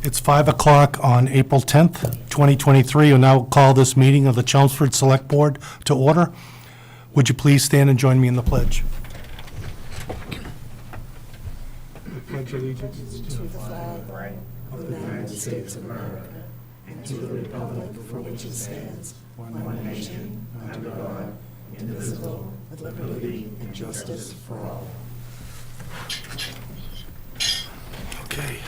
It's 5 o'clock on April 10th, 2023. We'll now call this meeting of the Chelmsford Select Board to order. Would you please stand and join me in the pledge? I pledge allegiance to the flag of the United States of America and to the republic for which it stands, one nation, under God, indivisible, with liberty and justice for all. Okay.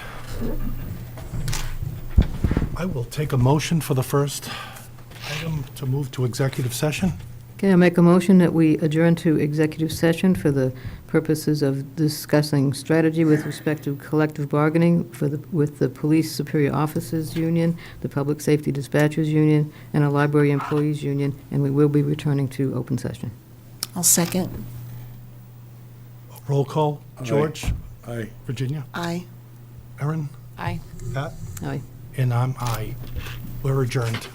I will take a motion for the first item to move to executive session. Okay, I make a motion that we adjourn to executive session for the purposes of discussing strategy with respect to collective bargaining with the Police Superior Officers Union, the Public Safety Dispatchers Union, and a Library Employees Union, and we will be returning to open session. I'll second. Roll call. George? Aye. Virginia? Aye. Erin? Aye. Pat? Aye. And I'm aye. We're adjourned.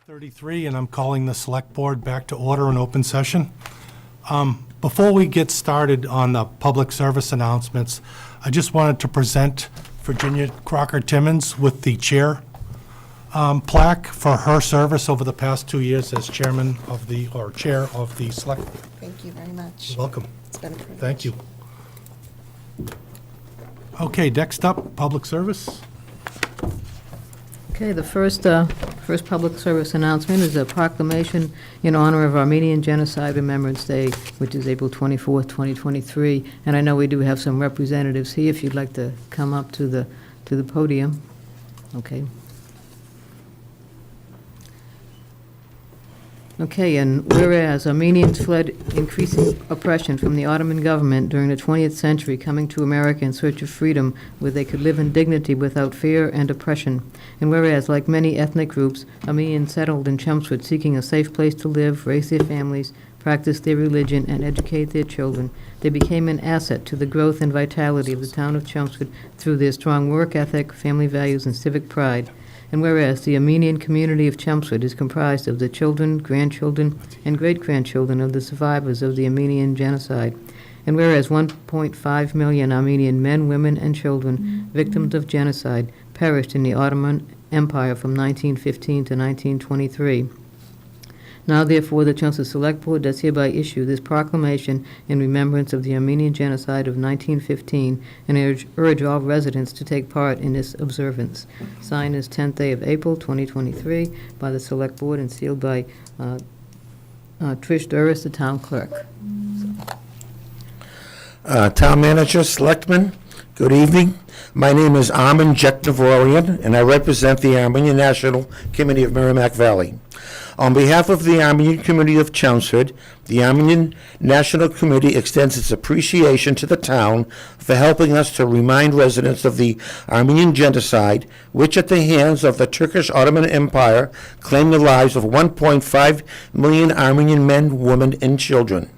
6:33, and I'm calling the Select Board back to order in open session. Before we get started on the public service announcements, I just wanted to present Virginia Crocker Timmons with the chair plaque for her service over the past 2 years as chairman of the, or chair of the Select Board. Thank you very much. Welcome. It's been a privilege. Thank you. Okay, next up, public service. Okay, the first public service announcement is a proclamation in honor of Armenian Genocide Remembrance Day, which is April 24th, 2023. And I know we do have some representatives here, if you'd like to come up to the podium. Okay. Okay, and whereas Armenians fled increasing oppression from the Ottoman government during the 20th century, coming to America in search of freedom where they could live in dignity without fear and oppression. And whereas, like many ethnic groups, Armenians settled in Chelmsford seeking a safe place to live, raise their families, practice their religion, and educate their children, they became an asset to the growth and vitality of the town of Chelmsford through their strong work ethic, family values, and civic pride. And whereas the Armenian community of Chelmsford is comprised of the children, grandchildren, and great-grandchildren of the survivors of the Armenian genocide. And whereas 1.5 million Armenian men, women, and children, victims of genocide, perished in the Ottoman Empire from 1915 to 1923. Now, therefore, the Chelmsford Select Board does hereby issue this proclamation in remembrance of the Armenian genocide of 1915 and urge all residents to take part in this observance. Signed this 10th day of April, 2023, by the Select Board and sealed by Trish Duras, the town clerk. Town Manager, Selectmen, good evening. My name is Armin Jetnavorian, and I represent the Armenian National Committee of Merrimack Valley. On behalf of the Armenian community of Chelmsford, the Armenian National Committee extends its appreciation to the town for helping us to remind residents of the Armenian genocide, which at the hands of the Turkish Ottoman Empire claimed the lives of 1.5 million Armenian men, women, and children.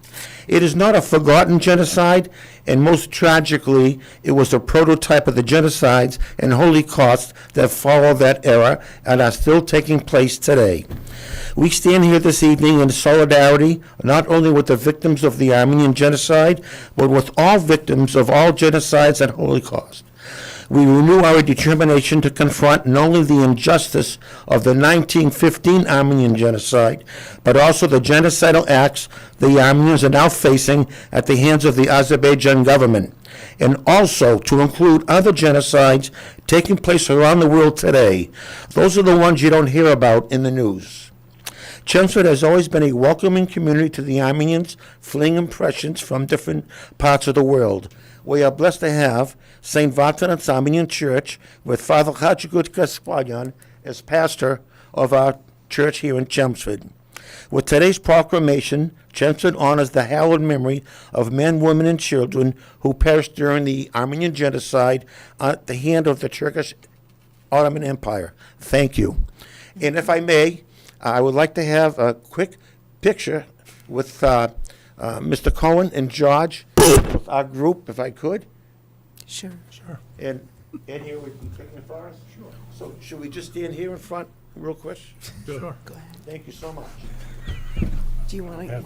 It is not a forgotten genocide, and most tragically, it was a prototype of the genocides and holocausts that followed that era and are still taking place today. We stand here this evening in solidarity not only with the victims of the Armenian genocide, but with all victims of all genocides and holocausts. We renew our determination to confront not only the injustice of the 1915 Armenian genocide, but also the genocidal acts the Armenians are now facing at the hands of the Azerbaijan government, and also to include other genocides taking place around the world today. Those are the ones you don't hear about in the news. Chelmsford has always been a welcoming community to the Armenians fleeing oppressions from different parts of the world. We are blessed to have St. Vartanant's Armenian Church with Father Hachigut Kasparian as pastor of our church here in Chelmsford. With today's proclamation, Chelmsford honors the hallowed memory of men, women, and children who perished during the Armenian genocide at the hand of the Turkish Ottoman Empire. Thank you. And if I may, I would like to have a quick picture with Mr. Cohen and George, with our group, if I could. Sure. Sure. And here we can take it for us? Sure. So should we just stand here in front real quick? Sure. Go ahead. Thank you so much. Do you want to,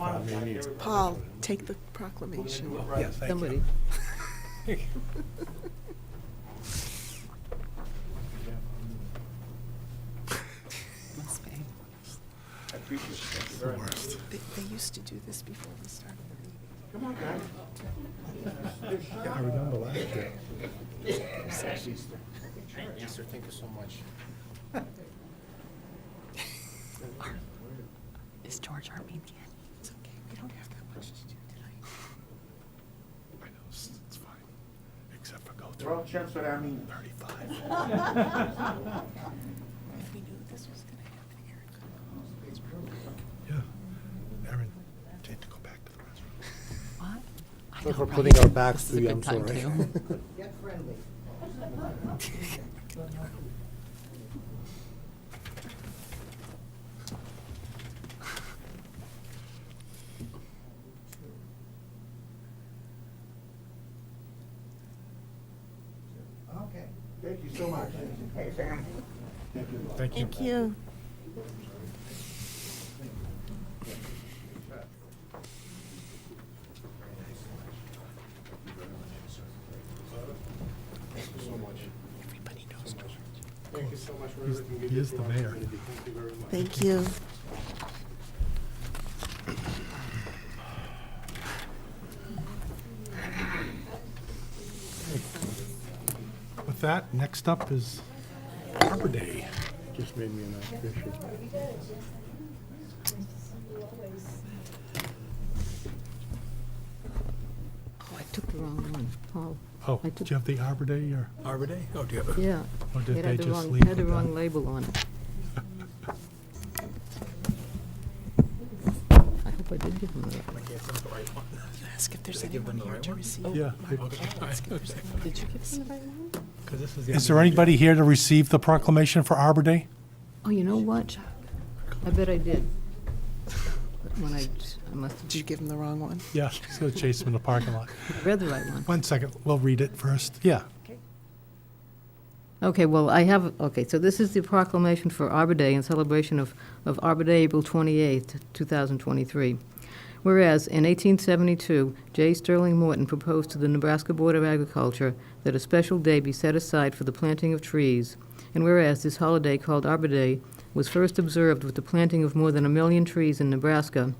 Paul, take the proclamation? Yes, thank you. Somebody. Must be. I appreciate it. Thank you very much. They used to do this before we started the meeting. Come on, guys. I remember last year. Yes, sir, thank you so much. Is George Armenian? It's okay. We don't have that much to do tonight. I know, it's fine, except for go We're all through Chelmsford Armenians. 35. If we knew this was going to happen, Erica. Yeah. Erin, need to go back to the restaurant. What? I So know, we're right? putting our backs This to is a you, good I'm time, sorry. too. Get friendly. Okay. Thank you so much. Hey, Sam. Thank you. Thank you. so much for everything you He did is the for our mayor. community. Thank you very much. Thank you. With that, next up is Arbor Day. Just made me an official. Oh, I took the wrong one. Paul, Oh, I do took- you have the Arbor Day, or Arbor Day? Oh, do you have yeah. or did It they had the just wrong, leave had the with wrong that? label on it. I hope I did give them the right. I gave them the right one. Ask if there's Did I give them anyone the here right to one? receive. Yeah. Oh, Okay, all right. Did you give them the right one? Because this is the. Is there anybody here to receive the proclamation for Arbor Day? Oh, you know what? I bet I did. When I must Did you give them the wrong one? Yeah, he's gonna chase him in the parking lot. have read the right one. 1 second, we'll read it first. Yeah. Okay, well, so this is the proclamation for Arbor Day in celebration of Arbor Day, April 28th, 2023. Whereas in 1872, J. Sterling Morton proposed to the Nebraska Board of Agriculture that a special day be set aside for the planting of trees. And whereas this holiday called Arbor Day was first observed with the planting of more than 1 million trees in Nebraska.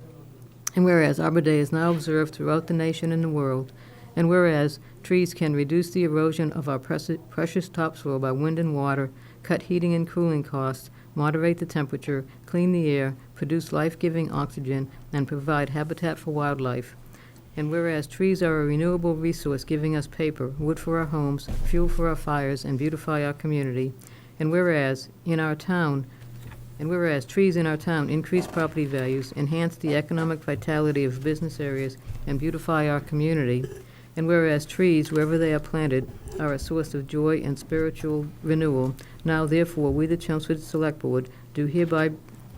And whereas Arbor Day is now observed throughout the nation and the world. And whereas trees can reduce the erosion of our precious topsoil by wind and water, cut heating and cooling costs, moderate the temperature, clean the air, produce life-giving oxygen, and provide habitat for wildlife. And whereas trees are a renewable resource giving us paper, wood for our homes, fuel for our fires, and beautify our community. And whereas trees in our town increase property values, enhance the economic vitality of business areas, and beautify our community. And whereas trees, wherever they are planted, are a source of joy and spiritual renewal, now therefore we, the Chelmsford Select Board, do hereby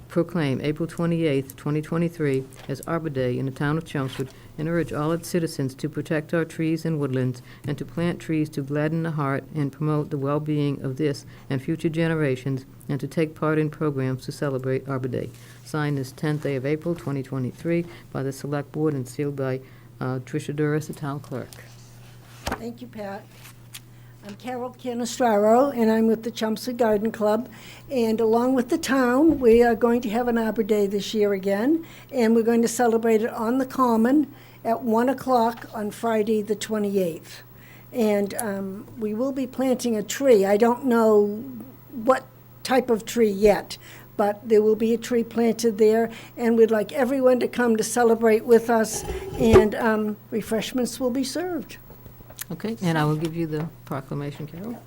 proclaim April 28th, 2023 as Arbor Day in the town of Chelmsford and urge all its citizens to protect our trees and woodlands and to plant trees to gladden the heart and promote the well-being of this and future generations and to take part in programs to celebrate Arbor Day. Signed this 10th day of April, 2023 by the Select Board and sealed by Tricia Duras, the town clerk. Thank you, Pat. I'm Carol Canistraro, and I'm with the Chelmsford Garden Club. And along with the town, we are going to have an Arbor Day this year again, and we're going to celebrate it on the Common at 1 o'clock on Friday, the 28th. And we will be planting a tree. I don't know what type of tree yet, but there will be a tree planted there, and we'd like everyone to come to celebrate with us, and refreshments will be served. Okay, and I will give you the proclamation, Carol.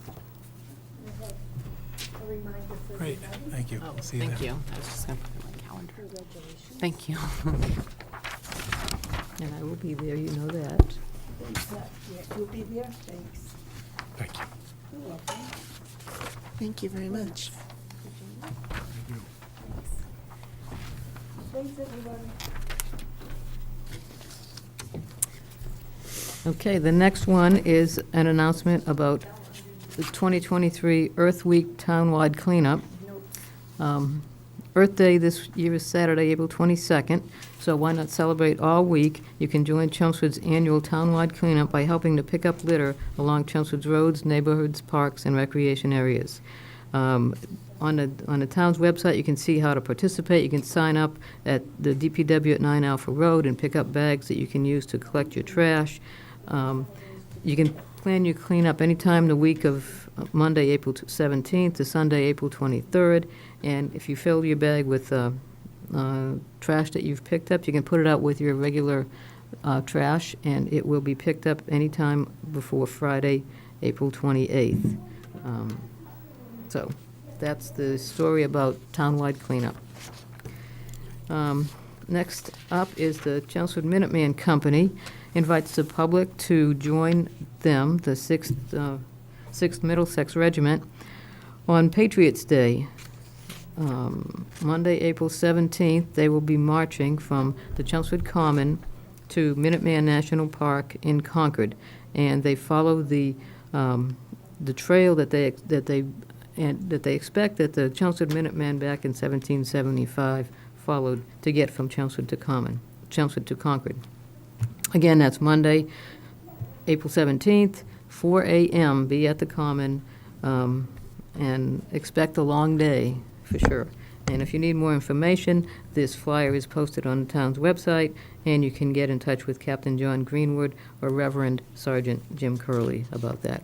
Great, thank you. See you Thank then. you. I was just going to put it on my calendar. Thank you. And I will be there, you know that. You'll be there? Thanks. Thank you. Thank you very much. Thanks, everybody. Okay, the next one is an announcement about the 2023 Earth Week townwide cleanup. Earth Day this year is Saturday, April 22nd, so why not celebrate all week? You can join Chelmsford's annual townwide cleanup by helping to pick up litter along Chelmsford's roads, neighborhoods, parks, and recreation areas. On the town's website, you can see how to participate. You can sign up at the DPW at 9 Alpha Road and pick up bags that you can use to collect your trash. You can plan your cleanup anytime the week of Monday, April 17th to Sunday, April 23rd. And if you fill your bag with trash that you've picked up, you can put it out with your regular trash, and it will be picked up anytime before Friday, April 28th. So that's the story about townwide cleanup. Next up is the Chelmsford Minuteman Company invites the public to join them, the 6th Middlesex Regiment, on Patriots' Day. Monday, April 17th, they will be marching from the Chelmsford Common to Minuteman National Park in Concord, and they follow the trail that they expect that the Chelmsford Minutemen back in 1775 followed to get from Chelmsford to Concord. Again, that's Monday, April 17th, 4 a.m. Be at the Common, and expect a long day, for sure. And if you need more information, this flyer is posted on the town's website, and you can get in touch with Captain John Greenwood or Reverend Sergeant Jim Curley about that.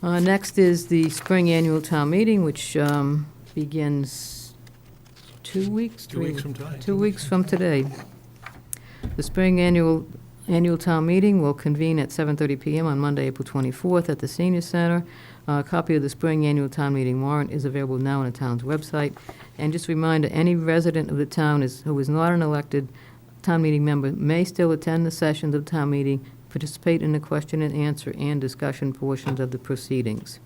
Next is the spring annual town meeting, which begins 2 weeks? 2 weeks from today. 2 weeks from today. The spring annual town meeting will convene at 7:30 PM on Monday, April 24th at the Senior Center. A copy of the spring annual town meeting warrant is available now on the town's website. And just a reminder, any resident of the town who is not an elected town meeting member may still attend the sessions of town meeting, participate in the question and answer and discussion portions of the proceedings.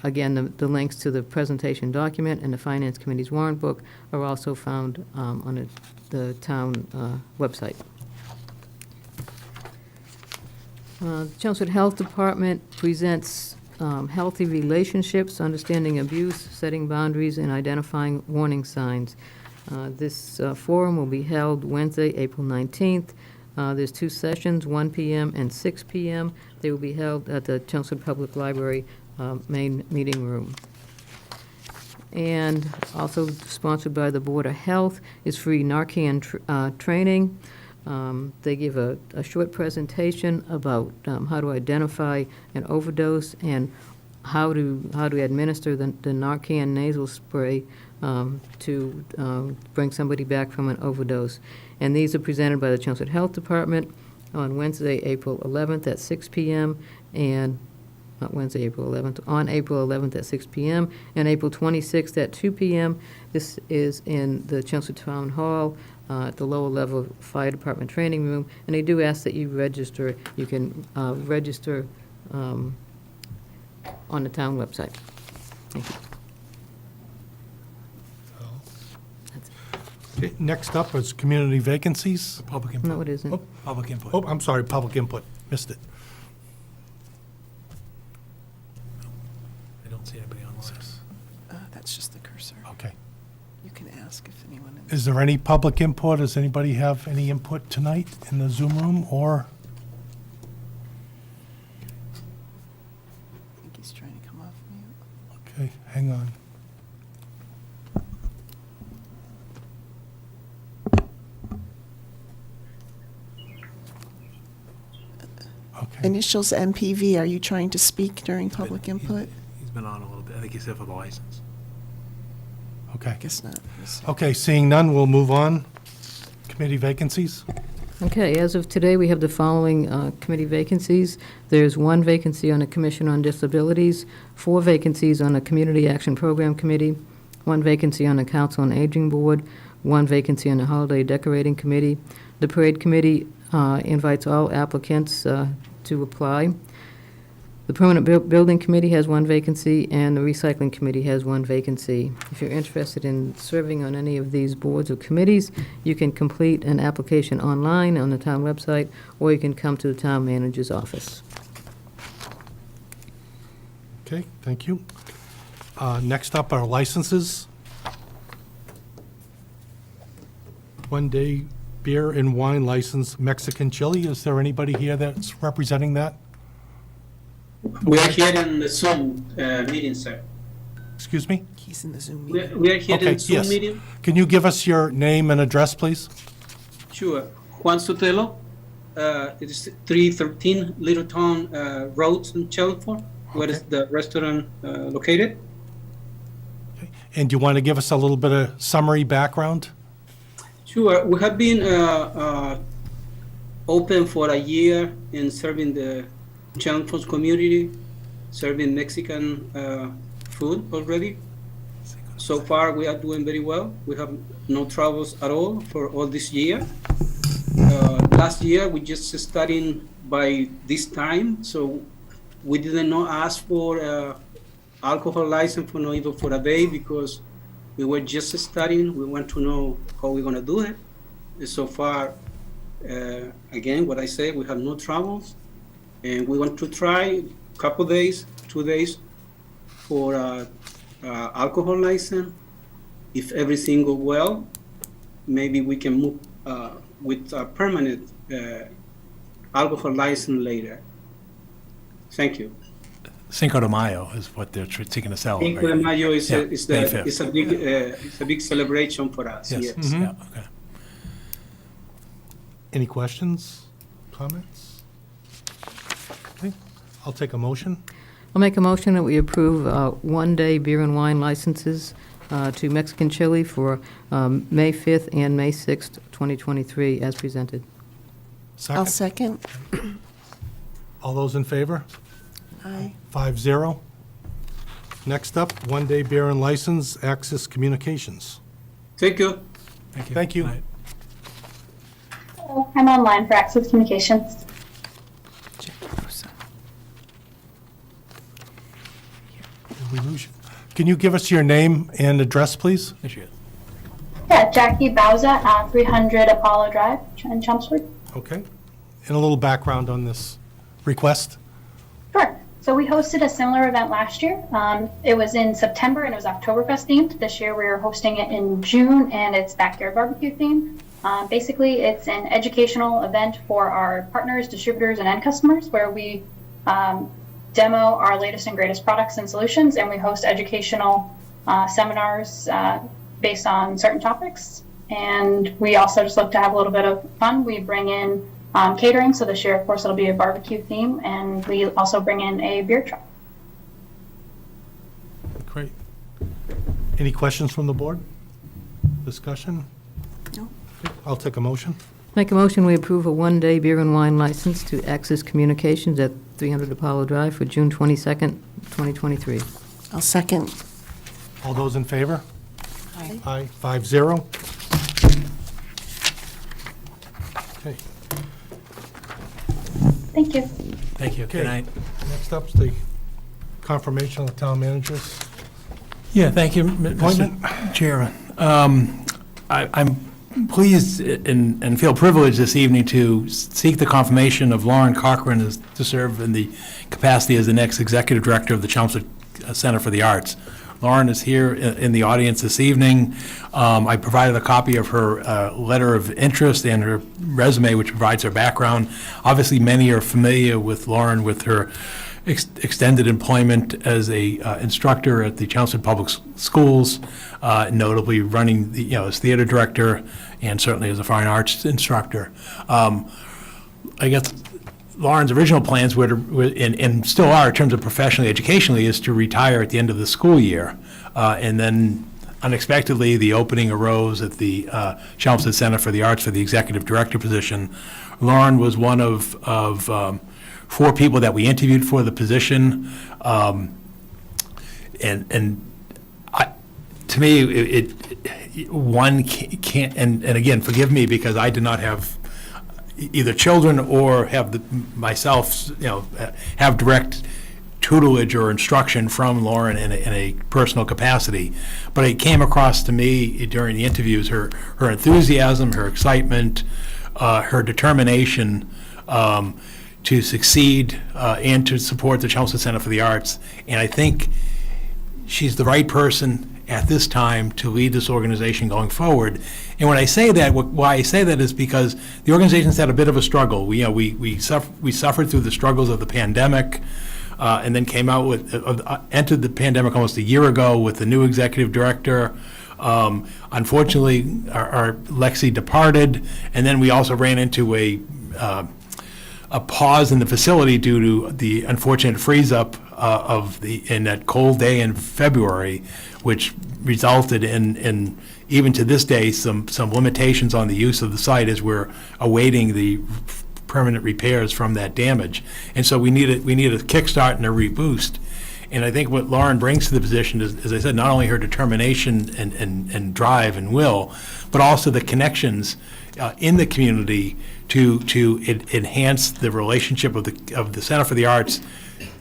Again, the links to the presentation document and the Finance Committee's warrant book are also found on the town website. The Chelmsford Health Department presents Healthy Relationships, Understanding Abuse, Setting Boundaries, and Identifying Warning Signs. This forum will be held Wednesday, April 19th. There's 2 sessions, 1 p.m. and 6 p.m. They will be held at the Chelmsford Public Library main meeting room. And also sponsored by the Board of Health is free Narcan training. They give a short presentation about how to identify an overdose and how to administer the Narcan nasal spray to bring somebody back from an overdose. And these are presented by the Chelmsford Health Department on Wednesday, April 11th at 6 p.m. and not Wednesday, April 11th, on April 11th at 6 p.m. and April 26th at 2 p.m. This is in the Chelmsford Town Hall at the lower level fire department training room, and they do ask that you register. You can register on the town website. Thank you. Okay, next up is community vacancies. Public input. No, it isn't. Public input. Oh, I'm sorry, public input. Missed it. I don't see anybody online. That's just the cursor. Okay. You can ask if anyone. Is there any public input? Does anybody have any input tonight in the Zoom room, or? I think he's trying to come off mute. Okay, hang on. Okay. Initials MPV, are you trying to speak during public input? He's been on a little bit. I think he's here for the license. Okay. Guess not. Okay, seeing none, we'll move on. Committee vacancies? Okay, as of today, we have the following committee vacancies. There's 1 vacancy on the Commission on Disabilities, 4 vacancies on the Community Action Program Committee, 1 vacancy on the Council on Aging Board, 1 vacancy on the Holiday Decorating Committee. The Parade Committee invites all applicants to apply. The Permanent Building Committee has 1 vacancy, and the Recycling Committee has 1 vacancy. If you're interested in serving on any of these boards or committees, you can complete an application online on the town website, or you can come to the town manager's office. Okay, thank you. Next up are licenses. One-day beer and wine license, Mexican chili. Is there anybody here that's representing that? We are here in the Zoom meeting, sir. Excuse me? He's in the Zoom We meeting. we are here Okay, in Zoom yes. meeting. Can you give us your name and address, please? Sure. Juan Sotelo. It is 313 Littletown Road in Chelmsford, where is Okay. the restaurant located. And do you want to give us a little bit of summary background? Sure. We have been open for a year in serving the Chelmsford community, serving Mexican food already. So far, we are doing very well. We have no troubles at all for all this year. Last year, we just starting by this time, so we didn't not ask for alcohol license for not even for a day because we were just starting. We want to know how we're gonna do it. And so far, again, what I say, we have no troubles, and we want to try a couple days, 2 days for alcohol license. If everything goes well, maybe we can move with a permanent alcohol license later. Thank you. Cinco de Mayo is what they're seeking to celebrate. Cinco de Mayo is Yeah, a, is May the, 5th. it's a big celebration for us. Yes, Yes. yeah, okay. Any questions, comments? Okay, I'll take a motion. I'll make a motion that we approve one-day beer and wine licenses to Mexican Chili for May 5th and May 6th, 2023, as presented. I'll Second, second. all those in favor? Aye. 5-0. Next up, one-day beer and license, Access Communications. Thank you. Thank you. Good night. Hello, I'm online for Access Communications. Did we lose you? Can you give us your name and address, please? There she is. Yeah, Jackie Bauza, 300 Apollo Drive in Chelmsford. Okay. And a little background on this request? Sure. So we hosted a similar event last year. It was in September and it was Oktoberfest themed. This year we are hosting it in June and it's backyard barbecue theme. Basically, it's an educational event for our partners, distributors, and end customers where we demo our latest and greatest products and solutions, and we host educational seminars based on certain topics. And we also just look to have a little bit of fun. We bring in catering, so this year, of course, it'll be a barbecue theme, and we also bring in a beer truck. Great. Any questions from the board? Discussion? No. I'll take a motion. Make a motion, we approve a one-day beer and wine license to Access Communications at 300 Apollo Drive for June 22nd, 2023. I'll second. All those in favor? Aye. Aye, 5-0. Okay, Thank you. Thank you. Okay. Good night. next up's the confirmation of the town managers. Yeah, thank you, Appointment. Mr. Chairman. I'm pleased and feel privileged this evening to seek the confirmation of Lauren Cochran to serve in the capacity as the next Executive Director of the Chelmsford Center for the Arts. Lauren is here in the audience this evening. I provided a copy of her letter of interest and her resume, which provides her background. Obviously, many are familiar with Lauren with her extended employment as a instructor at the Chelmsford Public Schools, notably running as theater director and certainly as a fine arts instructor. I guess Lauren's original plans were to, and still are in terms of professionally, educationally, is to retire at the end of the school year. And then unexpectedly, the opening arose at the Chelmsford Center for the Arts for the executive director position. Lauren was one of 4 people that we interviewed for the position. To me, one can't, and again, forgive me because I did not have either children or have myself, have direct tutelage or instruction from Lauren in a personal capacity. But it came across to me during the interviews, her enthusiasm, her excitement, her determination to succeed and to support the Chelmsford Center for the Arts. And I think she's the right person at this time to lead this organization going forward. And when I say that, why I say that is because the organization's had a bit of a struggle. We suffered through the struggles of the pandemic, and then came out with entered the pandemic almost a year ago with the new executive director. Unfortunately, our Lexi departed, and then we also ran into a pause in the facility due to the unfortunate freeze-up in that cold day in February, which resulted in even to this day some limitations on the use of the site as we're awaiting the permanent repairs from that damage. And so we need a kickstart and a reboost. And I think what Lauren brings to the position is, as I said, not only her determination and drive and will, but also the connections in the community to enhance the relationship of the Center for the Arts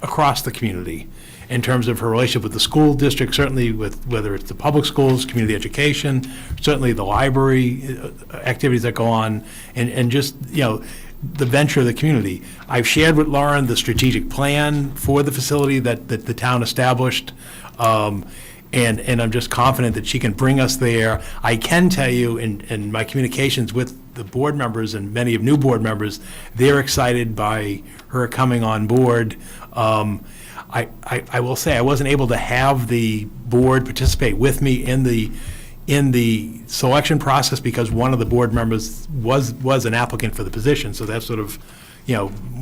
across the community in terms of her relationship with the school district, certainly with whether it's the public schools, community education, certainly the library activities that go on, and just, the venture of the community. I've shared with Lauren the strategic plan for the facility that the town established, and I'm just confident that she can bring us there. I can tell you in my communications with the board members and many of new board members, they're excited by her coming on board. I will say, I wasn't able to have the board participate with me in the selection process because one of the board members was an applicant for the position, so that sort of,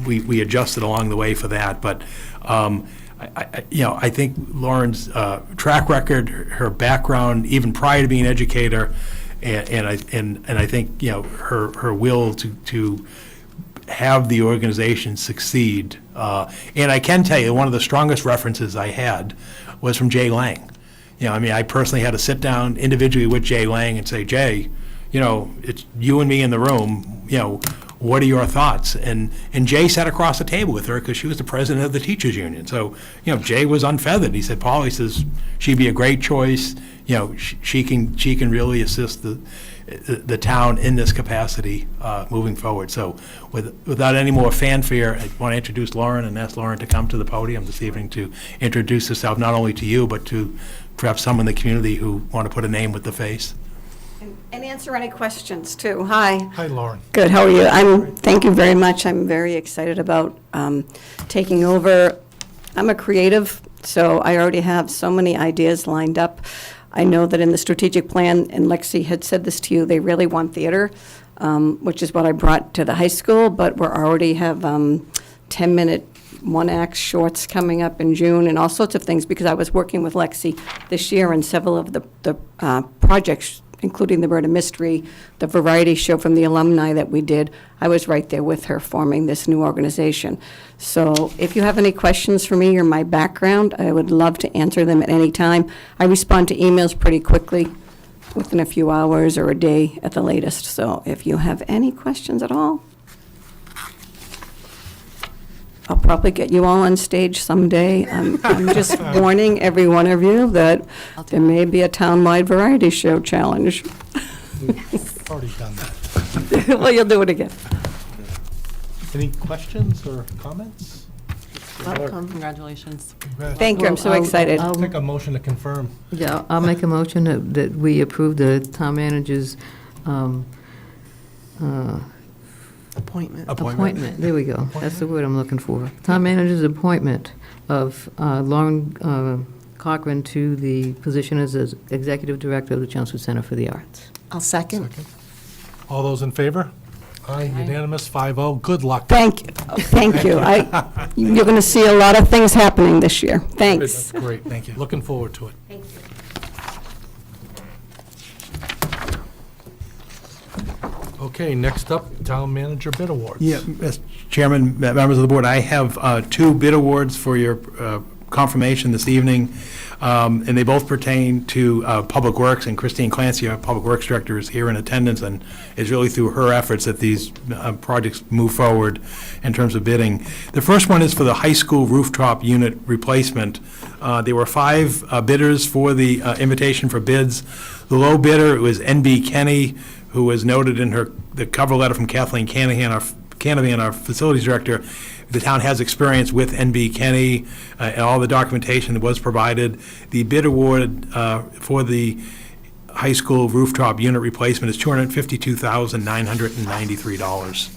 we adjusted along the way for that. But, I think Lauren's track record, her background, even prior to being an educator, and I think, her will to have the organization succeed. And I can tell you, one of the strongest references I had was from Jay Lang. I personally had to sit down individually with Jay Lang and say, Jay, it's you and me in the room, what are your thoughts? And Jay sat across the table with her because she was the president of the teachers union. So, Jay was unfeathered. He said, Paul, he says, she'd be a great choice. She can really assist the town in this capacity moving forward. So without any more fanfare, I want to introduce Lauren and ask Lauren to come to the podium this evening to introduce herself not only to you, but to perhaps some in the community who want to put a name with the face. And answer any questions, too. Hi. Hi, Lauren. Good, how are you? Thank you very much. I'm very excited about taking over. I'm a creative, so I already have so many ideas lined up. I know that in the strategic plan, and Lexi had said this to you, they really want theater, which is what I brought to the high school, but we already have 10-minute one-act shorts coming up in June and all sorts of things, because I was working with Lexi this year in several of the projects, including the Murder Mystery, the variety show from the alumni that we did. I was right there with her forming this new organization. So if you have any questions for me or my background, I would love to answer them at any time. I respond to emails pretty quickly, within a few hours or a day at the latest. So if you have any questions at all, I'll probably get you all on stage someday. I'm just warning every one of you that there may be a town-wide variety show challenge. We've already done that. Well, you'll do it again. Any questions or comments? Welcome, congratulations. Thank you, I'm so Well, I'll- excited. I'll- Take a motion to confirm. Yeah, I'll make a motion that we approve the town manager's appointment. There we go. That's the word I'm looking for. Town manager's appointment of Lauren Cochran to the position as executive director of the Chelmsford Center for the Arts. I'll second. All those in favor? Aye, unanimous, 5-0. Good luck. Thank you. You're going to see a lot of things happening this year. Thanks. That's great, thank you. Looking forward to it. Thank you. Okay, next up, town manager bid awards. Yeah, Mr. Chairman, members of the board, I have 2 bid awards for your confirmation this evening, and they both pertain to Public Works, and Christine Clancy, our Public Works Director, is here in attendance, and it's really through her efforts that these projects move forward in terms of bidding. The first one is for the high school rooftop unit replacement. There were 5 bidders for the invitation for bids. The low bidder was NB Kenny, who was noted in the cover letter from Kathleen Canavan, our facilities director. The town has experience with NB Kenny, and all the documentation that was provided. The bid award for the high school rooftop unit replacement is $252,993.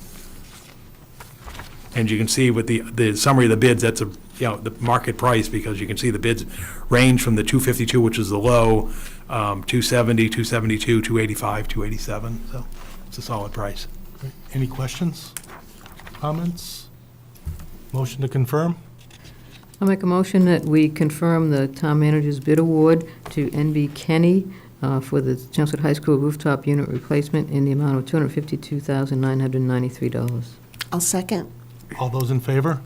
And you can see with the summary of the bids, that's the market price, because you can see the bids range from the 252, which is the low, 270, 272, 285, 287. So it's a solid price. Any questions, comments? Motion to confirm? I'll make a motion that we confirm the town manager's bid award to NB Kenny for the Chelmsford High School rooftop unit replacement in the amount of $252,993. I'll second. All those in favor?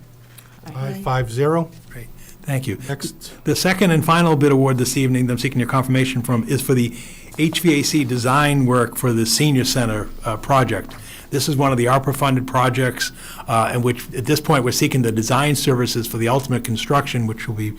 Aye, 5-0. Great, thank you. Next. The second and final bid award this evening that I'm seeking your confirmation from is for the HVAC design work for the senior center project. This is one of the ARPA-funded projects in which, at this point, we're seeking the design services for the ultimate construction, which will be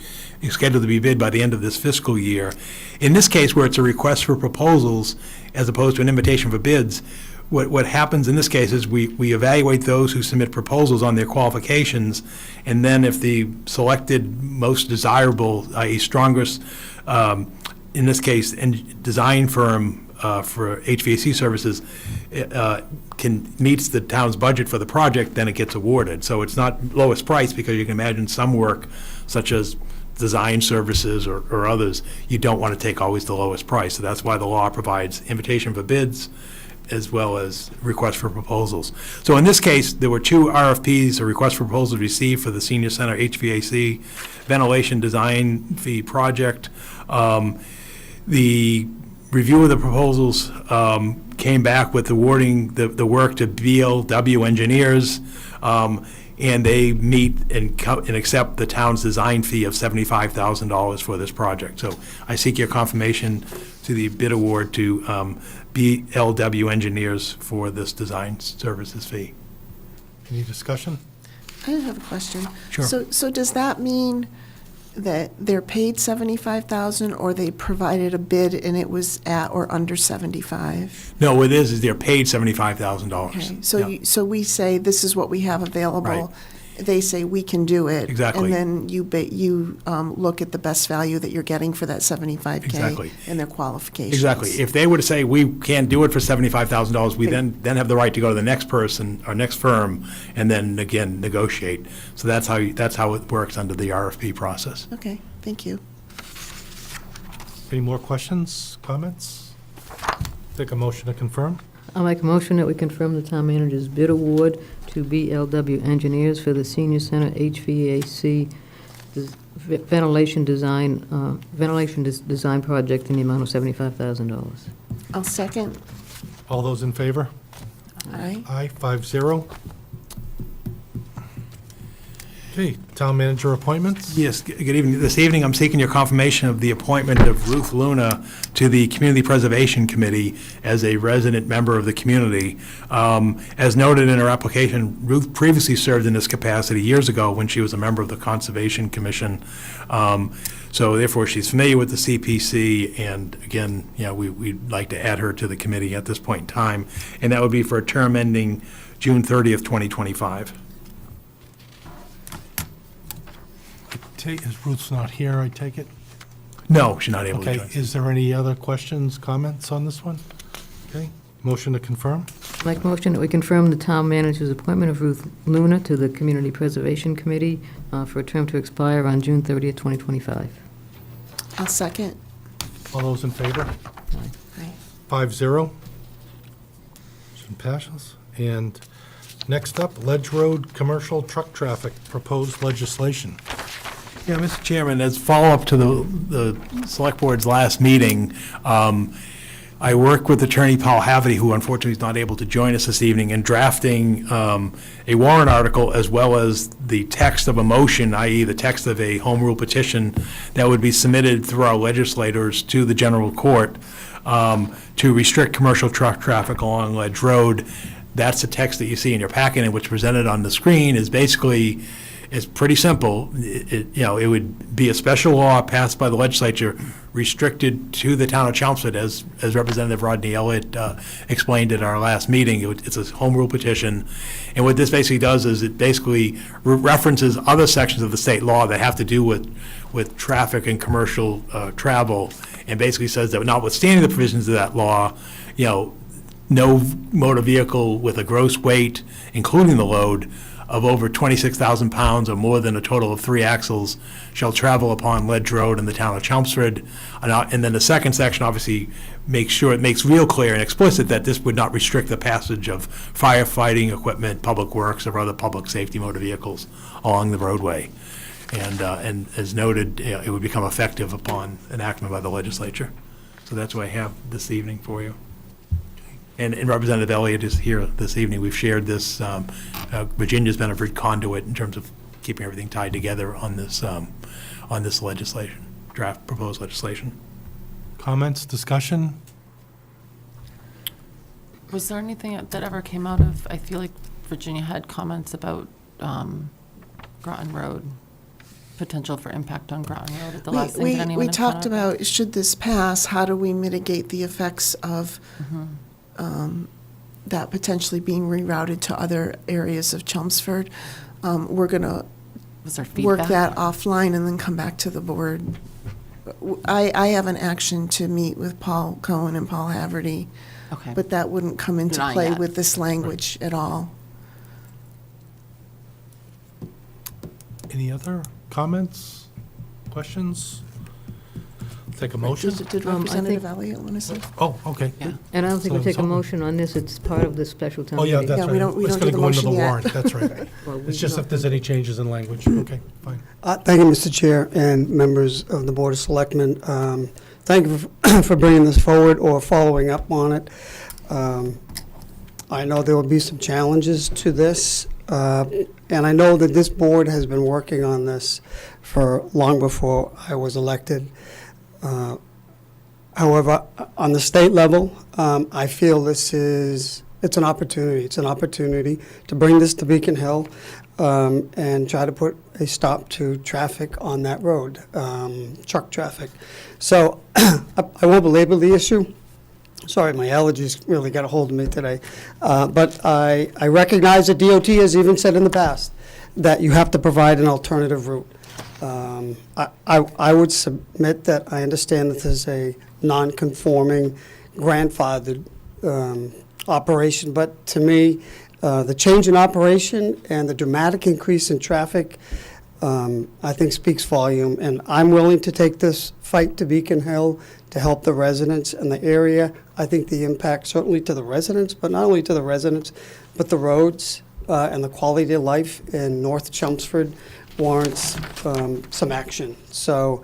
scheduled to be bid by the end of this fiscal year. In this case, where it's a request for proposals as opposed to an invitation for bids, what happens in this case is we evaluate those who submit proposals on their qualifications, and then if the selected most desirable, i.e. strongest, in this case, design firm for HVAC services meets the town's budget for the project, then it gets awarded. So it's not lowest price, because you can imagine some work, such as design services or others, you don't want to take always the lowest price. So that's why the law provides invitation for bids as well as request for proposals. So in this case, there were 2 RFPs, or request for proposals, received for the senior center HVAC ventilation design fee project. The review of the proposals came back with awarding the work to BLW engineers, and they meet and accept the town's design fee of $75,000 for this project. So I seek your confirmation to the bid award to BLW engineers for this design services fee. Any discussion? I have a question. Sure. So does that mean that they're paid 75,000, or they provided a bid and it was at or under 75? No, what it is they're paid $75,000. Okay, so Yeah. so we say, this is what we have available. Right. They say, we can do it. Exactly. And then you look at the best value that you're getting for that 75K. Exactly. And their qualifications. Exactly. If they were to say, we can't do it for $75,000, we then have the right to go to the next person, or next firm, and then again negotiate. So that's how it works under the RFP process. Okay, thank you. Any more questions, comments? Take a motion to confirm. I'll make a motion that we confirm the town manager's bid award to BLW Engineers for the Senior Center HVAC ventilation design project in the amount of $75,000. I'll second. All those in favor? Aye. Aye, 5-0. Okay, town manager appointments? Yes, good evening. This evening, I'm seeking your confirmation of the appointment of Ruth Luna to the Community Preservation Committee as a resident member of the community. As noted in her application, Ruth previously served in this capacity years ago when she was a member of the Conservation Commission. So therefore, she's familiar with the CPC, and again, we'd like to add her to the committee at this point in time, and that would be for a term ending June 30th, 2025. Is Ruth's not here, I take it? No, she's not able to Okay, join. is there any other questions, comments on this one? Okay, motion to confirm? Make a motion that we confirm the town manager's appointment of Ruth Luna to the Community Preservation Committee for a term to expire on June 30th, 2025. I'll second. All those in favor? Aye. 5-0. Motion passes. And next up, Ledge Road Commercial Truck Traffic, proposed legislation. Yeah, Mr. Chairman, as follow-up to the Select Board's last meeting, I worked with Attorney Paul Haverty, who unfortunately is not able to join us this evening, in drafting a warrant article as well as the text of a motion, i.e. the text of a home rule petition that would be submitted through our legislators to the general court to restrict commercial truck traffic along Ledge Road. That's the text that you see in your packet, and what's presented on the screen is basically, it's pretty simple. It would be a special law passed by the legislature restricted to the town of Chelmsford, as Representative Rodney Elliott explained at our last meeting. It's a home rule petition. And what this basically does is it basically references other sections of the state law that have to do with traffic and commercial travel, and basically says that notwithstanding the provisions of that law, no motor vehicle with a gross weight, including the load, of over 26,000 pounds or more than a total of 3 axles shall travel upon Ledge Road in the town of Chelmsford. And then the second section obviously makes real clear and explicit that this would not restrict the passage of firefighting equipment, public works, or other public safety motor vehicles along the roadway. And as noted, it would become effective upon enactment by the legislature. So that's what I have this evening for you. And Representative Elliott is here this evening. We've shared this. Virginia's been a good conduit in terms of keeping everything tied together on this legislation, proposed legislation. Comments, discussion? Was there anything that ever came out of, I feel like Virginia had comments about Groton Road, potential for impact on Groton Road at the last thing? Did anyone We have comment talked on that? about, should this pass, how do we mitigate the effects of that potentially being rerouted to other areas of Chelmsford? We're going to Was there work feedback? that offline and then come back to the board I have an action to meet with Paul Cohen and Paul Haverty, Okay. but that wouldn't come into Not play yet. with this language at all. Any other comments, questions? Take a motion? Did I Representative think- Elliott want to say? Oh, okay. Yeah. And I don't think we'll take a Something. motion on this, it's part of the special town Oh, yeah, meeting. that's Yeah, right. we don't It's do going to the go into the motion yet. warrant, that's right. Well, we It's just don't- if there's any changes in language. Okay, fine. Thank you, Mr. Chair and members of the Board of Selectmen. Thank you for bringing this forward or following up on it. I know there will be some challenges to this, and I know that this board has been working on this for long before I was elected. However, on the state level, I feel it's an opportunity. It's an opportunity to bring this to Beacon Hill and try to put a stop to traffic on that road, truck traffic. So I won't belabor the issue. Sorry, my allergies really got a hold of me today. But I recognize that DOT has even said in the past that you have to provide an alternative route. I would submit that I understand that there's a non-conforming grandfathered operation, but to me, the change in operation and the dramatic increase in traffic, I think speaks volume, and I'm willing to take this fight to Beacon Hill to help the residents in the area. I think the impact certainly to the residents, but not only to the residents, but the roads and the quality of life in North Chelmsford warrants some action. So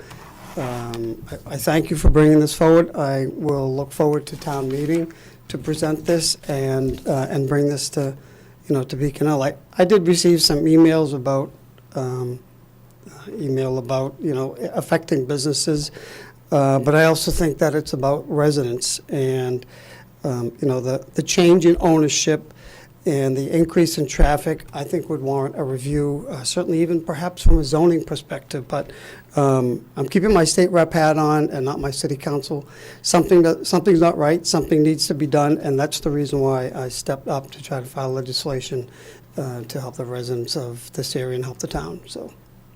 I thank you for bringing this forward. I will look forward to town meeting to present this and bring this to, to Beacon Hill. I did receive some emails about, affecting businesses, but I also think that it's about residents and, the change in ownership and the increase in traffic, I think would warrant a review, certainly even perhaps from a zoning perspective. But I'm keeping my state rep hat on and not my city council. Something's not right, something needs to be done, and that's the reason why I stepped up to try to file legislation to help the residents of this area and help the town. So,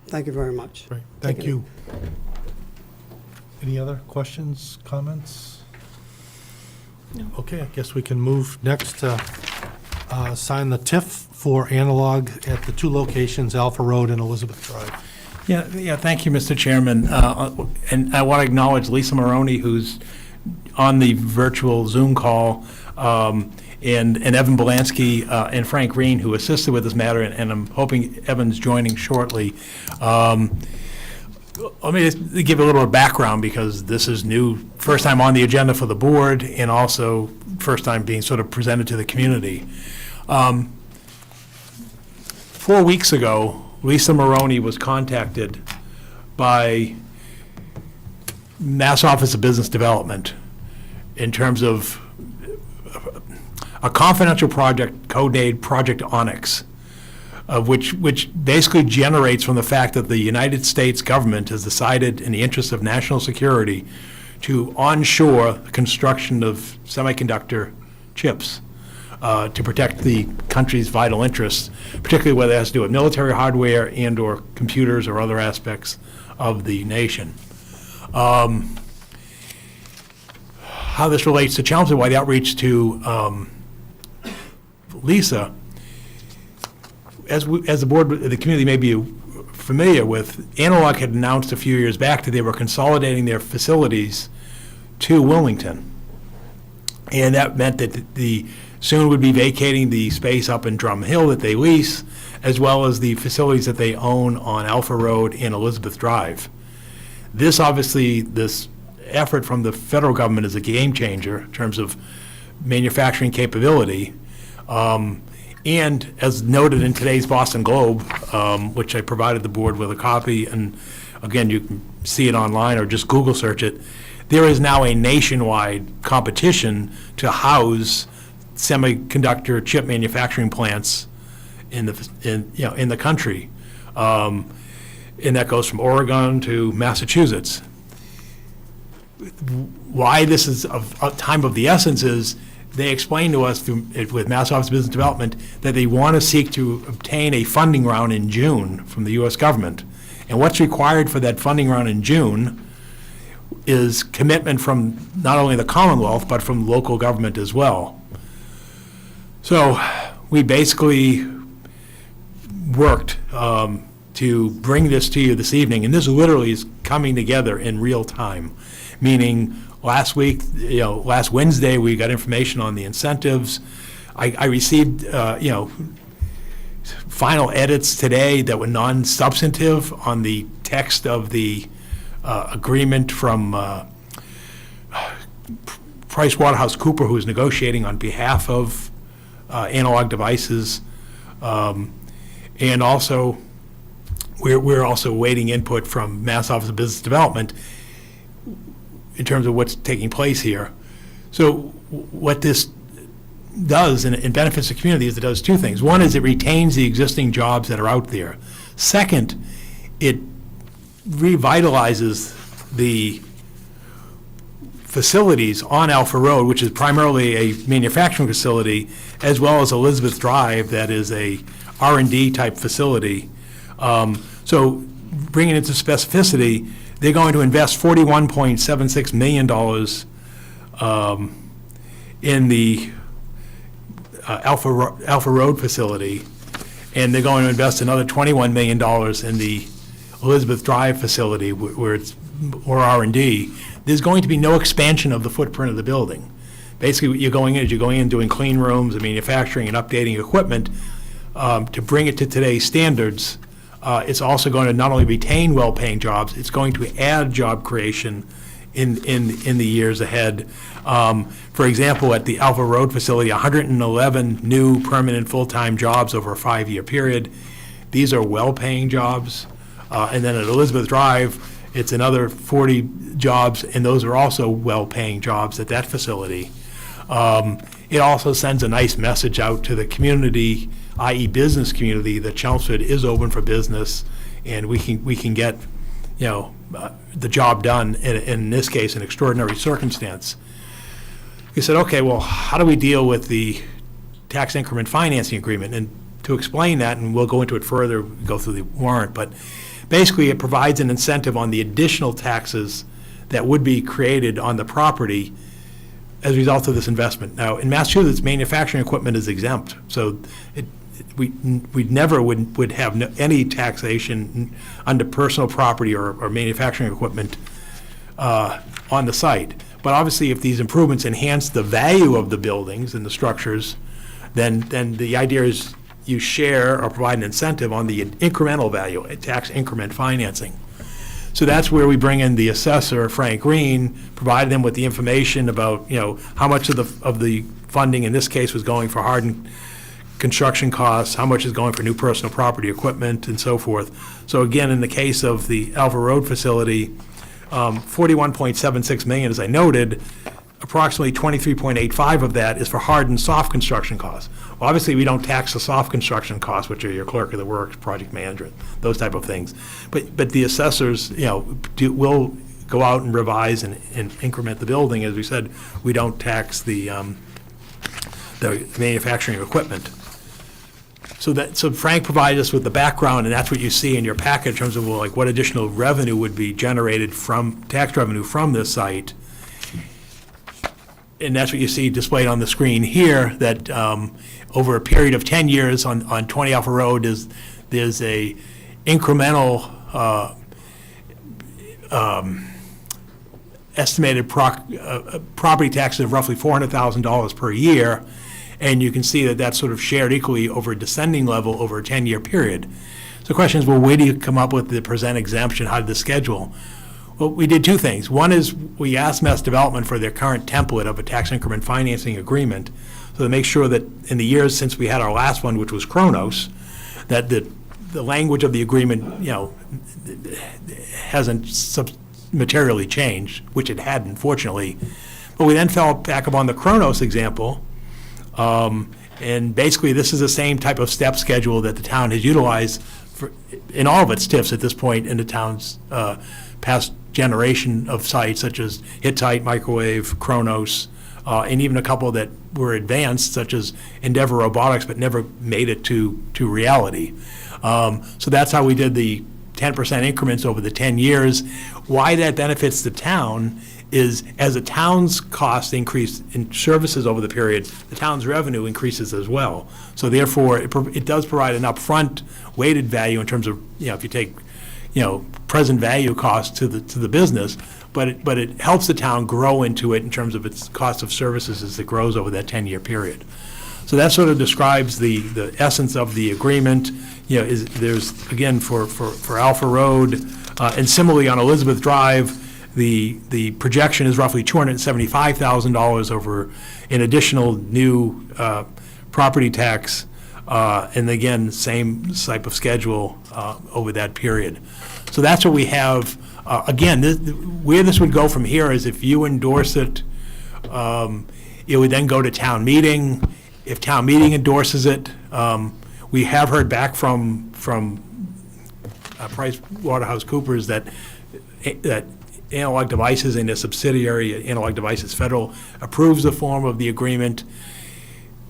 thank you very much. Great, thank you. Any other questions, comments? No. Okay, I guess we can move next to sign the TIF for analog at the two locations, Alpha Road and Elizabeth Drive. Yeah, thank you, Mr. Chairman. And I want to acknowledge Lisa Maroney, who's on the virtual Zoom call, and Evan Belansky and Frank Green, who assisted with this matter, and I'm hoping Evan's joining shortly. Let me just give a little background, because this is new, first time on the agenda for the board, and also first time being sort of presented to the community. 4 weeks ago, Lisa Maroney was contacted by Mass Office of Business Development in terms of a confidential project codenamed Project Onyx, which basically generates from the fact that the United States government has decided, in the interest of national security, to onshore the construction of semiconductor chips to protect the country's vital interests, particularly whether it has to do with military hardware and/or computers or other aspects of the nation. How this relates to Chelmsford, why the outreach to Lisa, as the board, the community may be familiar with, Analog had announced a few years back that they were consolidating their facilities to Wilmington. And that meant that the soon would be vacating the space up in Drum Hill that they lease, as well as the facilities that they own on Alpha Road and Elizabeth Drive. This effort from the federal government is a game changer in terms of manufacturing capability. And as noted in today's Boston Globe, which I provided the board with a copy, and again, you can see it online or just Google search it, there is now a nationwide competition to house semiconductor chip manufacturing plants in the country. And that goes from Oregon to Massachusetts. Why this is a time of the essence is they explained to us with Mass Office of Business Development that they want to seek to obtain a funding round in June from the U.S. government. And what's required for that funding round in June is commitment from not only the Commonwealth, but from local government as well. So we basically worked to bring this to you this evening, and this literally is coming together in real time, meaning last week, last Wednesday, we got information on the incentives. I received, final edits today that were non-substantive on the text of the agreement from PricewaterhouseCoopers, who is negotiating on behalf of Analog Devices. And also, we're also awaiting input from Mass Office of Business Development in terms of what's taking place here. So what this does, and it benefits the community, is it does two things. One is it retains the existing jobs that are out there. Second, it revitalizes the facilities on Alpha Road, which is primarily a manufacturing facility, as well as Elizabeth Drive, that is a R&D type facility. So bringing it to specificity, they're going to invest $41.76 million in the Alpha Road facility, and they're going to invest another $21 million in the Elizabeth Drive facility, where it's more R&D. There's going to be no expansion of the footprint of the building. Basically, what you're going in is you're going in doing clean rooms and manufacturing and updating equipment to bring it to today's standards. It's also going to not only retain well-paying jobs, it's going to add job creation in the years ahead. For example, at the Alpha Road facility, 111 new permanent full-time jobs over a 5-year period. These are well-paying jobs. And then at Elizabeth Drive, it's another 40 jobs, and those are also well-paying jobs at that facility. It also sends a nice message out to the community, i.e. business community, that Chelmsford is open for business, and we can get, the job done, in this case, an extraordinary circumstance. We said, okay, well, how do we deal with the tax increment financing agreement? And to explain that, and we'll go into it further, go through the warrant, but basically it provides an incentive on the additional taxes that would be created on the property as a result of this investment. Now, in Massachusetts, manufacturing equipment is exempt, so we never would have any taxation under personal property or manufacturing equipment on the site. But obviously, if these improvements enhance the value of the buildings and the structures, then the idea is you share or provide an incentive on the incremental value, tax increment financing. So that's where we bring in the assessor, Frank Green, provide them with the information about, how much of the funding in this case was going for hardened construction costs, how much is going for new personal property equipment, and so forth. So again, in the case of the Alpha Road facility, $41.76 million, as I noted, approximately 23.85 of that is for hard and soft construction costs. Well, obviously, we don't tax the soft construction costs, which are your clerk of the works, project management, those type of things. But the assessors, will go out and revise and increment the building. As we said, we don't tax the manufacturing equipment. So Frank provided us with the background, and that's what you see in your packet in terms of what additional revenue would be generated from tax revenue from this site. And that's what you see displayed on the screen here, that over a period of 10 years on 20 Alpha Road, there's a incremental estimated property taxes of roughly $400,000 per year. And you can see that that's sort of shared equally over a descending level over a 10-year period. So the question is, well, where do you come up with the percent exemption? How did the schedule? Well, we did two things. One is we asked Mass Development for their current template of a tax increment financing agreement, so to make sure that in the years since we had our last one, which was Kronos, that the language of the agreement, hasn't materially changed, which it hadn't, fortunately. But we then fell back upon the Kronos example, and basically this is the same type of step schedule that the town has utilized in all of its TIFs at this point in the town's past generation of sites, such as Hittite, Microwave, Kronos, and even a couple that were advanced, such as Endeavor Robotics, but never made it to reality. So that's how we did the 10% increments over the 10 years. Why that benefits the town is as the town's costs increase in services over the period, the town's revenue increases as well. So therefore, it does provide an upfront weighted value in terms of, if you take, present value cost to the business, but it helps the town grow into it in terms of its cost of services as it grows over that 10-year period. So that sort of describes the essence of the agreement. There's, again, for Alpha Road, and similarly on Elizabeth Drive, the projection is roughly $275,000 over an additional new property tax, and again, same type of schedule over that period. So that's what we have. Again, where this would go from here is if you endorse it, it would then go to town meeting. If town meeting endorses it, we have heard back from PricewaterhouseCoopers that Analog Devices and their subsidiary, Analog Devices Federal, approves the form of the agreement,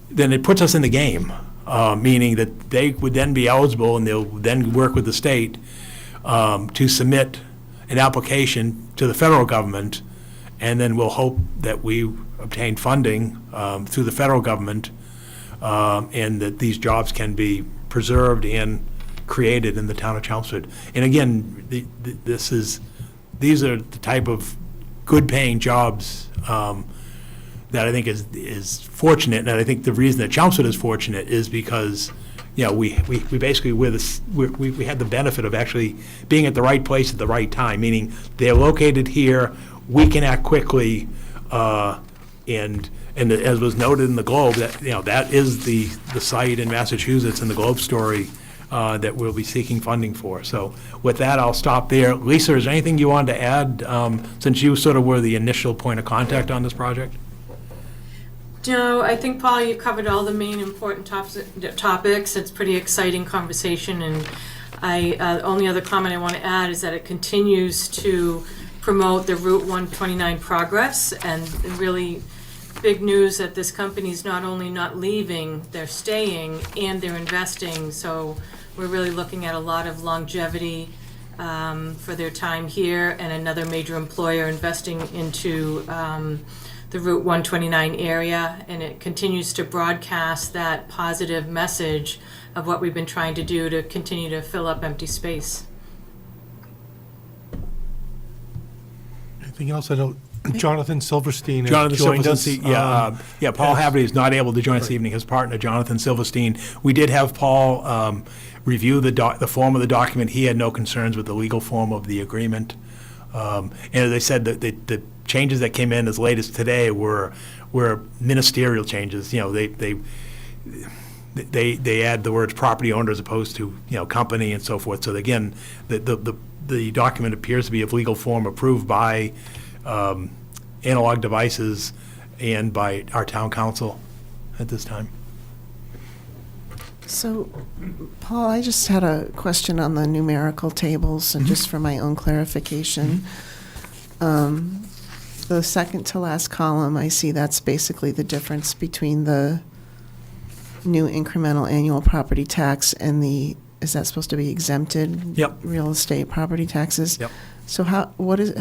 then it puts us in the game, meaning that they would then be eligible and they'll then work with the state to submit an application to the federal government, and then we'll hope that we obtain funding through the federal government, and that these jobs can be preserved and created in the town of Chelmsford. And again, these are the type of good-paying jobs that I think is fortunate, and I think the reason that Chelmsford is fortunate is because, we basically we had the benefit of actually being at the right place at the right time, meaning they're located here, we can act quickly, and as was noted in the Globe, that that is the site in Massachusetts in the Globe story that we'll be seeking funding for. So with that, I'll stop there. Lisa, is there anything you wanted to add, since you sort of were the initial point of contact on this project? No, I think, Paul, you covered all the main important topics. It's a pretty exciting conversation, and only other comment I want to add is that it continues to promote the Route 129 progress, and really big news that this company is not only not leaving, they're staying and they're investing. So we're really looking at a lot of longevity for their time here, and another major employer investing into the Route 129 area, and it continues to broadcast that positive message of what we've been trying to do to continue to fill up empty space. Anything else? I know Jonathan Silverstein has Jonathan joined us. Silverstein, Paul Haverty is not able to join us this evening. His partner, Jonathan Silverstein. We did have Paul review the form of the document. He had no concerns with the legal form of the agreement. And as I said, the changes that came in as late as today were ministerial changes. They add the words property owner as opposed to company and so forth. So again, the document appears to be of legal form, approved by Analog Devices and by our town council at this time. So, Paul, I just had a question on the numerical tables, and just for my own clarification. The second to last column, I see that's basically the difference between the new incremental annual property tax and is that supposed to be exempted? Yep. Real estate property taxes? Yep. So what is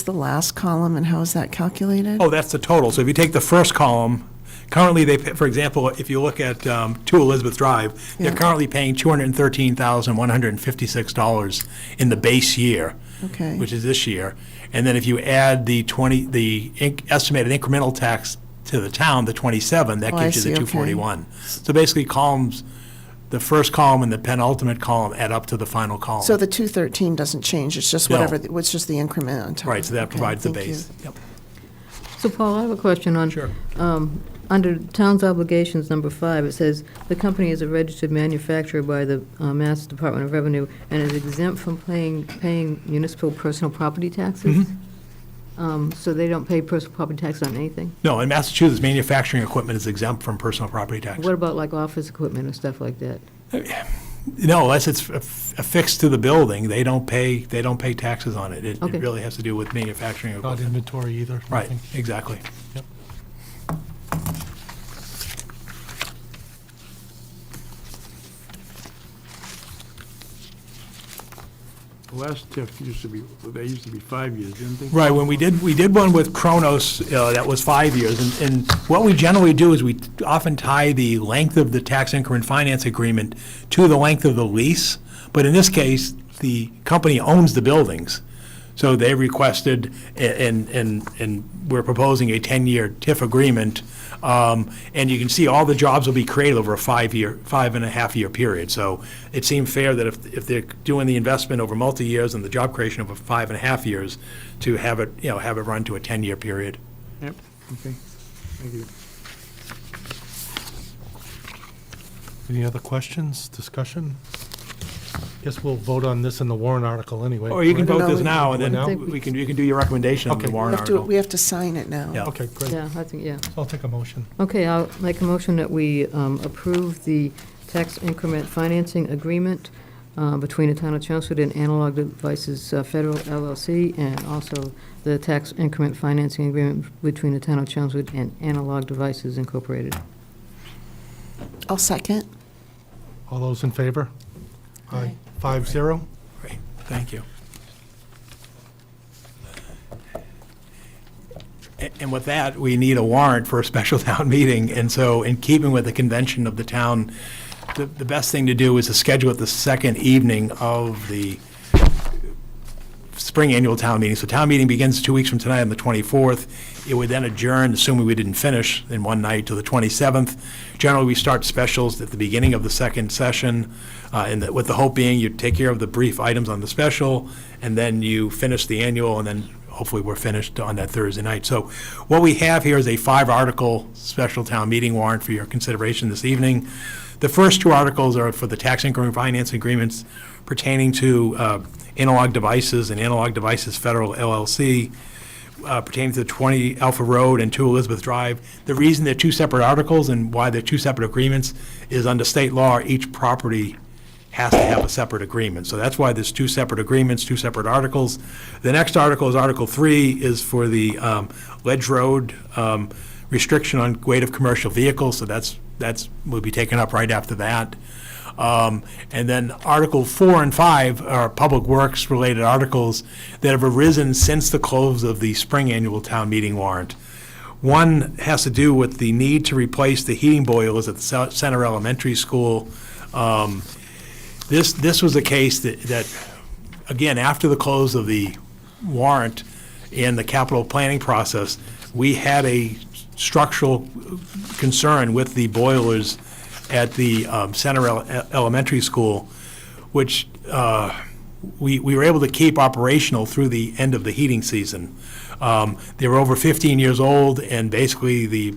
the last column, and how is that calculated? Oh, that's the total. So if you take the first column, currently they pay, for example, if you look at 2 Elizabeth Drive, they're currently paying $213,156 in the base year, Okay. which is this year. And then if you add the estimated incremental tax to the town, the 27, that Oh, I gives you the see, okay. 241. So basically the first column and the penultimate column add up to the final column. So the 213 doesn't change, it's just No. it's just the increment on top. Right, so that Okay, provides the thank you. base. Yep. So Paul, I have a question on. Sure. Under Town's Obligations, number 5, it says, "The company is a registered manufacturer by the Mass Department of Revenue and is exempt from paying municipal personal property taxes." So they don't pay personal property tax on anything? No, in Massachusetts, manufacturing equipment is exempt from personal property tax. What about like office equipment and stuff like that? No, unless it's affixed to the building, they don't pay taxes on it. It Okay. really has to do with manufacturing Not equipment. inventory either. Right, nothing. exactly. Yep. The last TIF they used to be 5 years, didn't they? Right, when we did one with Kronos, that was 5 years, and what we generally do is we often tie the length of the tax increment finance agreement to the length of the lease, but in this case, the company owns the buildings. So they requested, and we're proposing a 10-year TIF agreement, and you can see all the jobs will be created over a 5.5-year period. So it seemed fair that if they're doing the investment over multi-years and the job creation over 5.5 years, to have it run to a 10-year period. Yep, okay, thank you. Any other questions, discussion? Guess we'll vote on this in the warrant article anyway. Or you can correct? vote this No, now, and now? then you can do your recommendation on the Okay. warrant article. We have to sign it now. Yeah. Okay, great. Yeah, I think, yeah. I'll take a motion. Okay, I'll make a motion that we approve the tax increment financing agreement between the town of Chelmsford and Analog Devices Federal LLC, and also the tax increment financing agreement between the town of Chelmsford and Analog Devices Incorporated. I'll second. All those in favor? Aye. 5-0. Great, thank you. And with that, we need a warrant for a special town meeting, and so in keeping with the convention of the town, the best thing to do is to schedule it the second evening of the spring annual town meeting. So town meeting begins 2 weeks from tonight on the 24th. It would then adjourn, assuming we didn't finish in one night, to the 27th. Generally, we start specials at the beginning of the second session, with the hope being you take care of the brief items on the special, and then you finish the annual, and then hopefully we're finished on that Thursday night. So what we have here is a 5-article special town meeting warrant for your consideration this evening. The first 2 articles are for the tax increment finance agreements pertaining to Analog Devices and Analog Devices Federal LLC, pertaining to 20 Alpha Road and 2 Elizabeth Drive. The reason they're 2 separate articles and why they're 2 separate agreements is under state law, each property has to have a separate agreement. So that's why there's 2 separate agreements, 2 separate articles. The next article is Article 3, is for the Ledge Road restriction on weight of commercial vehicles, so that's will be taken up right after that. And then Article 4 and 5 are public works related articles that have arisen since the close of the spring annual town meeting warrant. One has to do with the need to replace the heating boilers at the Center Elementary School. This was a case that, again, after the close of the warrant and the capital planning process, we had a structural concern with the boilers at the Center Elementary School, which we were able to keep operational through the end of the heating season. They were over 15 years old, and basically the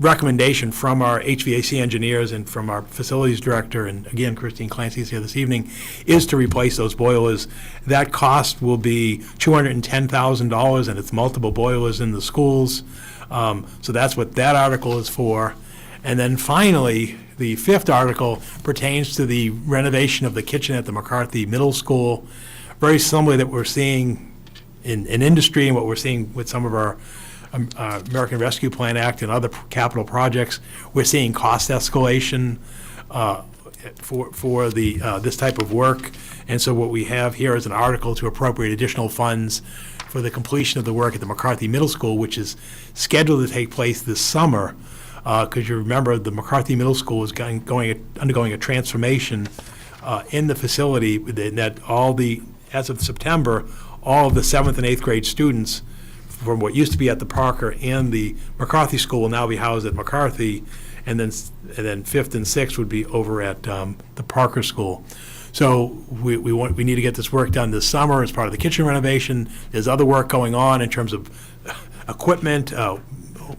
recommendation from our HVAC engineers and from our facilities director, and again, Christine Clancy's here this evening, is to replace those boilers. That cost will be $210,000, and it's multiple boilers in the schools. So that's what that article is for. And then finally, the 5th article pertains to the renovation of the kitchen at the McCarthy Middle School. Very similar that we're seeing in industry and what we're seeing with some of our American Rescue Plan Act and other capital projects. We're seeing cost escalation for this type of work. And so what we have here is an article to appropriate additional funds for the completion of the work at the McCarthy Middle School, which is scheduled to take place this summer. Because you remember, the McCarthy Middle School is undergoing a transformation in the facility, that as of September, all of the 7th and 8th grade students from what used to be at the Parker and the McCarthy School will now be housed at McCarthy, and then 5th and 6th would be over at the Parker School. So we need to get this work done this summer as part of the kitchen renovation. There's other work going on in terms of equipment,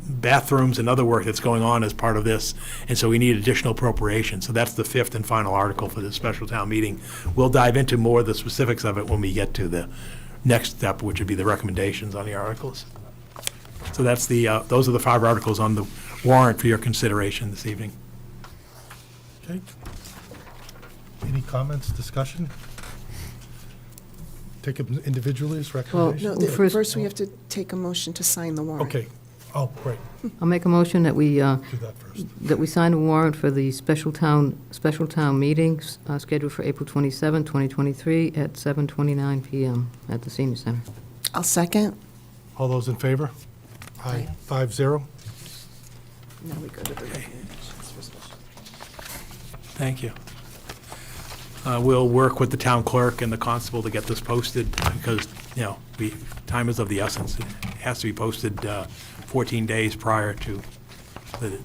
bathrooms, and other work that's going on as part of this, and so we need additional appropriation. So that's the 5th and final article for this special town meeting. We'll dive into more of the specifics of it when we get to the next step, which would be the recommendations on the articles. So that's those are the 5 articles on the warrant for your consideration this evening. Okay. Any comments, discussion? Take them individually as No, recommendations? Well, first we have to take a motion to sign the warrant. Okay. Oh, great. I'll make a motion that we, Do that first. that we sign a warrant for the special town meetings scheduled for April 27, 2023, at 7:29 PM at the Senior Center. I'll second. All those in favor? Aye. 5-0. Now we go to the Thank you. We'll work with the town clerk and the constable to get this posted, because, time is of the essence. It has to be posted 14 days prior to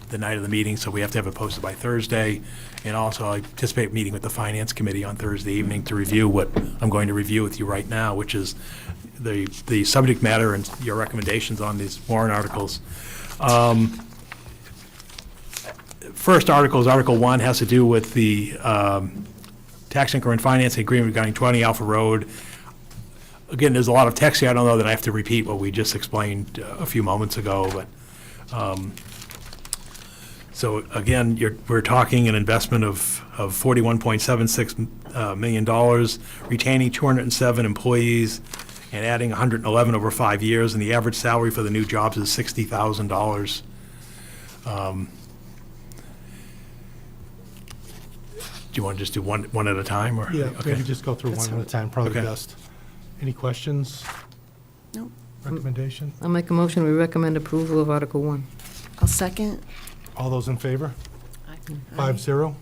the night of the meeting, so we have to have it posted by Thursday. And also, I anticipate meeting with the Finance Committee on Thursday evening to review what I'm going to review with you right now, which is the subject matter and your recommendations on these warrant articles. First article is Article 1, has to do with the tax increment financing agreement regarding 20 Alpha Road. Again, there's a lot of text here. I don't know that I have to repeat what we just explained a few moments ago, but, so again, we're talking an investment of $41.76 million, retaining 207 employees, and adding 111 over 5 years, and the average salary for the new jobs is $60,000. Do you want to just do one at a time, or? Yeah, Okay. maybe just go through one at a time, probably Okay. best. Any questions? Nope. Recommendation? I'll make a motion, we recommend approval of Article 1. I'll second. All those in favor? 5-0.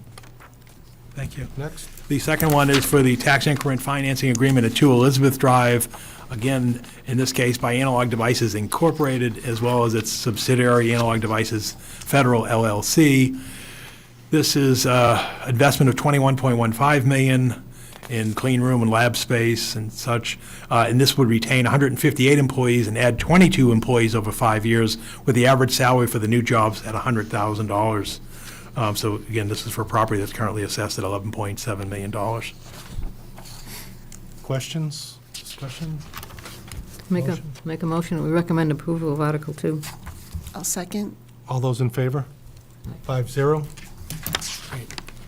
Thank you. Next. The second one is for the tax increment financing agreement at 2 Elizabeth Drive. Again, in this case, by Analog Devices Incorporated, as well as its subsidiary Analog Devices Federal LLC. This is investment of $21.15 million in clean room and lab space and such. And this would retain 158 employees and add 22 employees over 5 years, with the average salary for the new jobs at $100,000. So again, this is for property that's currently assessed at $11.7 million. Questions? Discussion? Motion. Make a motion, we recommend approval of Article 2. I'll second. All those in favor? 5-0.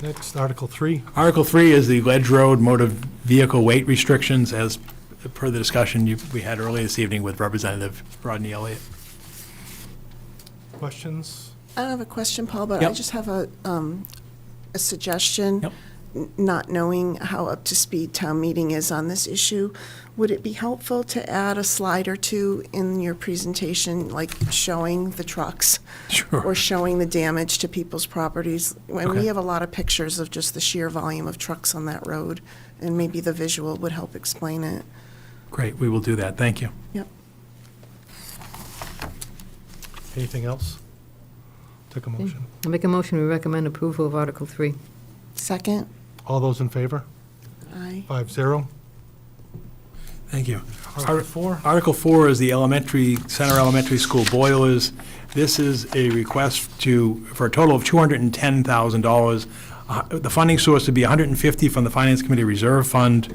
Next, Article 3. Article 3 is the Ledge Road motor vehicle weight restrictions, as per the discussion we had earlier this evening with Representative Rodney Elliott. Questions? I don't have a question, Paul, but I Yep. just have a suggestion. Yep. Not knowing how up to speed town meeting is on this issue, would it be helpful to add a slide or two in your presentation, like showing the trucks? Sure. Or showing the damage to people's properties? And Okay. we have a lot of pictures of just the sheer volume of trucks on that road, and maybe the visual would help explain it. Great, we will do that. Thank you. Yep. Anything else? Take a motion. I'll make a motion, we recommend approval of Article 3. Second? All those in favor? Aye. 5-0. Thank you. Article 4. Article 4 is the Center Elementary School boilers. This is a request for a total of $210,000. The funding source would be $150 from the Finance Committee Reserve Fund,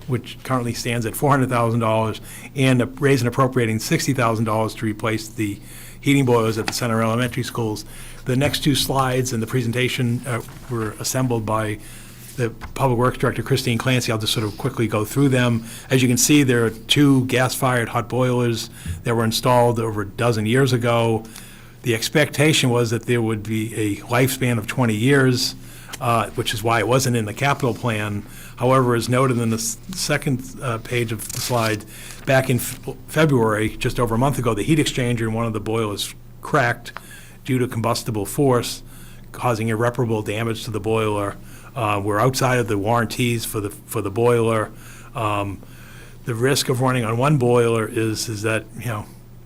which currently stands at $400,000, and raise and appropriating $60,000 to replace the heating boilers at the Center Elementary Schools. The next two slides in the presentation were assembled by the Public Works Director, Christine Clancy. I'll just sort of quickly go through them. As you can see, there are 2 gas-fired hot boilers that were installed over a dozen years ago. The expectation was that there would be a lifespan of 20 years, which is why it wasn't in the capital plan. However, as noted in the second page of the slide, back in February, just over a month ago, the heat exchanger in one of the boilers cracked due to combustible force, causing irreparable damage to the boiler. We're outside of the warranties for the boiler. The risk of running on one boiler is that,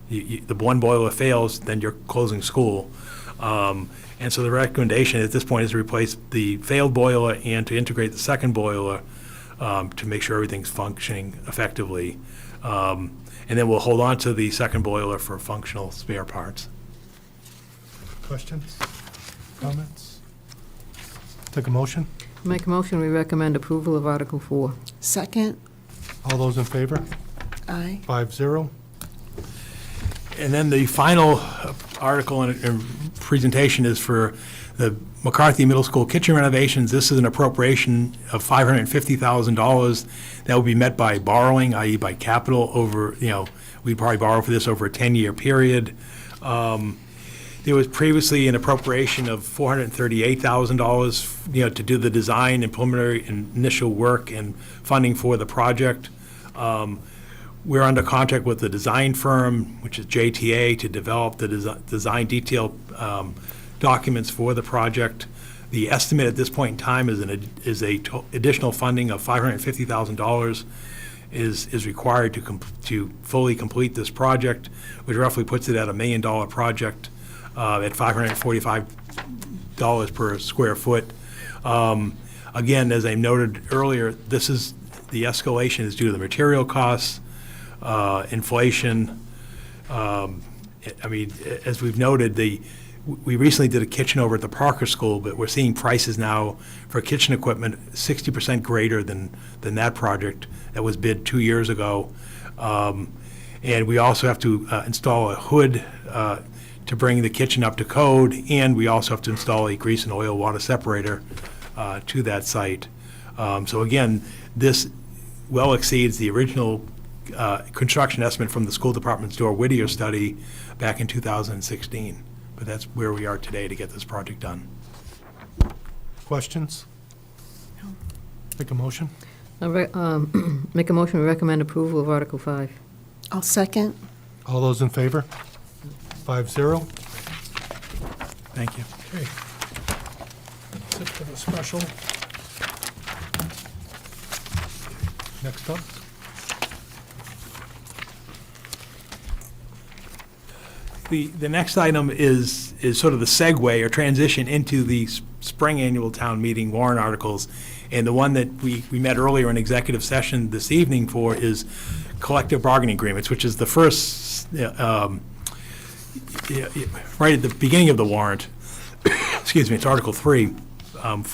the one boiler fails, then you're closing school. And so the recommendation at this point is to replace the failed boiler and to integrate the second boiler to make sure everything's functioning effectively. And then we'll hold on to the second boiler for functional spare parts. Questions? Comments? Take a motion. Make a motion, we recommend approval of Article 4. Second? All those in favor? Aye. 5-0. And then the final article and presentation is for the McCarthy Middle School kitchen renovations. This is an appropriation of $550,000 that will be met by borrowing, i.e. by capital over, we'd probably borrow for this over a 10-year period. There was previously an appropriation of $438,000, to do the design and preliminary and initial work and funding for the project. We're under contract with the design firm, which is JTA, to develop the design detail documents for the project. The estimate at this point in time is additional funding of $550,000 is required to fully complete this project, which roughly puts it at $1 million project at $545 per square foot. Again, as I noted earlier, the escalation is due to the material costs, inflation. As we've noted, we recently did a kitchen over at the Parker School, but we're seeing prices now for kitchen equipment 60% greater than that project that was bid 2 years ago. And we also have to install a hood to bring the kitchen up to code, and we also have to install a grease and oil water separator to that site. So again, this well exceeds the original construction estimate from the school department's Whittier study back in 2016. But that's where we are today to get this project done. Questions? Make a motion? Make a motion to recommend approval of Article 5. I'll second. All those in favor? 5-0. Thank you. Okay. That's it for the special. Next up. The next item is sort of the segue or transition into the spring annual town meeting warrant articles. And the one that we met earlier in executive session this evening for is collective bargaining agreements, which is the first, right at the beginning of the warrant. Excuse me, it's Article 3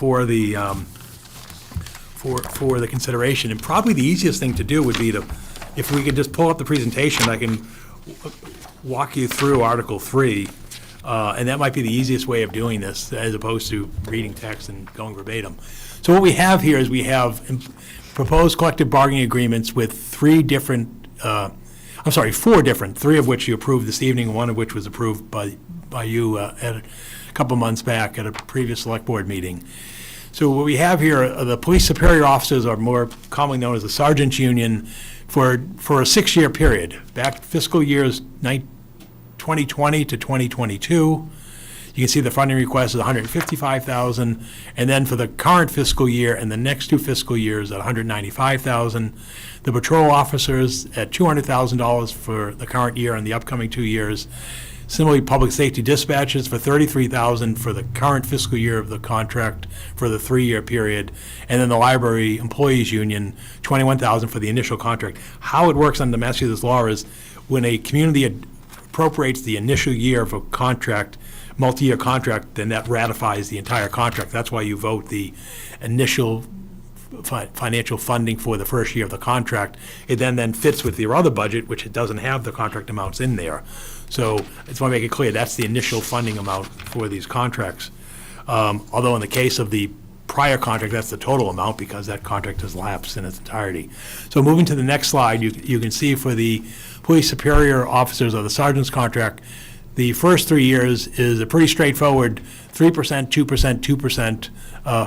for the consideration. And probably the easiest thing to do would be if we could just pull up the presentation, I can walk you through Article 3, and that might be the easiest way of doing this, as opposed to reading text and going verbatim. So what we have here is we have proposed collective bargaining agreements with four different, 3 of which you approved this evening, one of which was approved by you at a couple months back at a previous select board meeting. So what we have here are the police superior officers, are more commonly known as the sergeants union, for a 6-year period, back fiscal years 2020 to 2022. You can see the funding request is $155,000, and then for the current fiscal year and the next 2 fiscal years at $195,000. The patrol officers at $200,000 for the current year and the upcoming 2 years. Similarly, public safety dispatchers for $33,000 for the current fiscal year of the contract for the 3-year period, and then the library employees union, $21,000 for the initial contract. How it works under Massachusetts law is when a community appropriates the initial year of a contract, multi-year contract, then that ratifies the entire contract. That's why you vote the initial financial funding for the first year of the contract. It then fits with your other budget, which it doesn't have the contract amounts in there. So I just want to make it clear, that's the initial funding amount for these contracts. Although in the case of the prior contract, that's the total amount because that contract has lapsed in its entirety. So moving to the next slide, you can see for the police superior officers or the sergeant's contract, the first 3 years is a pretty straightforward 3%, 2%, 2%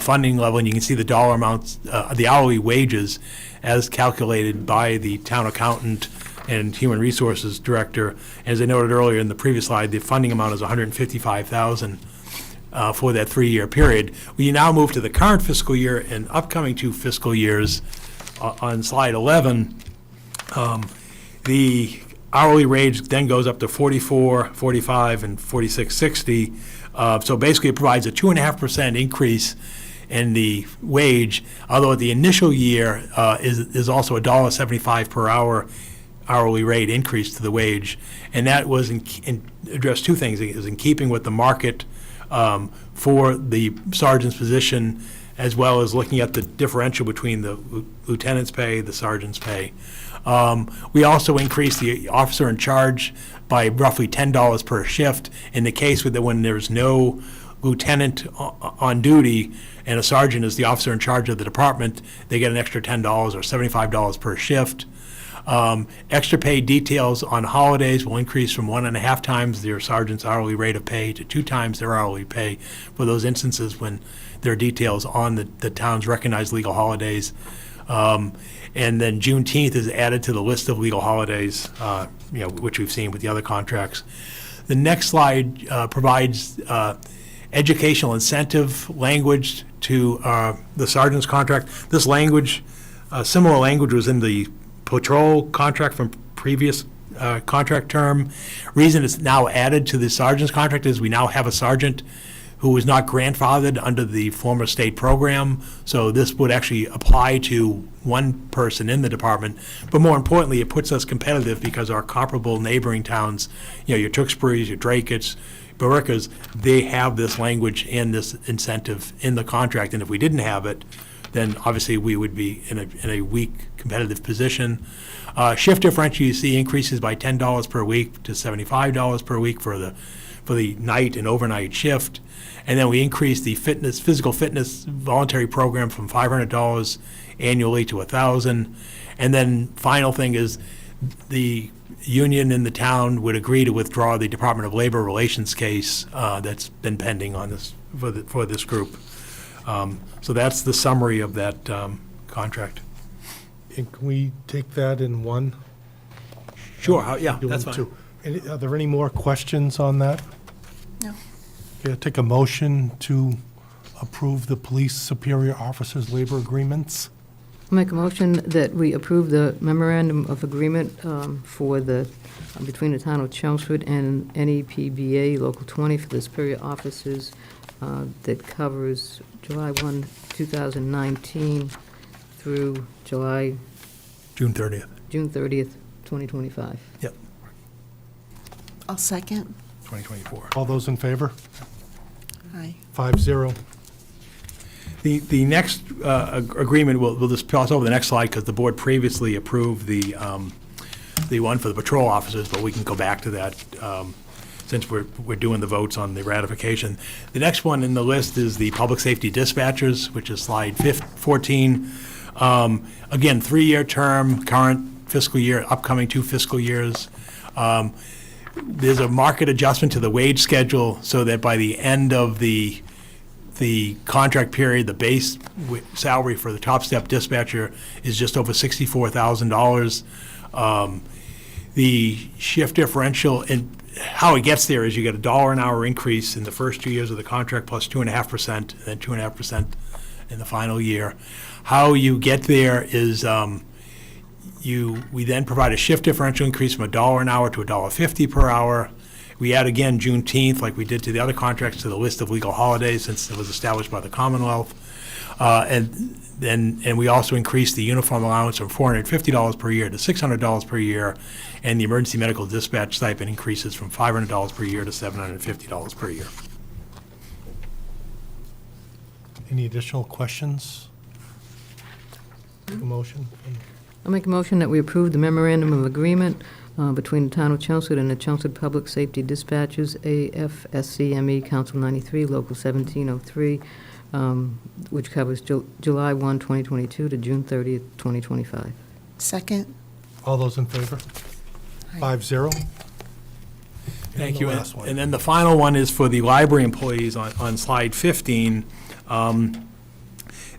funding level, and you can see the dollar amounts, the hourly wages as calculated by the town accountant and human resources director. As I noted earlier in the previous slide, the funding amount is $155,000 for that 3-year period. We now move to the current fiscal year and upcoming 2 fiscal years. On slide 11, the hourly wage then goes up to $44, $45, and $46.60. So basically, it provides a 2.5% increase in the wage, although the initial year is also $1.75 per hour hourly rate increase to the wage. And that was addressed 2 things. It was in keeping with the market for the sergeant's position, as well as looking at the differential between the lieutenant's pay, the sergeant's pay. We also increased the officer in charge by roughly $10 per shift. In the case when there's no lieutenant on duty and a sergeant is the officer in charge of the department, they get an extra $10 or $75 per shift. Extra pay details on holidays will increase from 1.5 times their sergeant's hourly rate of pay to 2 times their hourly pay for those instances when there are details on the town's recognized legal holidays. And then Juneteenth is added to the list of legal holidays, which we've seen with the other contracts. The next slide provides educational incentive language to the sergeant's contract. This language, similar language was in the patrol contract from previous contract term. Reason it's now added to the sergeant's contract is we now have a sergeant who was not grandfathered under the former state program. So this would actually apply to one person in the department. But more importantly, it puts us competitive because our comparable neighboring towns, your Tewksbury's, your Drake's, Barica's, they have this language and this incentive in the contract. And if we didn't have it, then obviously we would be in a weak competitive position. Shift differential, you see, increases by $10 per week to $75 per week for the night and overnight shift. And then we increased the physical fitness voluntary program from $500 annually to $1,000. And then final thing is the union in the town would agree to withdraw the Department of Labor Relations case that's been pending on this for this group. So that's the summary of that contract. And can we take that in one? Sure, yeah, Do that's them fine. two. Are there any more questions on that? No. Okay, I'll take a motion to approve the police superior officers' labor agreements. I'll make a motion that we approve the memorandum of agreement for between the town of Chelmsford and NEPBA Local 20 for the superior officers that covers July 1, 2019 through June 30th. June 30th, 2025. Yep, I'll second. 2024. All those in favor? Aye. 5-0. The next agreement, we'll just pass over the next slide because the board previously approved the one for the patrol officers, but we can go back to that since we're doing the votes on the ratification. The next one in the list is the public safety dispatchers, which is slide 14. Again, 3-year term, current fiscal year, upcoming 2 fiscal years. There's a market adjustment to the wage schedule so that by the end of the contract period, the base salary for the top step dispatcher is just over $64,000. The shift differential, and how it gets there is you get $1 an hour increase in the first 2 years of the contract plus 2.5%, and then 2.5% in the final year. How you get there is we then provide a shift differential increase from $1 an hour to $1.50 per hour. We add again Juneteenth, like we did to the other contracts, to the list of legal holidays since it was established by the Commonwealth. And we also increased the uniform allowance from $450 per year to $600 per year, and the emergency medical dispatch stipend increases from $500 per year to $750 per year. Any additional questions? Take a motion. I'll make a motion that we approve the memorandum of agreement between the town of Chelmsford and the Chelmsford Public Safety Dispatchers, AFSCME Council 93, Local 1703, which covers July 1, 2022 to June 30th, 2025. Second. All those in favor? 5-0. Thank the you. last one. And then the final one is for the library employees on slide 15.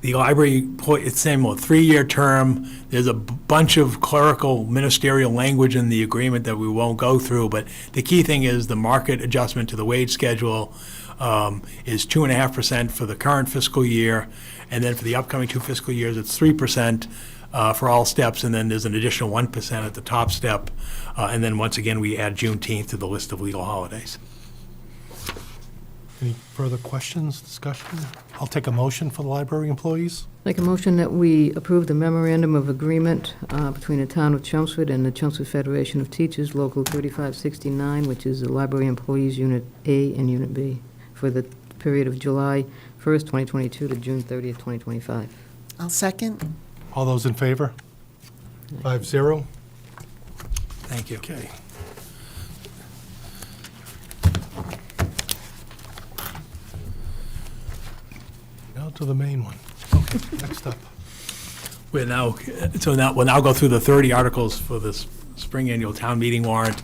The library employee, it's same, 3-year term. There's a bunch of clerical ministerial language in the agreement that we won't go through, but the key thing is the market adjustment to the wage schedule is 2.5% for the current fiscal year, and then for the upcoming 2 fiscal years, it's 3% for all steps, and then there's an additional 1% at the top step, and then once again, we add Juneteenth to the list of legal holidays. Any further questions, discussion? I'll take a motion for the library employees. Make a motion that we approve the memorandum of agreement between the town of Chelmsford and the Chelmsford Federation of Teachers, Local 3569, which is the library employees Unit A and Unit B, for the period of July 1st, 2022 to June 30th, 2025. I'll second. All those in favor? 5-0. Thank you. Okay. Now to the main one. Okay, next up. We'll now go through the 30 articles for this spring annual town meeting warrant.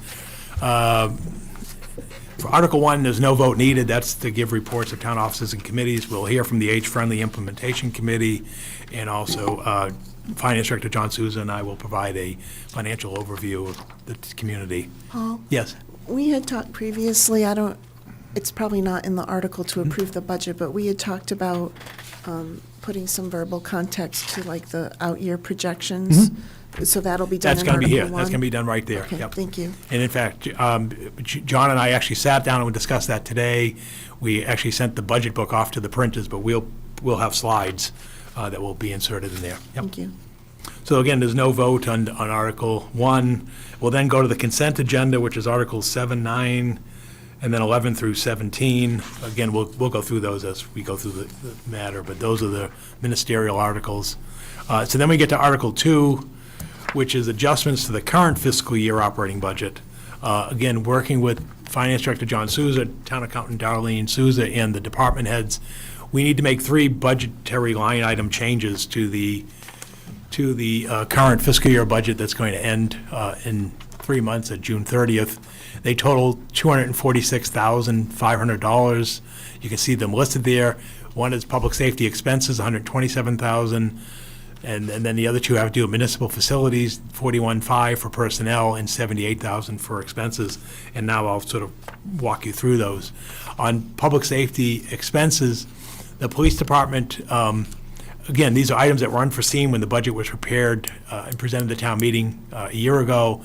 For Article 1, there's no vote needed. That's to give reports of town offices and committees. We'll hear from the Age-Friendly Implementation Committee, and also Finance Director John Souza and I will provide a financial overview of the community. Paul? Yes? We had talked previously, it's probably not in the article to approve the budget, but we had talked about putting some verbal context to like the out-year projections. So that'll be done That's in going to be here. Article 1? That's going to be done right there. Okay, Yep. thank you. And in fact, John and I actually sat down and we discussed that today. We actually sent the budget book off to the printers, but we'll have slides that will be inserted in there. Yep. Thank you. So again, there's no vote on Article 1. We'll then go to the consent agenda, which is Articles 7, 9, and then 11 through 17. Again, we'll go through those as we go through the matter, but those are the ministerial articles. So then we get to Article 2, which is adjustments to the current fiscal year operating budget. Again, working with Finance Director John Souza, Town Accountant Darlene Souza, and the department heads, we need to make 3 budgetary line item changes to the current fiscal year budget that's going to end in 3 months at June 30th. They total $246,500. You can see them listed there. One is public safety expenses, $127,000. And then the other two have to do with municipal facilities, $41,500 for personnel and $78,000 for expenses. And now I'll sort of walk you through those. On public safety expenses, the police department, again, these are items that were unforeseen when the budget was prepared and presented at the town meeting a year ago.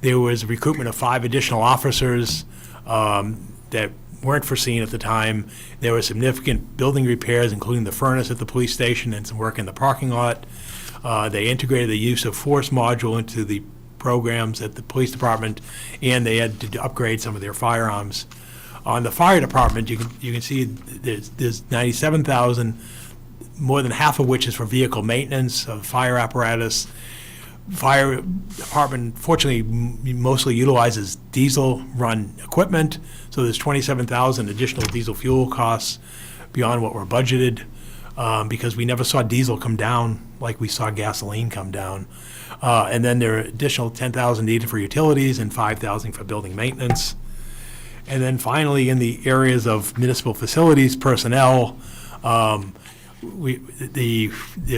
There was a recruitment of 5 additional officers that weren't foreseen at the time. There were significant building repairs, including the furnace at the police station and some work in the parking lot. They integrated the use of force module into the programs at the police department, and they had to upgrade some of their firearms. On the fire department, you can see there's $97,000, more than half of which is for vehicle maintenance of fire apparatus. Fire department, fortunately, mostly utilizes diesel-run equipment, so there's $27,000 additional diesel fuel costs beyond what were budgeted, because we never saw diesel come down like we saw gasoline come down. And then there are additional $10,000 needed for utilities and $5,000 for building maintenance. And then finally, in the areas of municipal facilities, personnel, there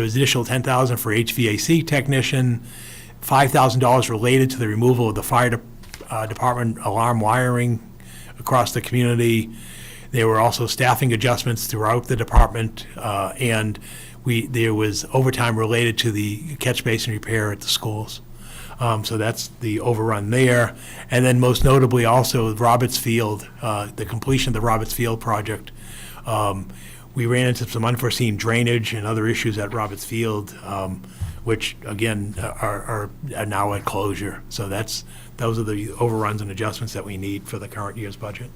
was additional $10,000 for HVAC technician, $5,000 related to the removal of the fire department alarm wiring across the community. There were also staffing adjustments throughout the department, and there was overtime related to the catch basin repair at the schools. So that's the overrun there. And then most notably also Roberts Field, the completion of the Roberts Field project. We ran into some unforeseen drainage and other issues at Roberts Field, which again are now at closure. So those are the overruns and adjustments that we need for the current year's budget.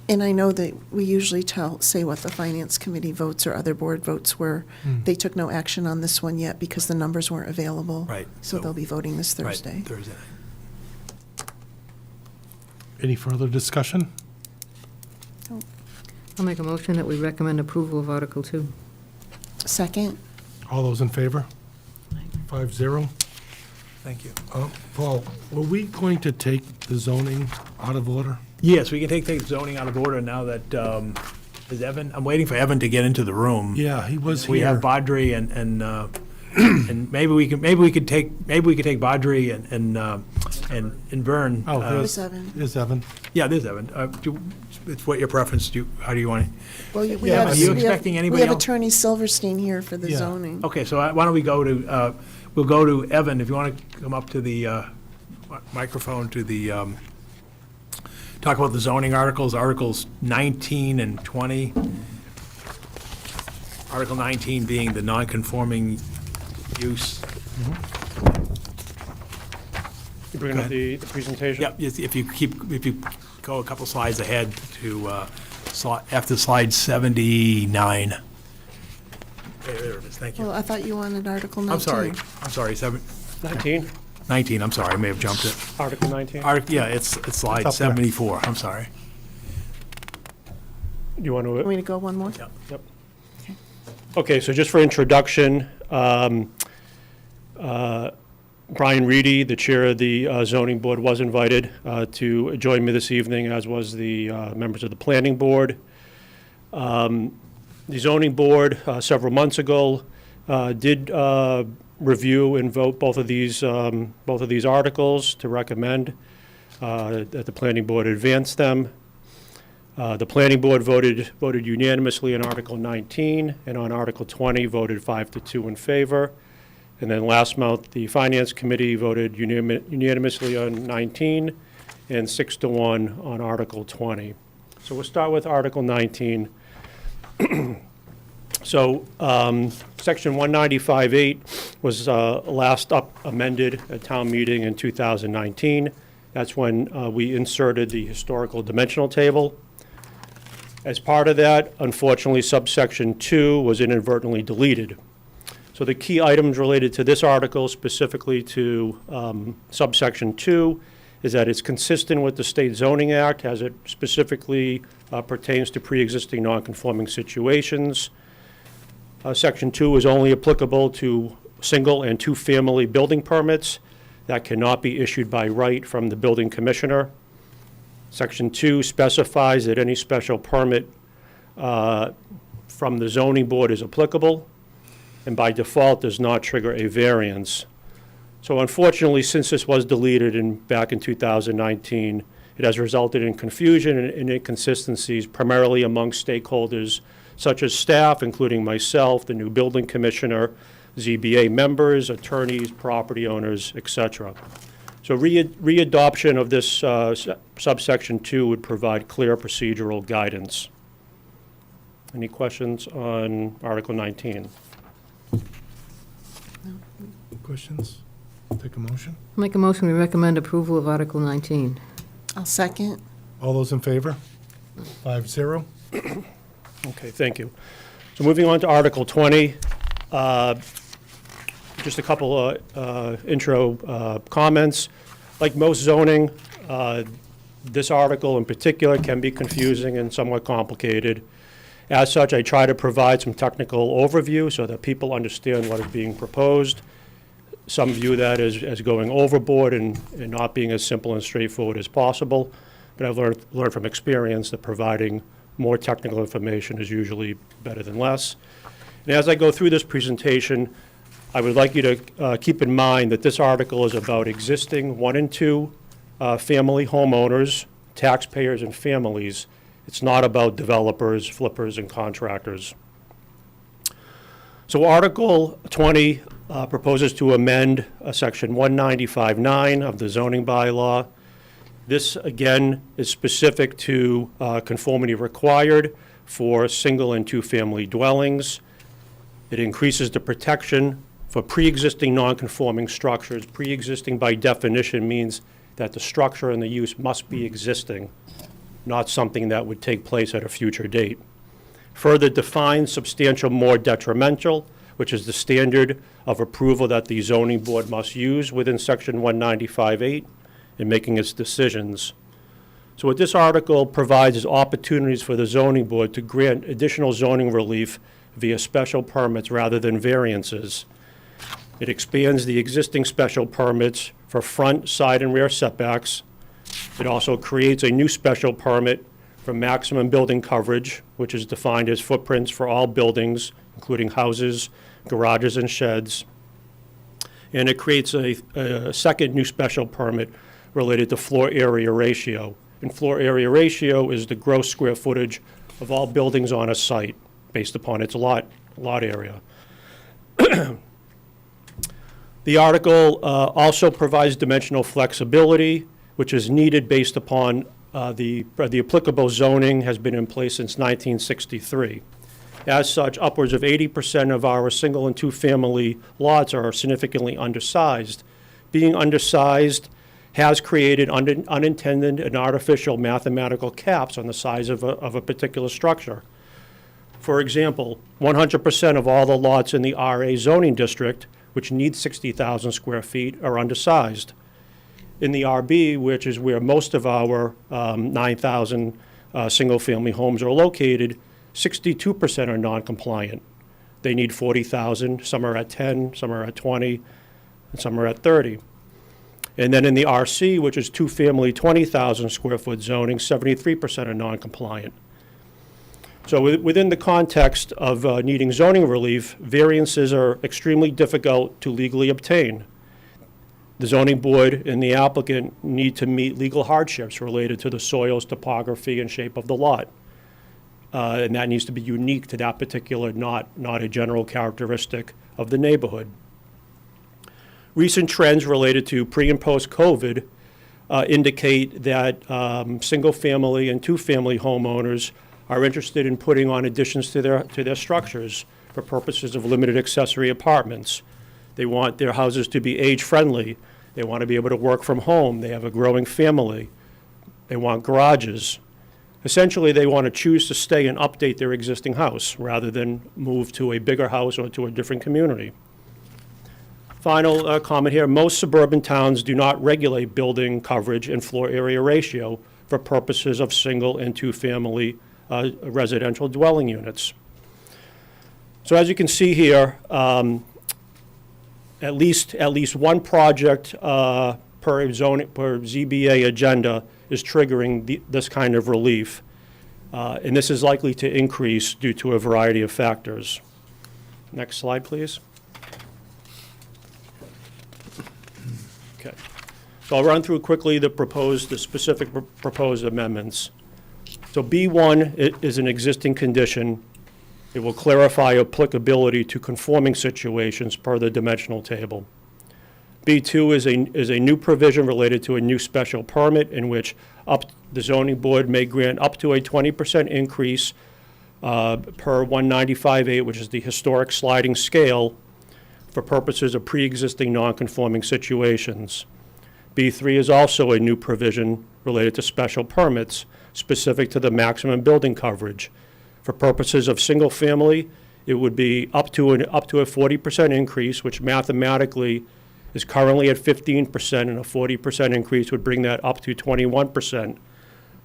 And I know that we usually say what the finance committee votes or other board votes were. They took no action on this one yet because the numbers weren't available. Right. So they'll be voting this Right, Thursday. Thursday. Any further discussion? I'll make a motion that we recommend approval of Article 2. Second? All those in favor? 5-0. Thank you. Paul, were we going to take the zoning out of order? Yes, we can take the zoning out of order now that, is Evan, I'm waiting for Evan to get into the room. Yeah, he was here. We have Badri and maybe we could take Badri and Vern. Oh, There's Evan. There's Evan. Yeah, there's Evan. It's what your preference, how do you want it? Well, we Yeah, have, are you we have- expecting anybody We have else? Attorney Silverstein here for the Yeah. zoning. Okay, so why don't we go to, we'll go to Evan, if you want to come up to the microphone to the, talk about the zoning Articles 19 and 20. Article 19 being the non-conforming use. You bring up the presentation? Yep, if you go a couple slides ahead to, after slide 79. There it is, thank you. Well, I thought you wanted Article 19. I'm sorry, 19, 19, I'm sorry, I may have jumped it. Article 19. Yeah, it's slide up there. 74, I'm sorry. You want Want me to, to go one more? Yep. yep. Okay, so just for introduction, Brian Reedy, the chair of the zoning board, was invited to join me this evening, as was the members of the planning board. The zoning board, several months ago, did review and vote both of these articles to recommend that the planning board advance them. The planning board voted unanimously on Article 19, and on Article 20 voted 5-2 in favor. And then last month, the Finance Committee voted unanimously on 19 and 6-1 on Article 20. So we'll start with Article 19. So Section 195.8 was last amended at town meeting in 2019. That's when we inserted the historical dimensional table. As part of that, unfortunately, subsection 2 was inadvertently deleted. So the key items related to this article, specifically to subsection 2, is that it's consistent with the State Zoning Act as it specifically pertains to pre-existing non-conforming situations. Section 2 is only applicable to single and two-family building permits that cannot be issued by right from the building commissioner. Section 2 specifies that any special permit from the zoning board is applicable, and by default does not trigger a variance. So unfortunately, since this was deleted back in 2019, it has resulted in confusion and inconsistencies primarily among stakeholders such as staff, including myself, the new building commissioner, ZBA members, attorneys, property owners, etc. So readoption of this subsection 2 would provide clear procedural guidance. Any questions on Article 19? Questions? Take a motion. Make a motion, we recommend approval of Article 19. I'll second. All those in favor? 5-0. Okay, thank you. So moving on to Article 20, just a couple intro comments. Like most zoning, this article in particular can be confusing and somewhat complicated. As such, I try to provide some technical overview so that people understand what is being proposed. Some view that as going overboard and not being as simple and straightforward as possible. But I've learned from experience that providing more technical information is usually better than less. And as I go through this presentation, I would like you to keep in mind that this article is about existing 1 and 2 family homeowners, taxpayers, and families. It's not about developers, flippers, and contractors. So Article 20 proposes to amend Section 195.9 of the zoning bylaw. This, again, is specific to conformity required for single and two-family dwellings. It increases the protection for pre-existing non-conforming structures. Pre-existing, by definition, means that the structure and the use must be existing, not something that would take place at a future date. Further defines substantial more detrimental, which is the standard of approval that the zoning board must use within Section 195.8 in making its decisions. So what this article provides is opportunities for the zoning board to grant additional zoning relief via special permits rather than variances. It expands the existing special permits for front, side, and rear setbacks. It also creates a new special permit for maximum building coverage, which is defined as footprints for all buildings, including houses, garages, and sheds. And it creates a second new special permit related to floor area ratio. And floor area ratio is the gross square footage of all buildings on a site based upon its lot area. The article also provides dimensional flexibility, which is needed based upon the applicable zoning has been in place since 1963. As such, upwards of 80% of our single and two-family lots are significantly undersized. Being undersized has created unintended and artificial mathematical caps on the size of a particular structure. For example, 100% of all the lots in the RA zoning district, which need 60,000 square feet, are undersized. In the RB, which is where most of our 9,000 single-family homes are located, 62% are non-compliant. they need 40,000, some are at 10, some are at 20, and some are at 30. And then in the RC, which is two-family, 20,000 square foot zoning, 73% are non-compliant. So within the context of needing zoning relief, variances are extremely difficult to legally obtain. The zoning board and the applicant need to meet legal hardships related to the soils, topography, and shape of the lot. And that needs to be unique to that particular, not a general characteristic of the neighborhood. Recent trends related to pre- and post-COVID indicate that single-family and two-family homeowners are interested in putting on additions to their structures for purposes of limited accessory apartments. They want their houses to be age-friendly. They want to be able to work from home. They have a growing family. They want garages. Essentially, they want to choose to stay and update their existing house rather than move to a bigger house or to a different community. Final comment here, most suburban towns do not regulate building coverage and floor area ratio for purposes of single and two-family residential dwelling units. So as you can see here, at least one project per ZBA agenda is triggering this kind of relief. And this is likely to increase due to a variety of factors. Next slide, please. Okay. So I'll run through quickly the specific proposed amendments. So B1 is an existing condition. It will clarify applicability to conforming situations per the dimensional table. B2 is a new provision related to a new special permit in which the zoning board may grant up to a 20% increase per 195.8, which is the historic sliding scale, for purposes of pre-existing non-conforming situations. B3 is also a new provision related to special permits specific to the maximum building coverage. For purposes of single family, it would be up to a 40% increase, which mathematically is currently at 15%, and a 40% increase would bring that up to 21%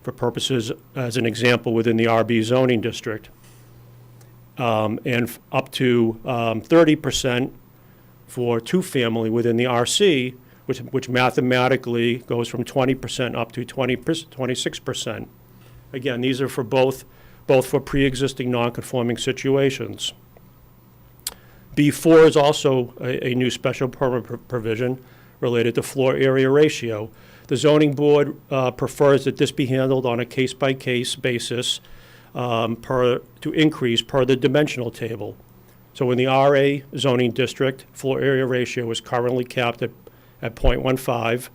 for purposes, as an example, within the RB zoning district. And up to 30% for two-family within the RC, which mathematically goes from 20% up to 26%. Again, these are for both for pre-existing non-conforming situations. B4 is also a new special permit provision related to floor area ratio. The zoning board prefers that this be handled on a case-by-case basis to increase per the dimensional table. So in the RA zoning district, floor area ratio is currently capped at 0.15,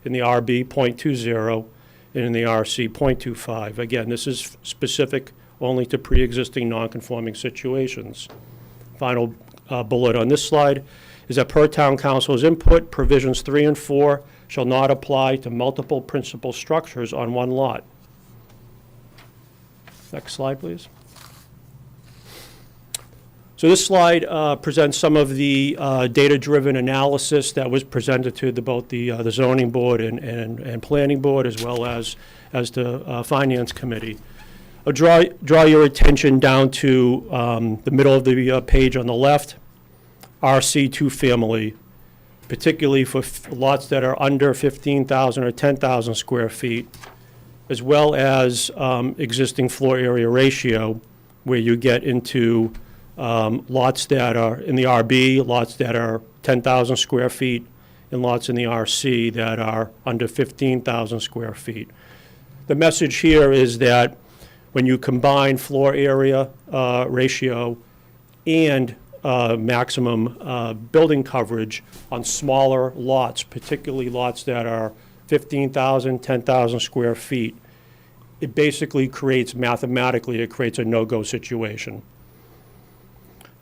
in the RB 0.20, and in the RC 0.25. Again, this is specific only to pre-existing non-conforming situations. Final bullet on this slide is that per town council's input, provisions 3 and 4 shall not apply to multiple principal structures on one lot. Next slide, please. So this slide presents some of the data-driven analysis that was presented to both the zoning board and planning board, as well as the finance committee. I'll draw your attention down to the middle of the page on the left, RC two-family, particularly for lots that are under 15,000 or 10,000 square feet, as well as existing floor area ratio, where you get into lots that are in the RB, lots that are 10,000 square feet, and lots in the RC that are under 15,000 square feet. The message here is that when you combine floor area ratio and maximum building coverage on smaller lots, particularly lots that are 15,000, 10,000 square feet, it basically creates, mathematically, it creates a no-go situation.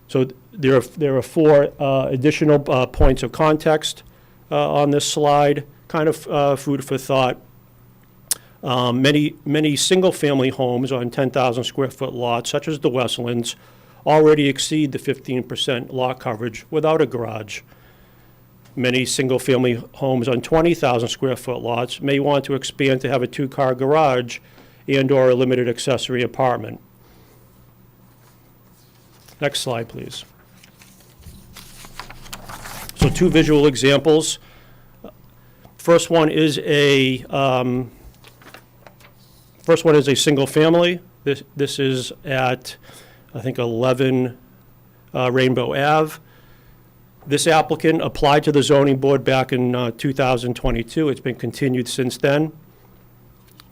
So there are 4 additional points of context on this slide, kind of food for thought. Many single-family homes on 10,000 square foot lots, such as the Westlands, already exceed the 15% lot coverage without a garage. Many single-family homes on 20,000 square foot lots may want to expand to have a 2-car garage and/or a limited accessory apartment. Next slide, please. So two visual examples. First one is a single family. This is at, I think, 11 Rainbow Ave. This applicant applied to the zoning board back in 2022. It's been continued since then.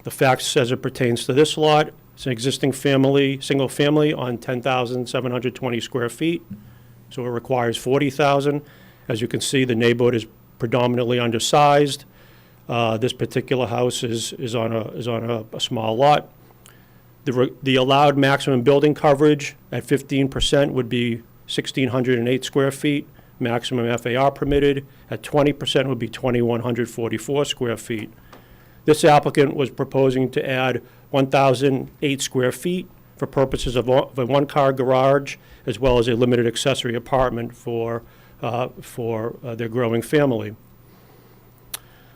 The facts as it pertains to this lot, it's an existing family, single family on 10,720 square feet. So it requires 40,000. As you can see, the neighborhood is predominantly undersized. This particular house is on a small lot. The allowed maximum building coverage at 15% would be 1,608 square feet. Maximum FAR permitted at 20% would be 2,144 square feet. This applicant was proposing to add 1,008 square feet for purposes of a one-car garage, as well as a limited accessory apartment for their growing family.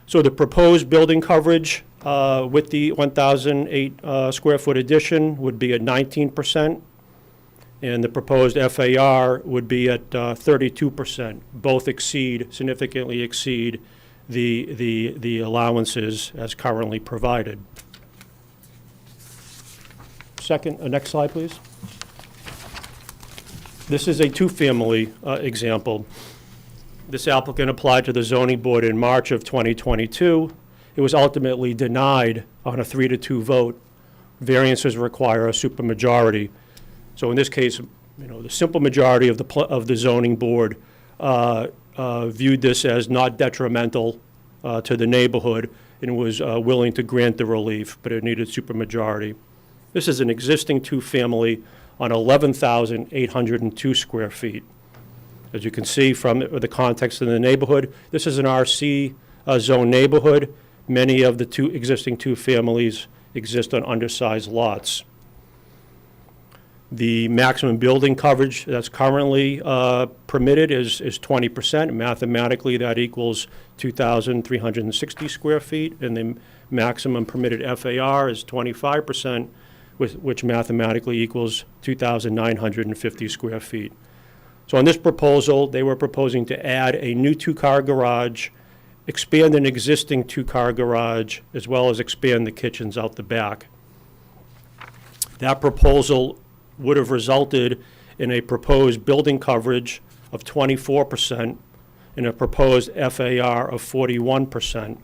So the proposed building coverage with the 1,008 square foot addition would be at 19%, and the proposed FAR would be at 32%. Both significantly exceed the allowances as currently provided. Next slide, please. This is a two-family example. This applicant applied to the zoning board in March of 2022. It was ultimately denied on a 3-2 vote. Variances require a supermajority. So in this case, the simple majority of the zoning board viewed this as not detrimental to the neighborhood and was willing to grant the relief, but it needed supermajority. This is an existing two-family on 11,802 square feet. As you can see from the context of the neighborhood, this is an RC zone neighborhood. Many of the existing two families exist on undersized lots. The maximum building coverage that's currently permitted is 20%. Mathematically, that equals 2,360 square feet, and the maximum permitted FAR is 25%, which mathematically equals 2,950 square feet. So on this proposal, they were proposing to add a new two-car garage, expand an existing two-car garage, as well as expand the kitchens out the back. That proposal would have resulted in a proposed building coverage of 24% and a proposed FAR of 41%.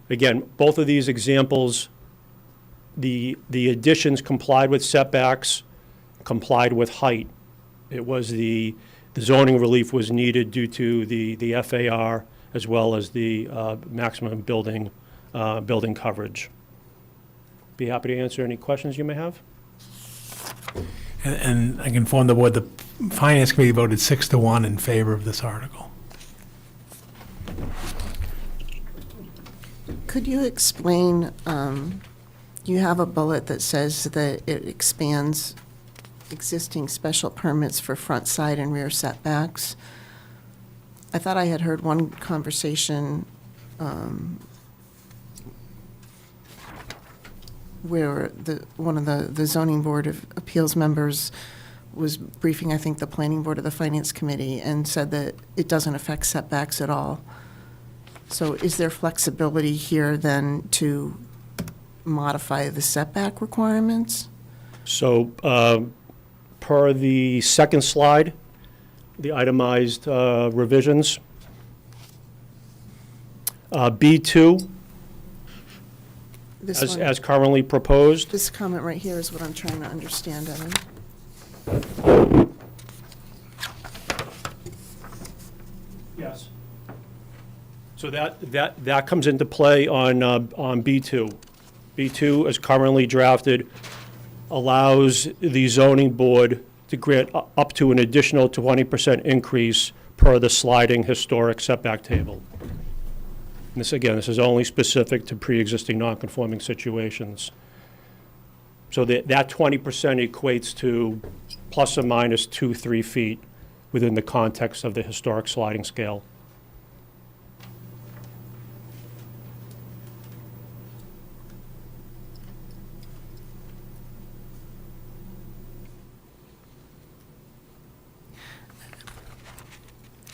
Again, both of these examples, the additions complied with setbacks, complied with height. It was the zoning relief was needed due to the FAR as well as the maximum building coverage. Be happy to answer any questions you may have. And I can inform the board, the Finance Committee voted 6-1 in favor of this article. Could you explain, you have a bullet that says that it expands existing special permits for front, side, and rear setbacks. I thought I had heard one conversation where one of the zoning board of appeals members was briefing, I think, the planning board of the finance committee and said that it doesn't affect setbacks at all. So is there flexibility here then to modify the setback requirements? So per the second slide, the itemized revisions, B2, as currently proposed. This comment right here is what I'm trying to understand, Evan. Yes. So that comes into play on B2. B2, as currently drafted, allows the zoning board to grant up to an additional 20% increase per the sliding historic setback table. And this is only specific to pre-existing non-conforming situations. So that 20% equates to plus or minus 2-3 feet within the context of the historic sliding scale.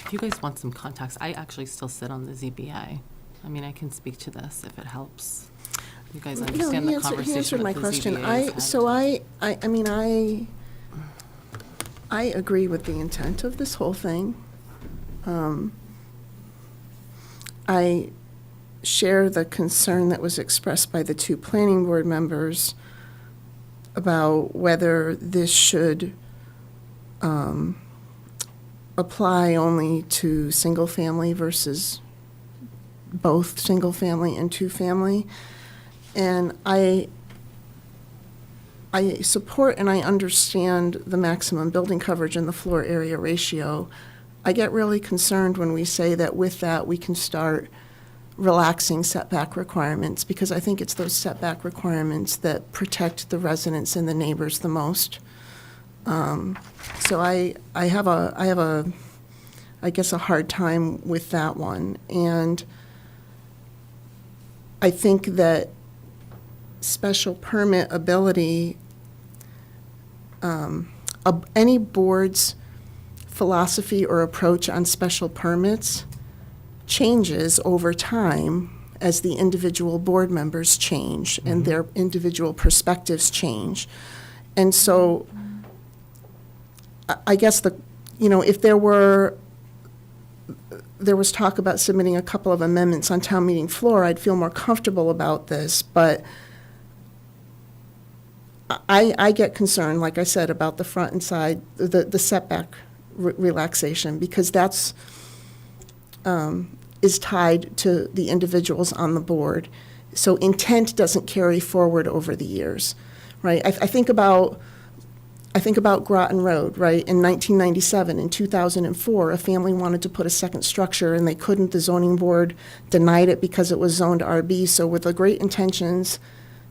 If you guys want some context, I actually still sit on the ZBA. I mean, I can speak to this if it helps. You guys understand the He conversation answered my that the question. ZBA has had. I mean, I agree with the intent of this whole thing. I share the concern that was expressed by the two planning board members about whether this should apply only to single-family versus both single-family and two-family. And I support and I understand the maximum building coverage and the floor area ratio. I get really concerned when we say that with that, we can start relaxing setback requirements, because I think it's those setback requirements that protect the residents and the neighbors the most. So I have a, I guess, a hard time with that one. And I think that special permit ability, any board's philosophy or approach on special permits changes over time as the individual board members change and their individual perspectives change. And so I guess if there was talk about submitting a couple of amendments on town meeting floor, I'd feel more comfortable about this, but I get concerned, like I said, about the front and side, the setback relaxation, because that's is tied to the individuals on the board. So intent doesn't carry forward over the years, right? I think about Groton Road, right? In 1997, in 2004, a family wanted to put a second structure and they couldn't. The zoning board denied it because it was zoned RB. So with the great intentions,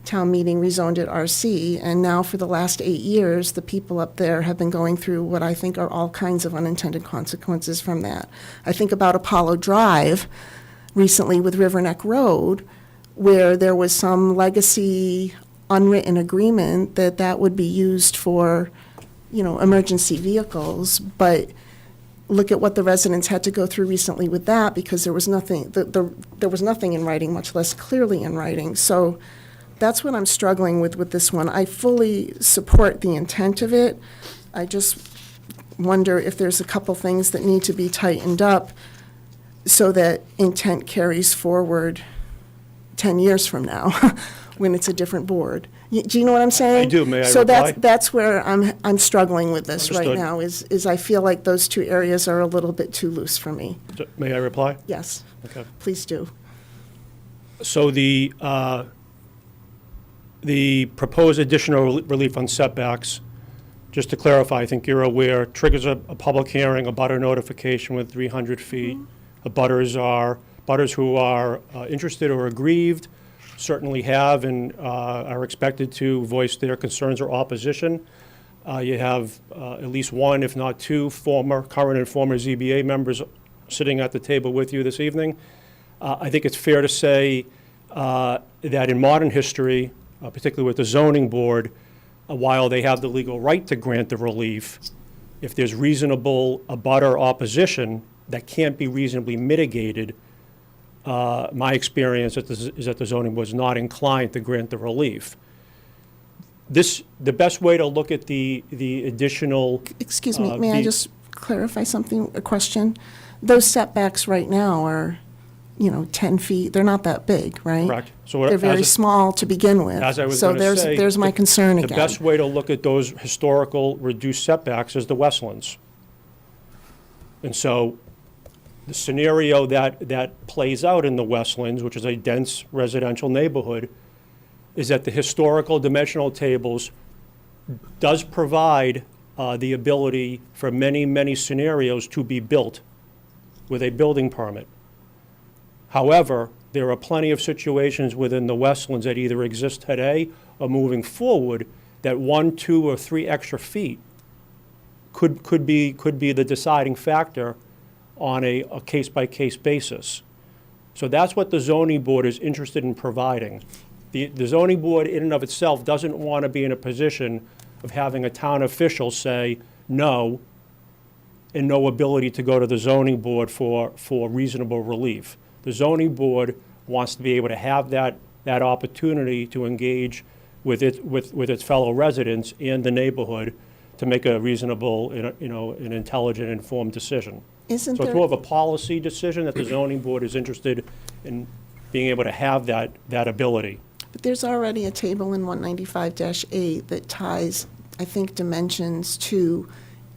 town meeting rezoned it RC, and now for the last 8 years, the people up there have been going through what I think are all kinds of unintended consequences from that. I think about Apollo Drive recently with River Neck Road, where there was some legacy unwritten agreement that would be used for, emergency vehicles, but look at what the residents had to go through recently with that, because there was nothing, there was nothing in writing, much less clearly in writing. So that's what I'm struggling with this one. I fully support the intent of it. I just wonder if there's a couple things that need to be tightened up so that intent carries forward 10 years from now when it's a different board. Do you know what I'm saying? I do. May I So reply? that's where I'm struggling with this right Understood. now, is I feel like those two areas are a little bit too loose for me. May I reply? Yes, Okay. please do. So the proposed additional relief on setbacks, just to clarify, I think you're aware, triggers a public hearing, a butter notification with 300 feet. The butters who are interested or aggrieved certainly have and are expected to voice their concerns or opposition. You have at least one, if not two, current and former ZBA members sitting at the table with you this evening. I think it's fair to say that in modern history, particularly with the zoning board, while they have the legal right to grant the relief, if there's reasonable abutter opposition that can't be reasonably mitigated, my experience is that the zoning board is not inclined to grant the relief. The best way to look at the additional... Excuse me, may I just clarify something, a question? Those setbacks right now are, 10 feet, they're not that big, right? Correct. So They're very small to begin with. As I was going to say... So there's my concern The again. best way to look at those historical reduced setbacks is the Westlands. And so the scenario that plays out in the Westlands, which is a dense residential neighborhood, is that the historical dimensional tables does provide the ability for many, many scenarios to be built with a building permit. However, there are plenty of situations within the Westlands that either exist today or moving forward that 1, 2, or 3 extra feet could be the deciding factor on a case-by-case basis. So that's what the zoning board is interested in providing. The zoning board in and of itself doesn't want to be in a position of having a town official say, no, and no ability to go to the zoning board for reasonable relief. The zoning board wants to be able to have that opportunity to engage with its fellow residents and the neighborhood to make a reasonable, an intelligent, informed decision. Isn't So it's there, more of a policy decision that the zoning board is interested in being able to have that ability. but there's already a table in 195-8 that ties, I think, dimensions to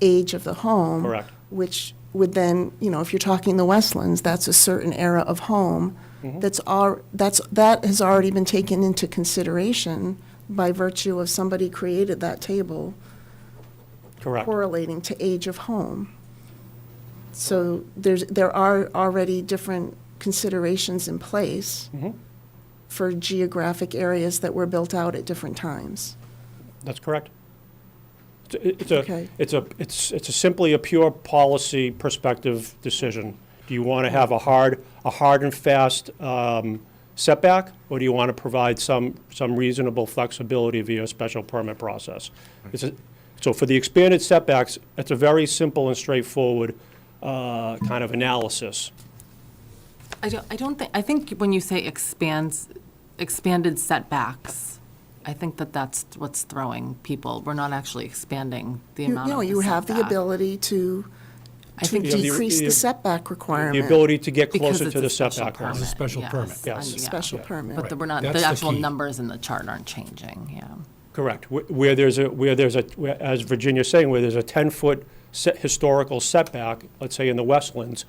age of the home. Correct. Which would then, if you're talking the Westlands, that's a certain era of home. That has already been taken into consideration by virtue of somebody created that table Correct. correlating to age of home. So there are already different considerations in place for geographic areas that were built out at different times. That's correct. Okay. It's simply a pure policy perspective decision. Do you want to have a hard and fast setback, or do you want to provide some reasonable flexibility via a special permit process? So for the expanded setbacks, it's a very simple and straightforward kind of analysis. I think when you say expanded setbacks, I think that's what's throwing people. We're not actually expanding the amount of the You have the setback. ability to think decrease the setback The requirement. ability to get Because closer it's to a the special setback line. permit, special yes, permit. Yes. and, yeah. Special permit. But we're not, That's the the actual key. numbers in the chart aren't changing, yeah. Correct. As Virginia's saying, where there's a 10-foot historical setback, let's say in the Westlands,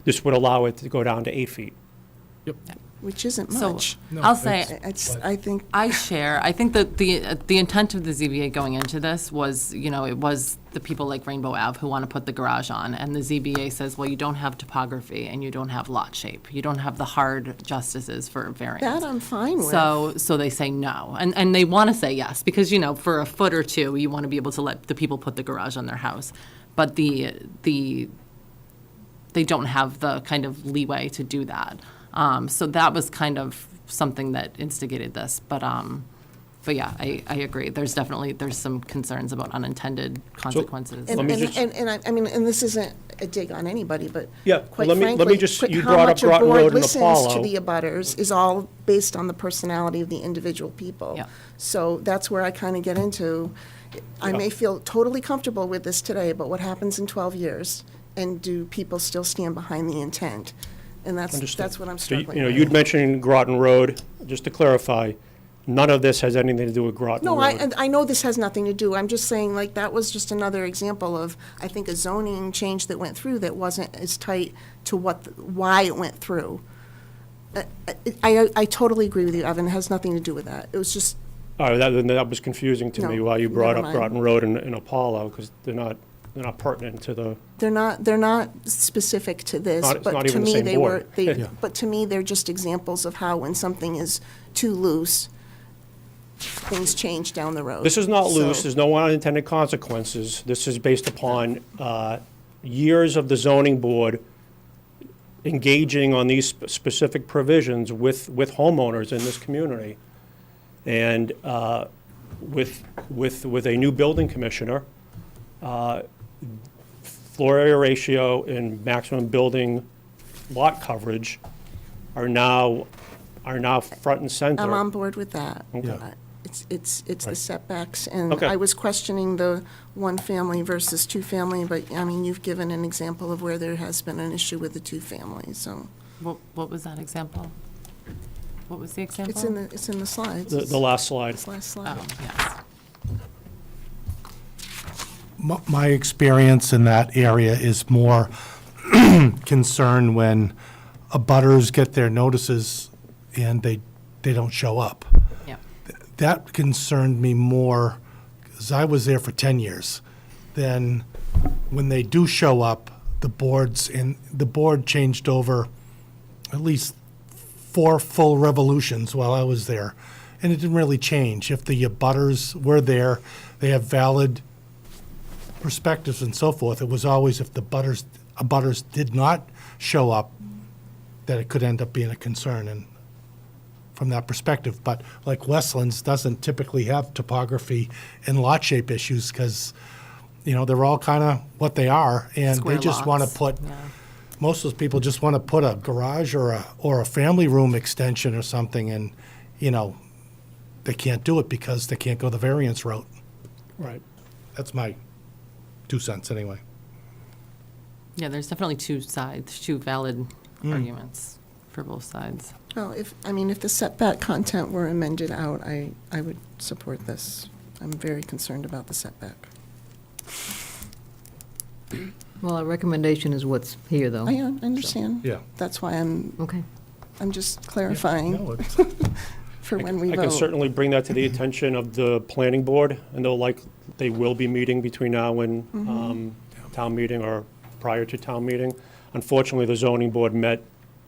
this would allow it to go down to 8 feet. Which isn't So much. I'll say, I think, I think that the intent of the ZBA going into this was, it was the people like Rainbow Ave who want to put the garage on, and the ZBA says, well, you don't have topography and you don't have lot shape. You don't have the hard justices for variance. that I'm fine with. So they say no, and they want to say yes, because, for a foot or two, you want to be able to let the people put the garage on their house. But they don't have the kind of leeway to do that. So that was kind of something that instigated this, but yeah, I agree. There's some concerns about unintended consequences. And, Let me and, just- and this isn't a dig on anybody, but Yeah, quite let me frankly, just, you how brought up much a Groton board Road and listens to Apollo. the abutters is all based on the personality of the individual people. Yeah. So that's where I kind of get into, I may feel totally comfortable with this today, but what happens in 12 years? And do people still stand behind the intent? And Understood. that's what I'm So, struggling with. you'd mentioned Groton Road. Just to clarify, none of this has anything to do with Groton No, Road. I know this has nothing to do, I'm just saying, like, that was just another example of, I think, a zoning change that went through that wasn't as tight to why it went through. I totally agree with you, Evan, it has nothing to do with that. It was just, All right, that was confusing to me No, why you brought never up mind. Groton Road and Apollo, because they're not pertinent to the, they're not specific to this, It's but not to even the me, same they were, board. but to me, they're just examples of how when something is too loose, things change down the road. This is not So- loose, there's no unintended consequences. This is based upon years of the zoning board engaging on these specific provisions with homeowners in this community. And with a new building commissioner, floor area ratio and maximum building lot coverage are now front and center. I'm on board with that. Okay. It's the setbacks, and Okay. I was questioning the one-family versus two-family, but, I mean, you've given an example of where there has been an issue with the two-family, so. What was that example? What was the example? It's in the slides. The last slide. This last slide. Oh, yes. My experience in that area is more concerned when abutters get their notices and they don't show up. Yeah. That concerned me more, because I was there for 10 years. Then, when they do show up, the board changed over at least 4 full revolutions while I was there, and it didn't really change. If the abutters were there, they have valid perspectives and so forth. It was always if the abutters did not show up, that it could end up being a concern, and from that perspective. But like Westlands doesn't typically have topography and lot shape issues, because You know, they're all kind of what they are, and Square they just want to lots, put, yeah. most of those people just want to put a garage or a family room extension or something, and, you know, they can't do it because they can't go the variance route. Right. That's my 2 cents anyway. Yeah, there's definitely two sides, two valid Mm. arguments for both sides. Well, if the setback content were amended out, I would support this. I'm very concerned about the setback. Well, our recommendation is what's here, though. I understand. Yeah. That's why I'm Okay. just clarifying No, it's- for when we I can vote. certainly bring that to the attention of the planning board, and they will be meeting between now and town meeting or prior to town meeting. Unfortunately, the zoning board met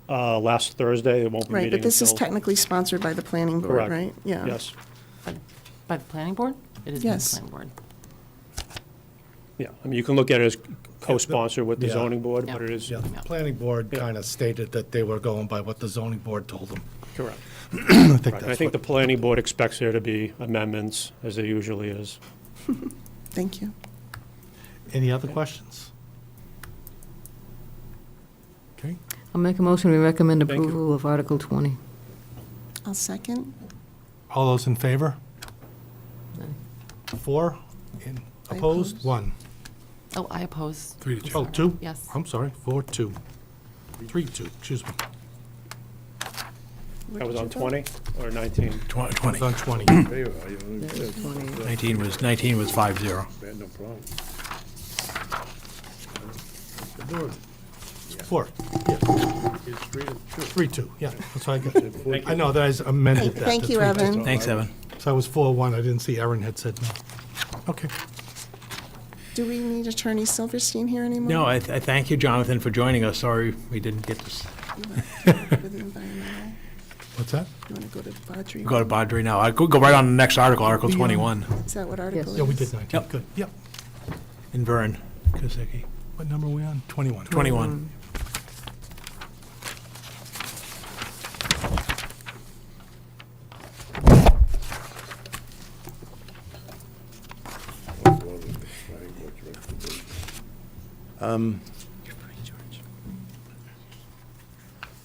last Thursday. It won't be Right, meeting but this is until- technically sponsored by the planning board, Correct. right? Yeah. Yes, By the planning board? It is by the Yes. planning board. yeah. I mean, you can look at it as co-sponsored with the Yeah. zoning board, Yeah. but it is, Yeah, the planning board kind of stated that they were going by what the zoning board told them. correct. I think Right. I that's think the what, planning board expects there to be amendments, as there usually is. Thank you. any other questions? Okay, I'll make a motion, we recommend Thank you. approval of Article 20. I'll second. all those in favor? 4, and I opposed, oppose. 1. Oh, I oppose. 3 to 2. Oh, 2? Yes. I'm sorry, 4, 2. 3, 2, excuse me. That was on 20 or 19? 20. It's on 20. There you are, you know, That was 20. 19 was 5-0. had no problem. 4, It's 3-2. 3, 2, yeah, that's what I got. I know that I amended that. Thank to you, 3-2. Evan. Thanks, Evan. So I was 4-1, I didn't see Erin had said no. Okay. Do we need Attorney Silverstein here anymore? No, I thank you, Jonathan, for joining us. Sorry we didn't get to For the environmental. What's that? You want to go to Badri? go to Badri now. I could go right on the next article, Article 21, Is that what article Yes. is? Yeah, we did 19, Yep. good, yep. in Vern, Kosicki. What number are we on? 21. 21.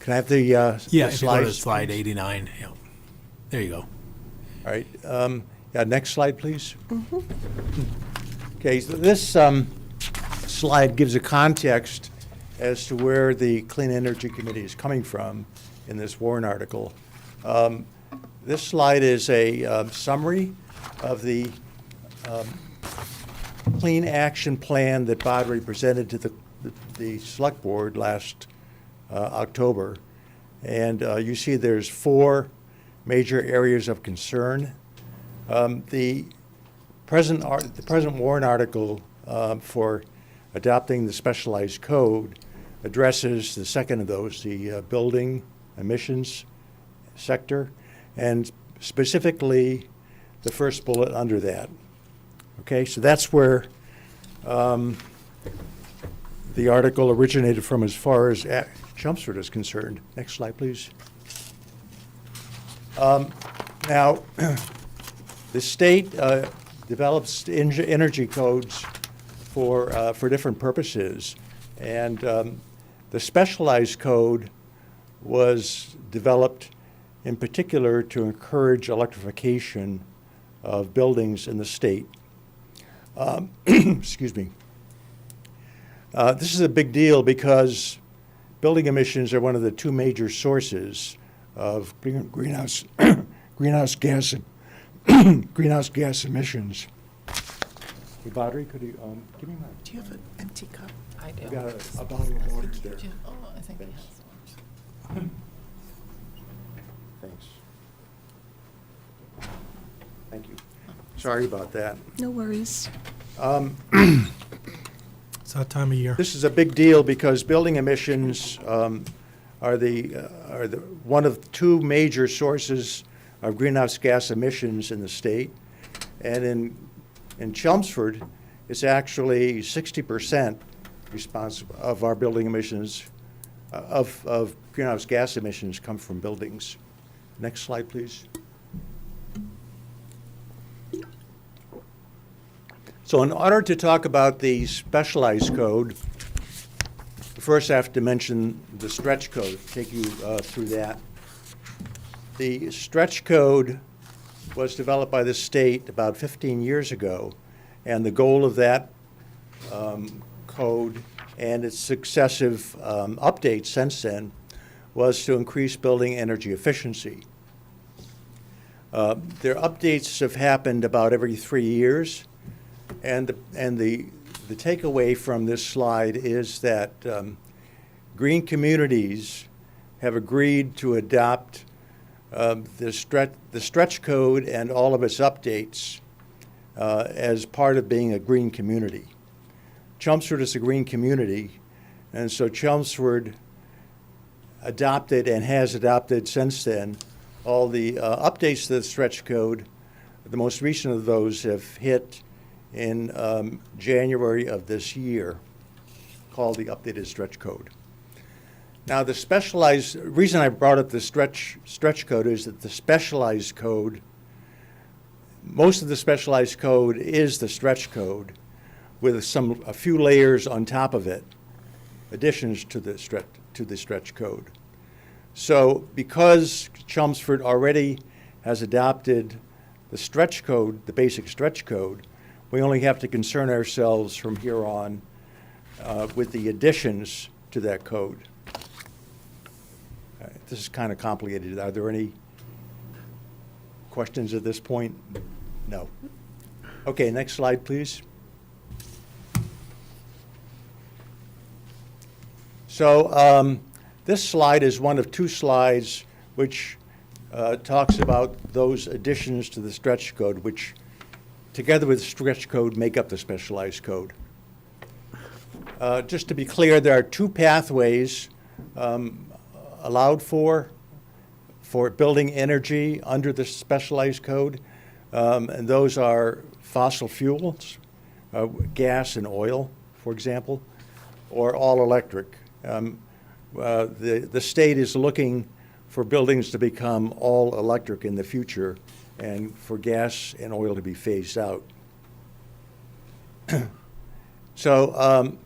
Can I have the Yeah, if you go to slides? slide 89, yeah. There you go. All right. Yeah, next slide, please. Okay, so this slide gives a context as to where the Clean Energy Committee is coming from in this warrant article. This slide is a summary of the Clean Action Plan that Badri presented to the Select Board last October. And you see there's 4 major areas of concern. The present warrant article for adopting the specialized code addresses the second of those, the building emissions sector, and specifically the first bullet under that. Okay, so that's where the article originated from as far as Chelmsford is concerned. Next slide, please. Now, the state develops energy codes for different purposes, and the specialized code was developed in particular to encourage electrification of buildings in the state. Excuse me. This is a big deal because building emissions are one of the 2 major sources of greenhouse gas emissions. Hey, Badri, could you give me my? Do you have an empty cup? I do. I got a bottle of water there. Oh, I think he has one. Thanks. Thank you. Sorry about that. No worries. It's that time of year. This is a big deal because building emissions are one of 2 major sources of greenhouse gas emissions in the state. And in Chelmsford, it's actually 60% responsible of our building emissions, of greenhouse gas emissions come from buildings. Next slide, please. So in order to talk about the specialized code, first I have to mention the stretch code, take you through that. The stretch code was developed by the state about 15 years ago, and the goal of that code and its successive updates since then was to increase building energy efficiency. Their updates have happened about every 3 years, and the takeaway from this slide is that green communities have agreed to adopt the stretch code and all of its updates as part of being a green community. Chelmsford is a green community, and so Chelmsford adopted and has adopted since then all the updates to the stretch code. The most recent of those have hit in January of this year, called the updated stretch code. Now, the specialized reason I brought up the stretch code is that the specialized code, most of the specialized code is the stretch code with a few layers on top of it, additions to the stretch code. So because Chelmsford already has adopted the stretch code, the basic stretch code, we only have to concern ourselves from here on with the additions to that code. This is kind of complicated. Are there any questions at this point? No. Okay, next slide, please. So this slide is one of two slides which talks about those additions to the stretch code, which together with the stretch code make up the specialized code. Just to be clear, there are two pathways allowed for building energy under the specialized code, and those are fossil fuels, gas and oil, for example, or all electric. The state is looking for buildings to become all electric in the future and for gas and oil to be phased out. So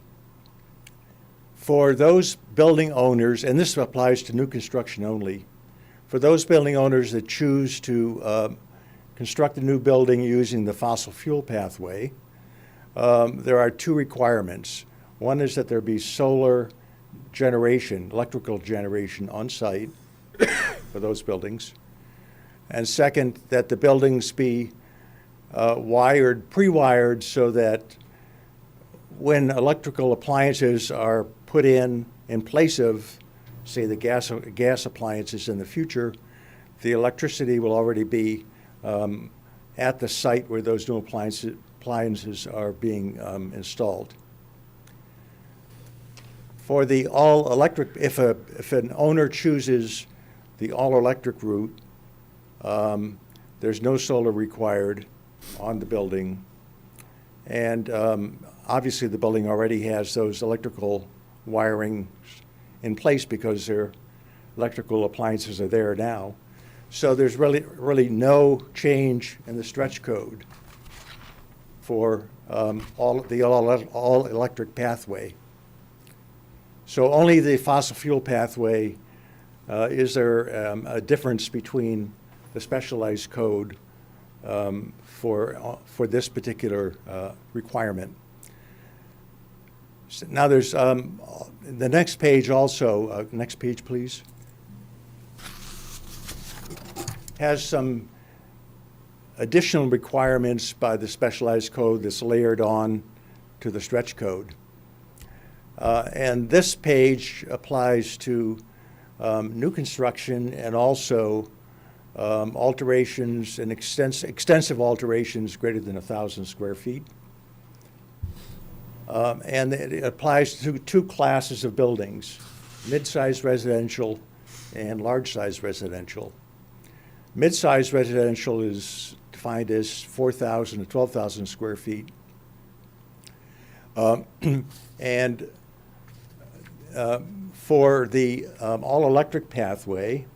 for those building owners, and this applies to new construction only, for those building owners that choose to construct a new building using the fossil fuel pathway, there are two requirements. One is that there be solar generation, electrical generation on site for those buildings. And second, that the buildings be pre-wired so that when electrical appliances are put in place of, say, the gas appliances in the future, the electricity will already be at the site where those new appliances are being installed. For the all-electric, if an owner chooses the all-electric route, there's no solar required on the building. And obviously the building already has those electrical wiring in place because their electrical appliances are there now. So there's really no change in the stretch code for all electric pathway. So only the fossil fuel pathway, is there a difference between the specialized code for this particular requirement. So now there's the next page also, next page please, has some additional requirements by the specialized code that's layered on to the stretch code. And this page applies to new construction and also alterations and extensive alterations greater than 1,000 square feet. And it applies to two classes of buildings, mid-sized residential and large-sized residential. Mid-sized residential is defined as 4,000 to 12,000 square feet. And for the all-electric pathway,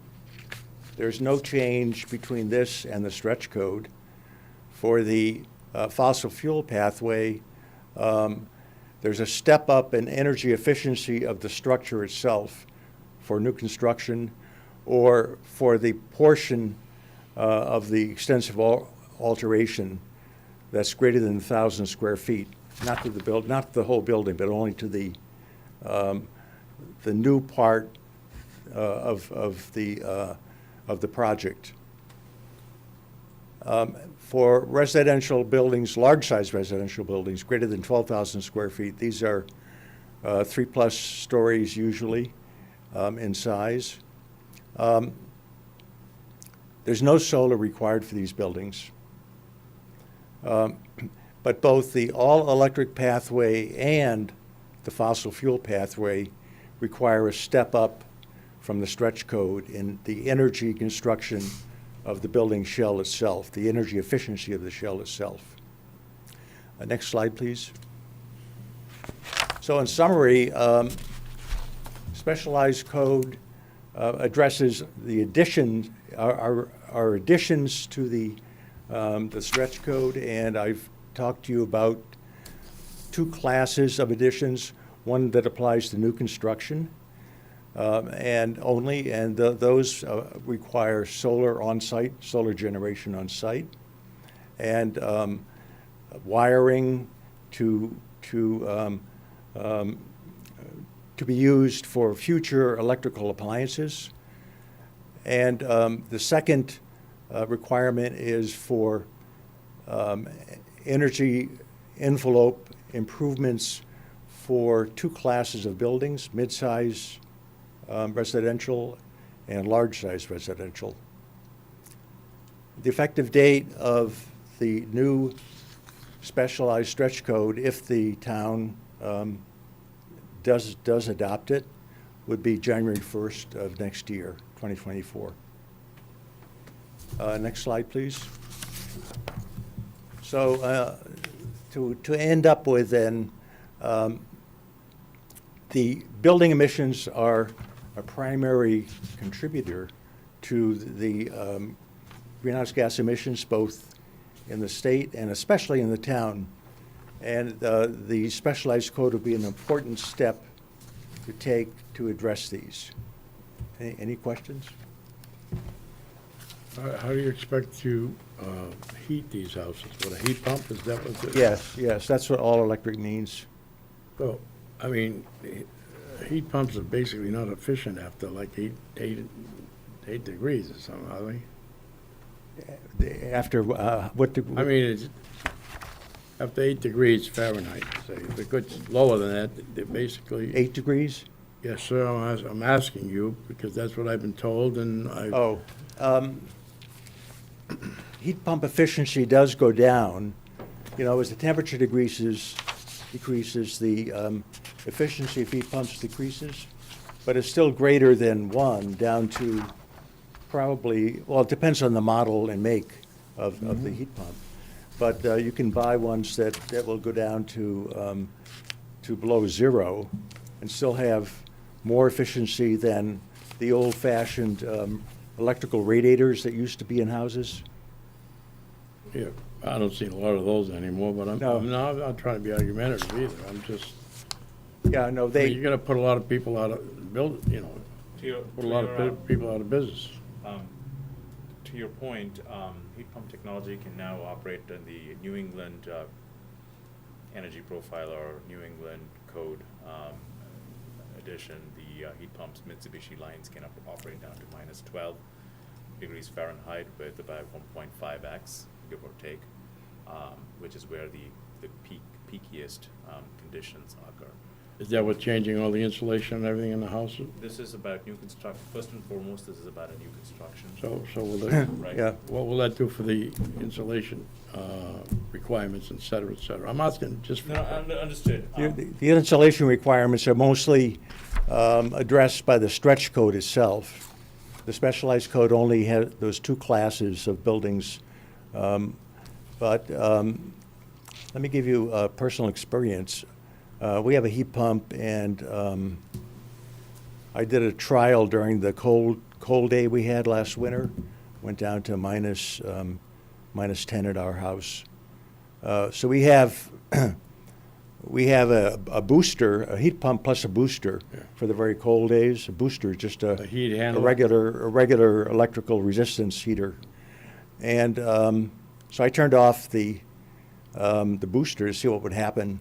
there's no change between this and the stretch code. For the fossil fuel pathway, there's a step up in energy efficiency of the structure itself for new construction or for the portion of the extensive alteration that's greater than 1,000 square feet, not to the not the whole building, but only to the new part of the project. For residential buildings, large-size residential buildings, greater than 12,000 square feet, these are 3+ stories usually in size. There's no solar required for these buildings. But both the all-electric pathway and the fossil fuel pathway require a step up from the stretch code in the energy construction of the building shell itself, the energy efficiency of the shell itself. Next slide, please. So in summary, specialized code addresses the additions, our additions to the stretch code, and I've talked to you about 2 classes of additions, one that applies to new construction and only, and those require solar on-site, solar generation on-site, and wiring to be used for future electrical appliances. And the second requirement is for energy envelope improvements for 2 classes of buildings, mid-size residential and large-size residential. The effective date of the new specialized stretch code, if the town does adopt it, would be January 1st of next year, 2024. Next slide, please. So to end up with then, the building emissions are a primary contributor to the greenhouse gas emissions, both in the state and especially in the town. And the specialized code will be an important step to take to address these. Any questions? How do you expect to heat these houses? With a heat pump, is that what? Yes, that's what all electric means. Well, I mean, heat pumps are basically not efficient after like 8 degrees or something, are they? After what degree? I mean, it's after 8 degrees Fahrenheit, say. If it gets lower than that, they're basically. 8 degrees? Yes, sir, I'm asking you, because that's what I've been told, and heat pump efficiency does go down. You know, as the temperature decreases, the efficiency of heat pumps decreases, but it's still greater than 1, down to probably, well, it depends on the model and make of the heat pump. But you can buy ones that will go down to below 0 and still have more efficiency than the old-fashioned electrical radiators that used to be in houses. Yeah, I don't see a lot of those anymore, but I'm not trying to be argumentative either. I'm just. Yeah, no, they. You're going to put a lot of people out of put a lot of people out of business. To your point, heat pump technology can now operate in the New England energy profile or New England code edition. The heat pumps Mitsubishi lines can operate down to -12 degrees Fahrenheit with about 1.5x, give or take, which is where the peakiest conditions occur. Is that what's changing all the insulation and everything in the house? This is about new construction. First and foremost, this is about a new construction. So will that, Right. Yeah. what will that do for the insulation requirements, et cetera, et cetera? I'm asking just for. No, understood. The insulation requirements are mostly addressed by the stretch code itself. The specialized code only has those 2 classes of buildings. But let me give you a personal experience. We have a heat pump, and I did a trial during the cold day we had last winter. Went down to minus 10 at our house. So we have, we have a booster, a heat pump plus a booster for the very cold days. A booster is just a heat handler? a regular electrical resistance heater. And so I turned off the booster to see what would happen.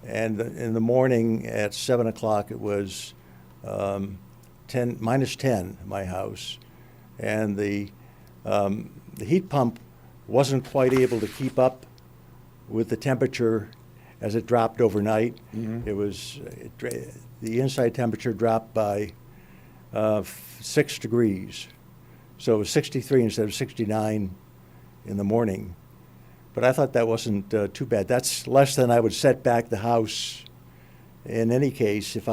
And in the morning at 7 o'clock, it was minus 10 in my house. And the heat pump wasn't quite able to keep up with the temperature as it dropped overnight. It was, the inside temperature dropped by 6 degrees. So it was 63 instead of 69 in the morning. But I thought that wasn't too bad. That's less than I would set back the house in any case if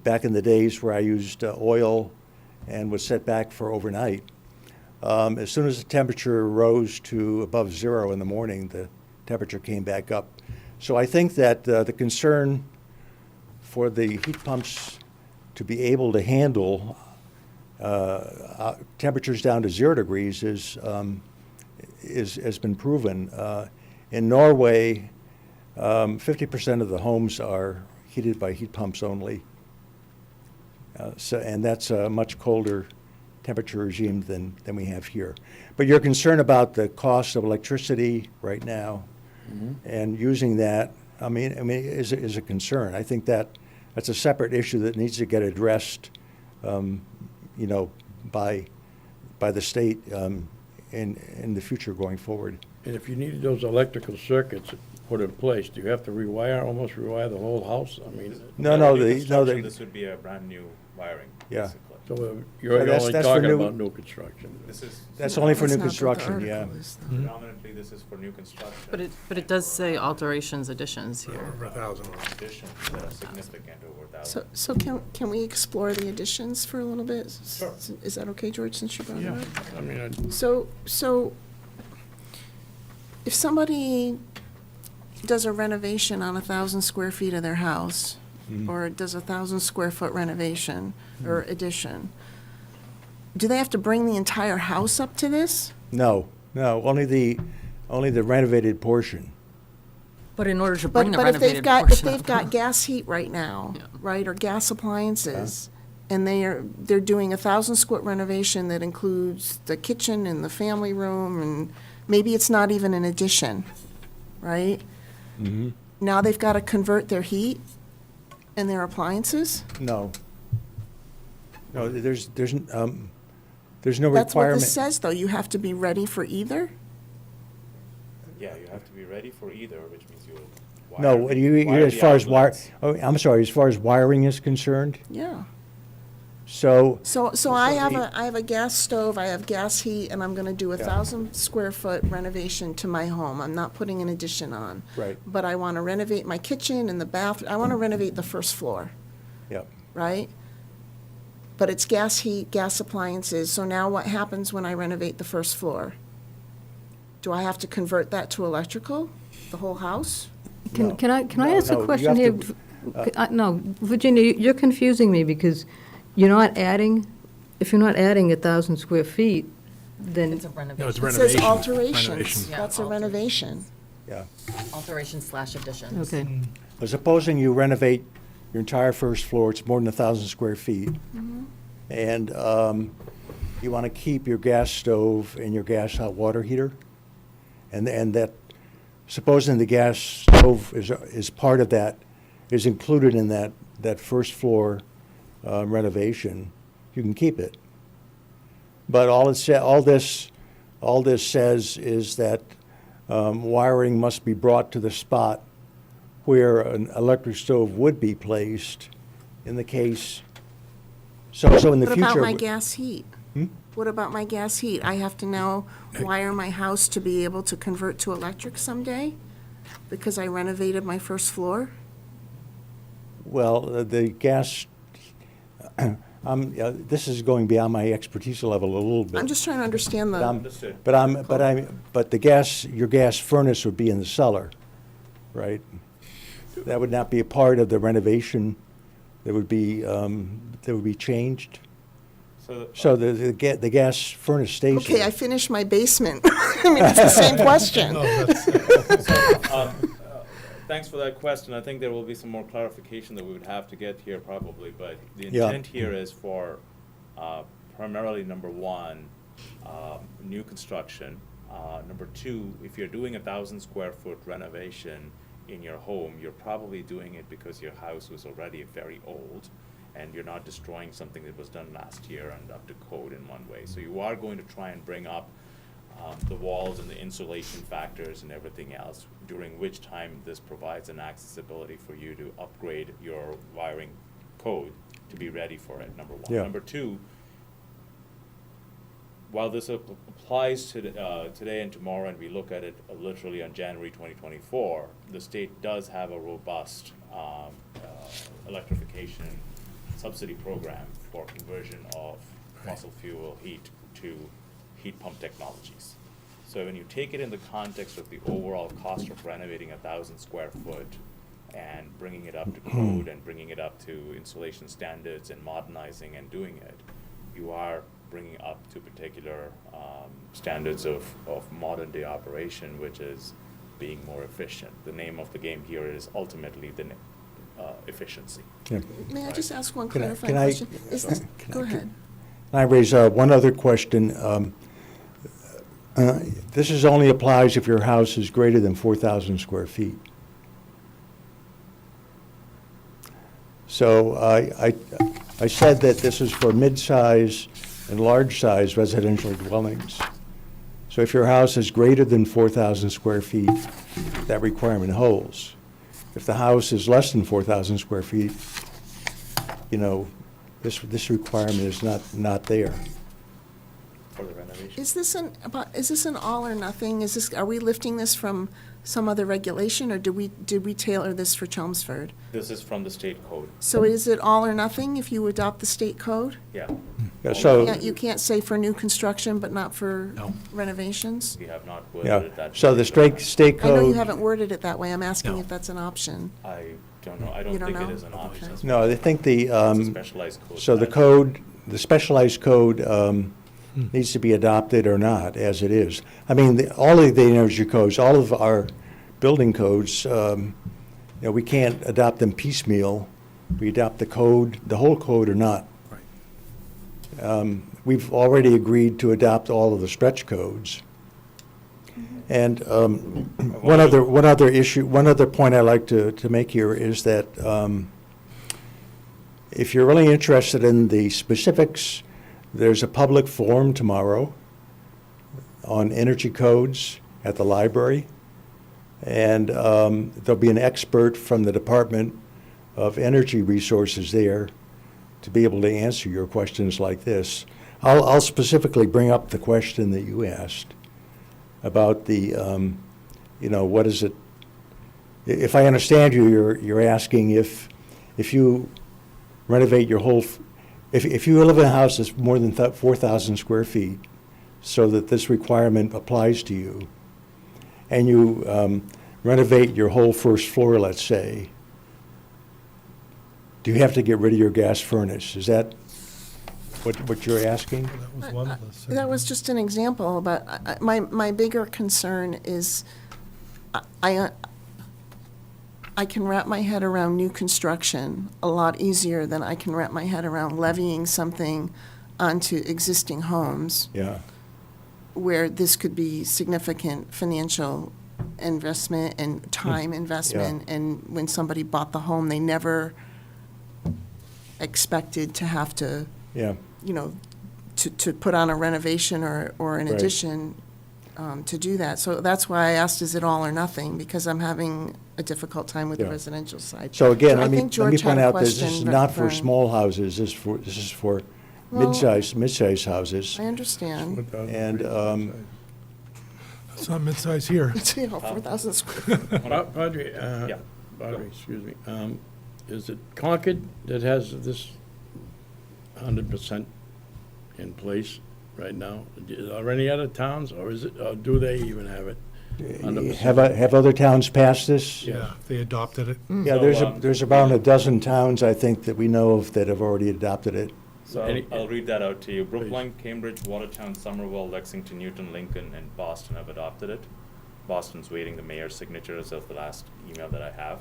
back in the days where I used oil and was set back for overnight. As soon as the temperature rose to above 0 in the morning, the temperature came back up. So I think that the concern for the heat pumps to be able to handle temperatures down to 0 degrees has been proven. In Norway, 50% of the homes are heated by heat pumps only. And that's a much colder temperature regime than we have here. But you're concerned about the cost of electricity right now, and using that, I mean, is a concern. I think that's a separate issue that needs to get addressed, by the state in the future going forward. And if you needed those electrical circuits put in place, do you have to almost rewire the whole house? I mean, This would be a brand new wiring. Yeah. Basically. So you're that's only for talking new- about new construction. That's only for That's new not what the construction, yeah. article is, though. Predominantly, this is for new construction. But it does say alterations, additions here. Over 1,000. Additions that are significant over 1,000. So can we explore the additions for a little bit? Sure. Is that okay, George, since you brought it up? I mean, So if somebody does a renovation on 1,000 square feet of their house, or does 1,000 square foot renovation or addition, do they have to bring the entire house up to this? No, only the renovated portion. But in order to But bring the but if they've renovated got, if portion they've up. got gas heat right now, Yeah. right, or gas appliances, and they're doing 1,000 square renovation that includes the kitchen and the family room, and maybe it's not even an addition, right? Now they've got to convert their heat and their appliances? No, there's no That's what requirement. this says, though, you have to be ready for either? Yeah, you have to be ready for either, which means you'll No, wire you, wire as the far as outlets. I'm sorry, as far as wiring is concerned, Yeah. so. So I have a gas stove, I have gas heat, and I'm gonna do 1,000 square foot renovation to my home. I'm not putting an addition on. Right. But I wanna renovate my kitchen and the bath, I wanna renovate the first floor, Yep. right? But it's gas heat, gas appliances, so now what happens when I renovate the first floor? Do I have to convert that to electrical, the whole house? Can I No, ask no, a you question have here? No, Virginia, you're confusing me because you're not adding, if you're not adding 1,000 square feet, then, It's a No, it's renovation. It says renovation. alterations, Renovation. Yeah, that's a alteration. renovation. Yeah. Alteration/additions. okay. But supposing you renovate your entire first floor, it's more than 1,000 square feet. And you want to keep your gas stove and your gas hot water heater. And that, supposing the gas stove is part of that, is included in that first floor renovation, you can keep it. But all this says is that wiring must be brought to the spot where an electric stove would be placed in the case. So in the What future. about my gas heat? What about my gas heat? I have to now wire my house to be able to convert to electric someday? Because I renovated my first floor? Well, the gas, this is going beyond my expertise level a little bit. I'm just trying to understand But the, Understood. But your gas furnace would be in the cellar, right? That would not be a part of the renovation that would be changed. So the gas furnace stays Okay, there. I finished my basement. I mean, it's the same question. Thanks for that question. I think there will be some more clarification that we would have to get here probably, but the Yeah. intent here is for primarily, number one, new construction. Number two, if you're doing 1,000 square foot renovation in your home, you're probably doing it because your house was already very old and you're not destroying something that was done last year and up to code in one way. So you are going to try and bring up the walls and the insulation factors and everything else, during which time this provides an accessibility for you to upgrade your wiring code to be ready for it, number one. Yeah. Number two, while this applies to today and tomorrow, and we look at it literally on January 2024, the state does have a robust electrification subsidy program for conversion of fossil fuel heat to heat pump technologies. So when you take it in the context of the overall cost of renovating 1,000 square foot and bringing it up to code and bringing it up to insulation standards and modernizing and doing it, you are bringing up to particular standards of modern day operation, which is being more efficient. The name of the game here is ultimately the efficiency. Yeah. May I just ask one Can I- clarifying can I- question? Is this, go ahead. Can I raise one other question? This is only applies if your house is greater than 4,000 square feet. So I said that this is for mid-size and large-size residential dwellings. So if your house is greater than 4,000 square feet, that requirement holds. If the house is less than 4,000 square feet, you know, this requirement is not there. For the renovation. Is this an all or nothing? Are we lifting this from some other regulation, or did we tailor this for Chelmsford? This is from the state code. So is it all or nothing if you adopt the state code? Yeah. Yeah, so, You can't say for new construction, but not for renovations? We have not worded yeah, it that so the particular way. state I know you code, haven't worded it that way. I'm asking No. if that's an option. I don't know. I You don't don't think it know? is an option. Okay. no, I think the, It's a specialized code. so the code, the specialized code needs to be adopted or not, as it is. I mean, all of the energy codes, all of our building codes, you know, we can't adopt them piecemeal. We adopt the code, the whole code or not. We've already agreed to adopt all of the stretch codes. And one other issue, one other point I'd like to make here is that if you're really interested in the specifics, there's a public forum tomorrow on energy codes at the library. And there'll be an expert from the Department of Energy Resources there to be able to answer your questions like this. I'll specifically bring up the question that you asked about the, you know, what is it? If I understand you, you're asking if you renovate your whole, if you live in a house that's more than 4,000 square feet, so that this requirement applies to you, and you renovate your whole first floor, let's say, do you have to get rid of your gas furnace? Is that what you're asking? That was one of the. That was just an example, but my bigger concern is I can wrap my head around new construction a lot easier than I can wrap my head around levying something onto existing homes Yeah. where this could be significant financial investment and time investment. And when somebody bought the home, they never expected to have to, Yeah. you know, to put on a renovation or an Right. addition to do that. So that's why I asked, is it all or nothing? Because I'm having a difficult time with the Yeah. residential side. So again, I let me think George had point a out that this question, is not for Vern. small houses, this is for Well- mid-size houses. I understand. And, It's not mid-size here. It's, you know, 4,000 square. Padre, Yeah. Padre, excuse me, is it Concord that has this 100% in place right now? Are any other towns, or is it, or do they even have it? 100%? have other towns passed this? Yeah, they adopted it. Yeah, So, there's about a dozen towns, I think, that we know of that have already adopted it. So I'll read that out to you. Brookline, Cambridge, Watertown, Somerville, Lexington, Newton, Lincoln, and Boston have adopted it. Boston's waiting the mayor's signature as of the last email that I have.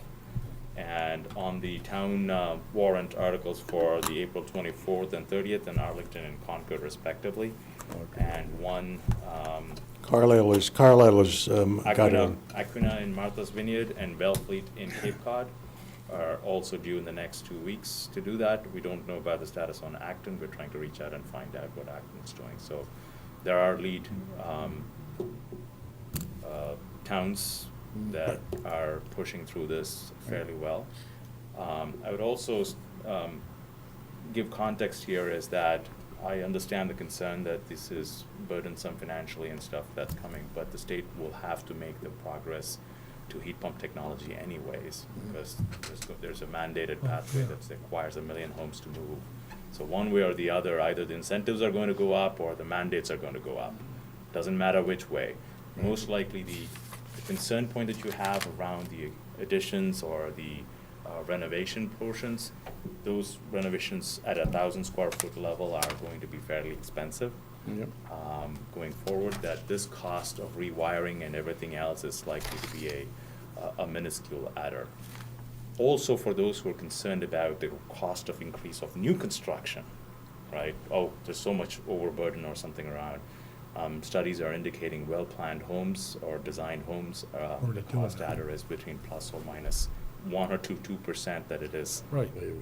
And on the town warrant articles for the April 24th and 30th in Arlington and Concord respectively. And one Carlisle is got a, Aquina in Martha's Vineyard and Bellfleet in Cape Cod are also due in the next 2 weeks to do that. We don't know about the status on Acton. We're trying to reach out and find out what Acton's doing. So there are lead towns that are pushing through this fairly well. I would also give context here is that I understand the concern that this is burdensome financially and stuff that's coming, but the state will have to make the progress to heat pump technology anyways, because there's a mandated pathway that requires 1 million homes to move. So one way or the other, either the incentives are going to go up or the mandates are going to go up. Doesn't matter which way. Most likely the concern point that you have around the additions or the renovation portions, those renovations at 1,000 square foot level are going to be fairly expensive. Yep. Going forward, that this cost of rewiring and everything else is likely to be a minuscule adder. Also, for those who are concerned about the cost of increase of new construction, right? Oh, there's so much overburden or something around. Studies are indicating well-planned homes or designed homes, the cost adder is between plus or minus 1 or 2% that it is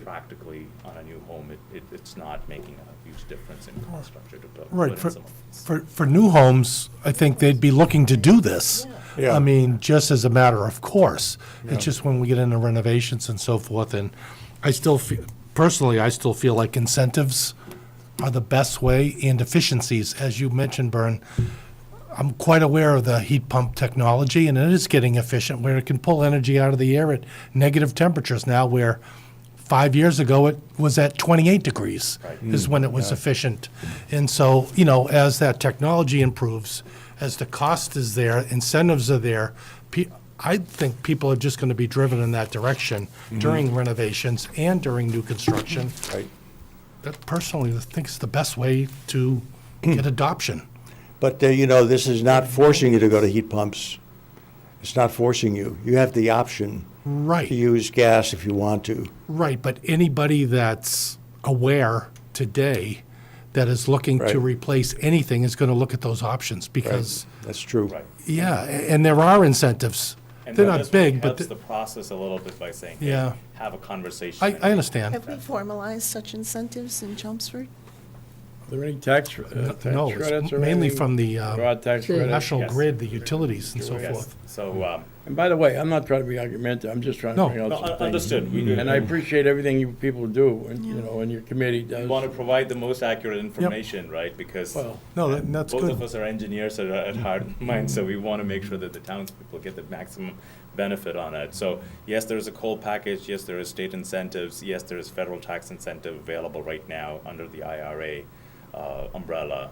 practically on a new home. It's not making a huge difference in cost structure to build. Right, for new homes, I think they'd be looking to do this. Yeah. I mean, just as a matter of course. It's just when we get into renovations and so forth, and I still feel, personally, I still feel like incentives are the best way, and efficiencies, as you mentioned, Bern. I'm quite aware of the heat pump technology, and it is getting efficient, where it can pull energy out of the air at negative temperatures now, where 5 years ago it was at 28 degrees, is when it was efficient. And so, you know, as that technology improves, as the cost is there, incentives are there, I think people are just going to be driven in that direction during renovations and during new construction. Right. That personally, I think is the best way to get adoption. But, you know, this is not forcing you to go to heat pumps. It's not forcing you. You have the option Right. to use gas if you want to. Right, but anybody that's aware today that is looking to Right. replace anything is going to look at those options because, That's true. Right. yeah, and there are incentives. And They're that not just big, but, helps the process a little bit by saying, hey, Yeah. have a conversation. I understand. Have we formalized such incentives in Chelmsford? Are there any tax credits No, or it's mainly anything? from the Broad tax The credits? National Yes. Grid, the utilities and so Yes. forth. So, And by the way, I'm not trying to be argumentative, I'm just trying to No. bring out No, some things. understood. We- And I appreciate everything you people do, and, you know, and your committee we does. want to provide the most accurate information, right? Because Well, No, that's both of good. us are engineers at heart and mind, so we want to make sure that the townspeople get the maximum benefit on it. So, yes, there is a coal package, yes, there is state incentives, yes, there is federal tax incentive available right now under the IRA umbrella,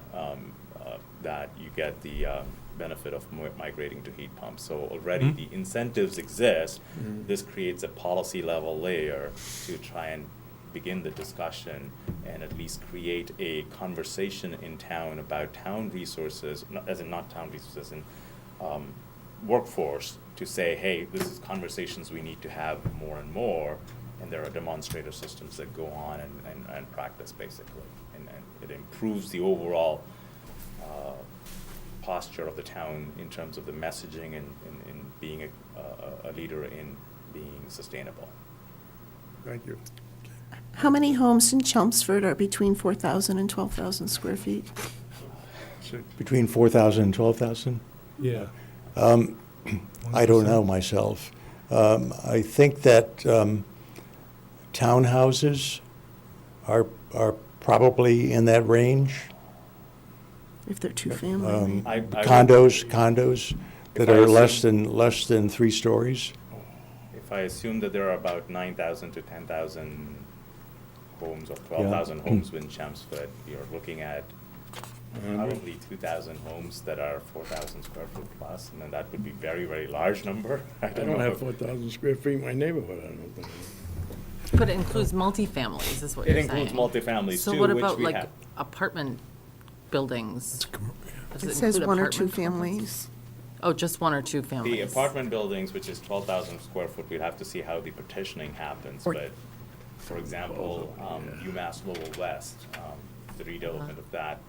that you get the benefit of migrating to heat pumps. So already the incentives exist. This creates a policy level layer to try and begin the discussion and at least create a conversation in town about town resources, not town resources, in workforce, to say, hey, this is conversations we need to have more and more, and there are demonstrator systems that go on and practice basically. And it improves the overall posture of the town in terms of the messaging and being a leader in being sustainable. Thank you. How many homes in Chelmsford are between 4,000 and 12,000 square feet? Between 4,000 and 12,000? Yeah. I don't know myself. I think that townhouses are probably in that range. If they're two-family? Condos that I are assume- less than 3 stories. If I assume that there are about 9,000 to 10,000 homes or 12,000 homes in Chelmsford, you're looking at probably 2,000 homes that are 4,000 square foot plus, and then that would be very, very large number. I don't have 4,000 square feet in my neighborhood, I don't think. But it includes multifamilies, is what you're It saying. includes multifamilies So too, what which about we like have. apartment buildings? Does It says include one or apartment two complexes? families. Oh, just one or two The families? apartment buildings, which is 12,000 square foot, we'd have to see how the petitioning happens, Or- but, for example, UMass Lowell West, the redevelopment of that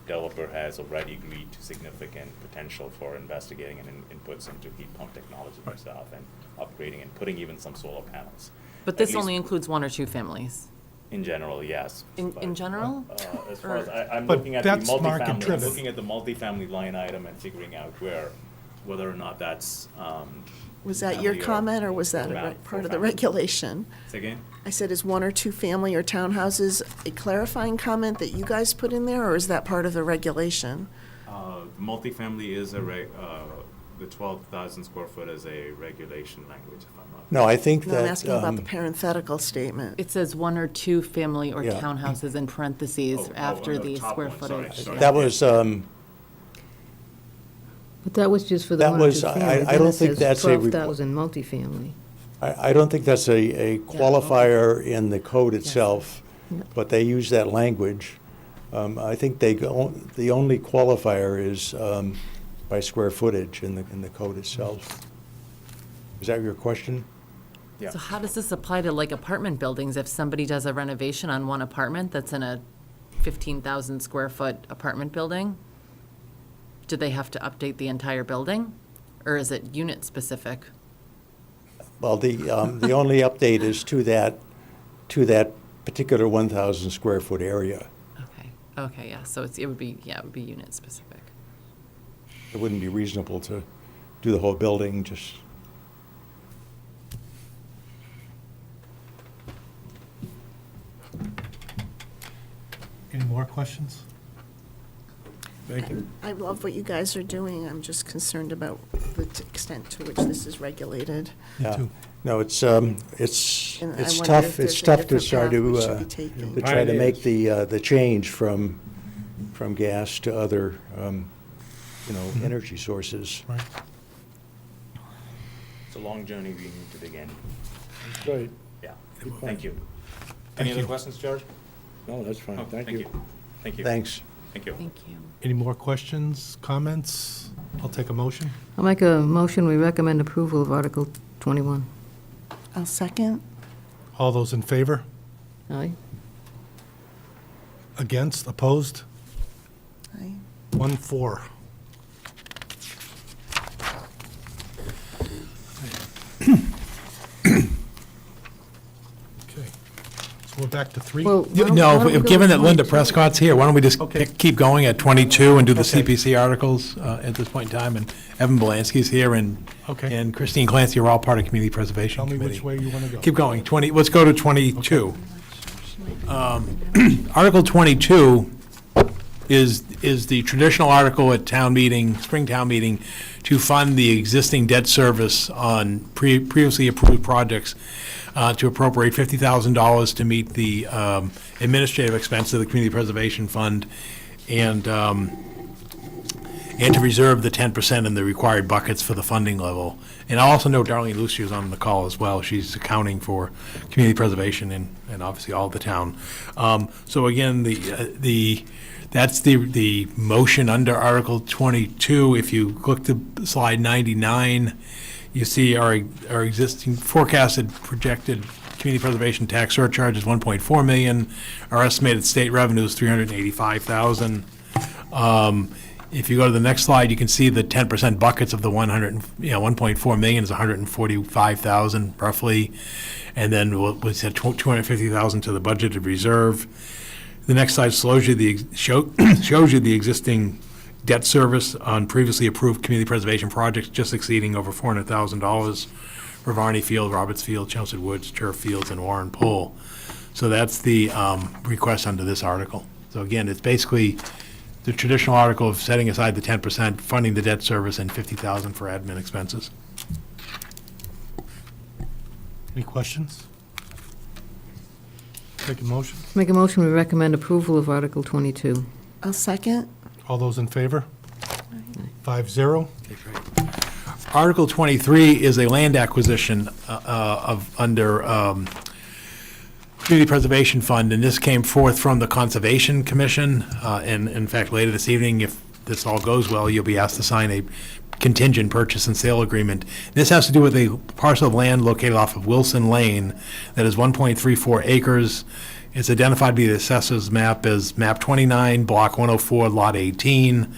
developer has already agreed to significant potential for investigating and inputs into heat pump technology themselves and upgrading and putting even some solar panels. But At this least only includes one or two families? In general, yes. In but, general? As far as, I'm But looking at the that's multifamily, I'm market-driven. looking at the multifamily line item and figuring out whether or not that's, Was that your family comment, or was that part of the regulation? Say again? I said, is one or two family or townhouses a clarifying comment that you guys put in there, or is that part of the regulation? Multifamily is the 12,000 square foot is a regulation language, if I'm not. No, I think No, I'm that, asking about the parenthetical statement. It says one or two family or Yeah. townhouses in parentheses after on the the top square one, sorry, footage. sorry. that was, But that was just for the That one or was- two I- family. I Then don't it think says that's a requ- 12,000 multifamily. I don't think that's a qualifier in the code itself, Yeah. but they use that language. I think the only qualifier is by square footage in the code itself. Is that your question? Yeah. So how does this apply to like apartment buildings? If somebody does a renovation on one apartment that's in a 15,000 square foot apartment building, do they have to update the entire building? Or is it unit specific? Well, the only update is to that particular 1,000 square foot area. Okay, yeah, so it would be unit specific. It wouldn't be reasonable to do the whole building, just. Any more questions? Thank you. I love what you guys are doing. I'm just concerned about the extent to which this is regulated. Yeah. too. No, it's And I tough, wonder it's if tough there's a to different try path we should be to taking. try to make Pioneers. the change from gas to other, energy sources. Right. It's a long journey we need to begin. Great. Yeah, Good point. thank you. Any other you. questions, George? No, that's fine. Oh, Thank you. Thank you. Thanks. Thank you. Thank you. Any more questions, comments? I'll take a motion. I'll make a motion, we recommend approval of Article 21. I'll second. All those in favor? Aye? Against? Opposed? Aye. 1-4. Okay, so we're back to 3? Well, why don't- why No, don't we go given to that Linda 22? Prescott's here, why don't we just Okay. keep going at 22 and do the Okay. CPC articles at this point in time? And Evan Belansky's here, and Okay. and Christine Clancy are all part of Community Preservation Tell me Committee. which way you want to go. Keep going. Let's go to 22. Article 22 is the traditional article at town meeting, spring town meeting, to fund the existing debt service on previously approved projects, to appropriate $50,000 to meet the administrative expense of the Community Preservation Fund, and to reserve the 10% in the required buckets for the funding level. And I also know Darlene Lucier is on the call as well. She's accounting for community preservation and obviously all of the town. So again, that's the motion under Article 22. If you look to slide 99, you see our existing forecasted projected community preservation tax surcharge is 1.4 million. Our estimated state revenue is 385,000. If you go to the next slide, you can see the 10% buckets of the 1.4 million is 145,000 roughly. And then we said 250,000 to the budgeted reserve. The next slide shows you the existing debt service on previously approved community preservation projects, just exceeding over $400,000 for Varney Field, Roberts Field, Chelmsford Woods, Turf Fields, and Warren Pool. So that's the request under this article. So again, it's basically the traditional article of setting aside the 10%, funding the debt service, and $50,000 for admin expenses. Any questions? Take a motion. Make a motion, we recommend approval of Article 22. I'll second. All those in favor? 5-0. Article 23 is a land acquisition under Community Preservation Fund, and this came forth from the Conservation Commission. And in fact, later this evening, if this all goes well, you'll be asked to sign a contingent purchase and sale agreement. This has to do with a parcel of land located off of Wilson Lane that is 1.34 acres. It's identified by the assessor's map as map 29, block 104, lot 18.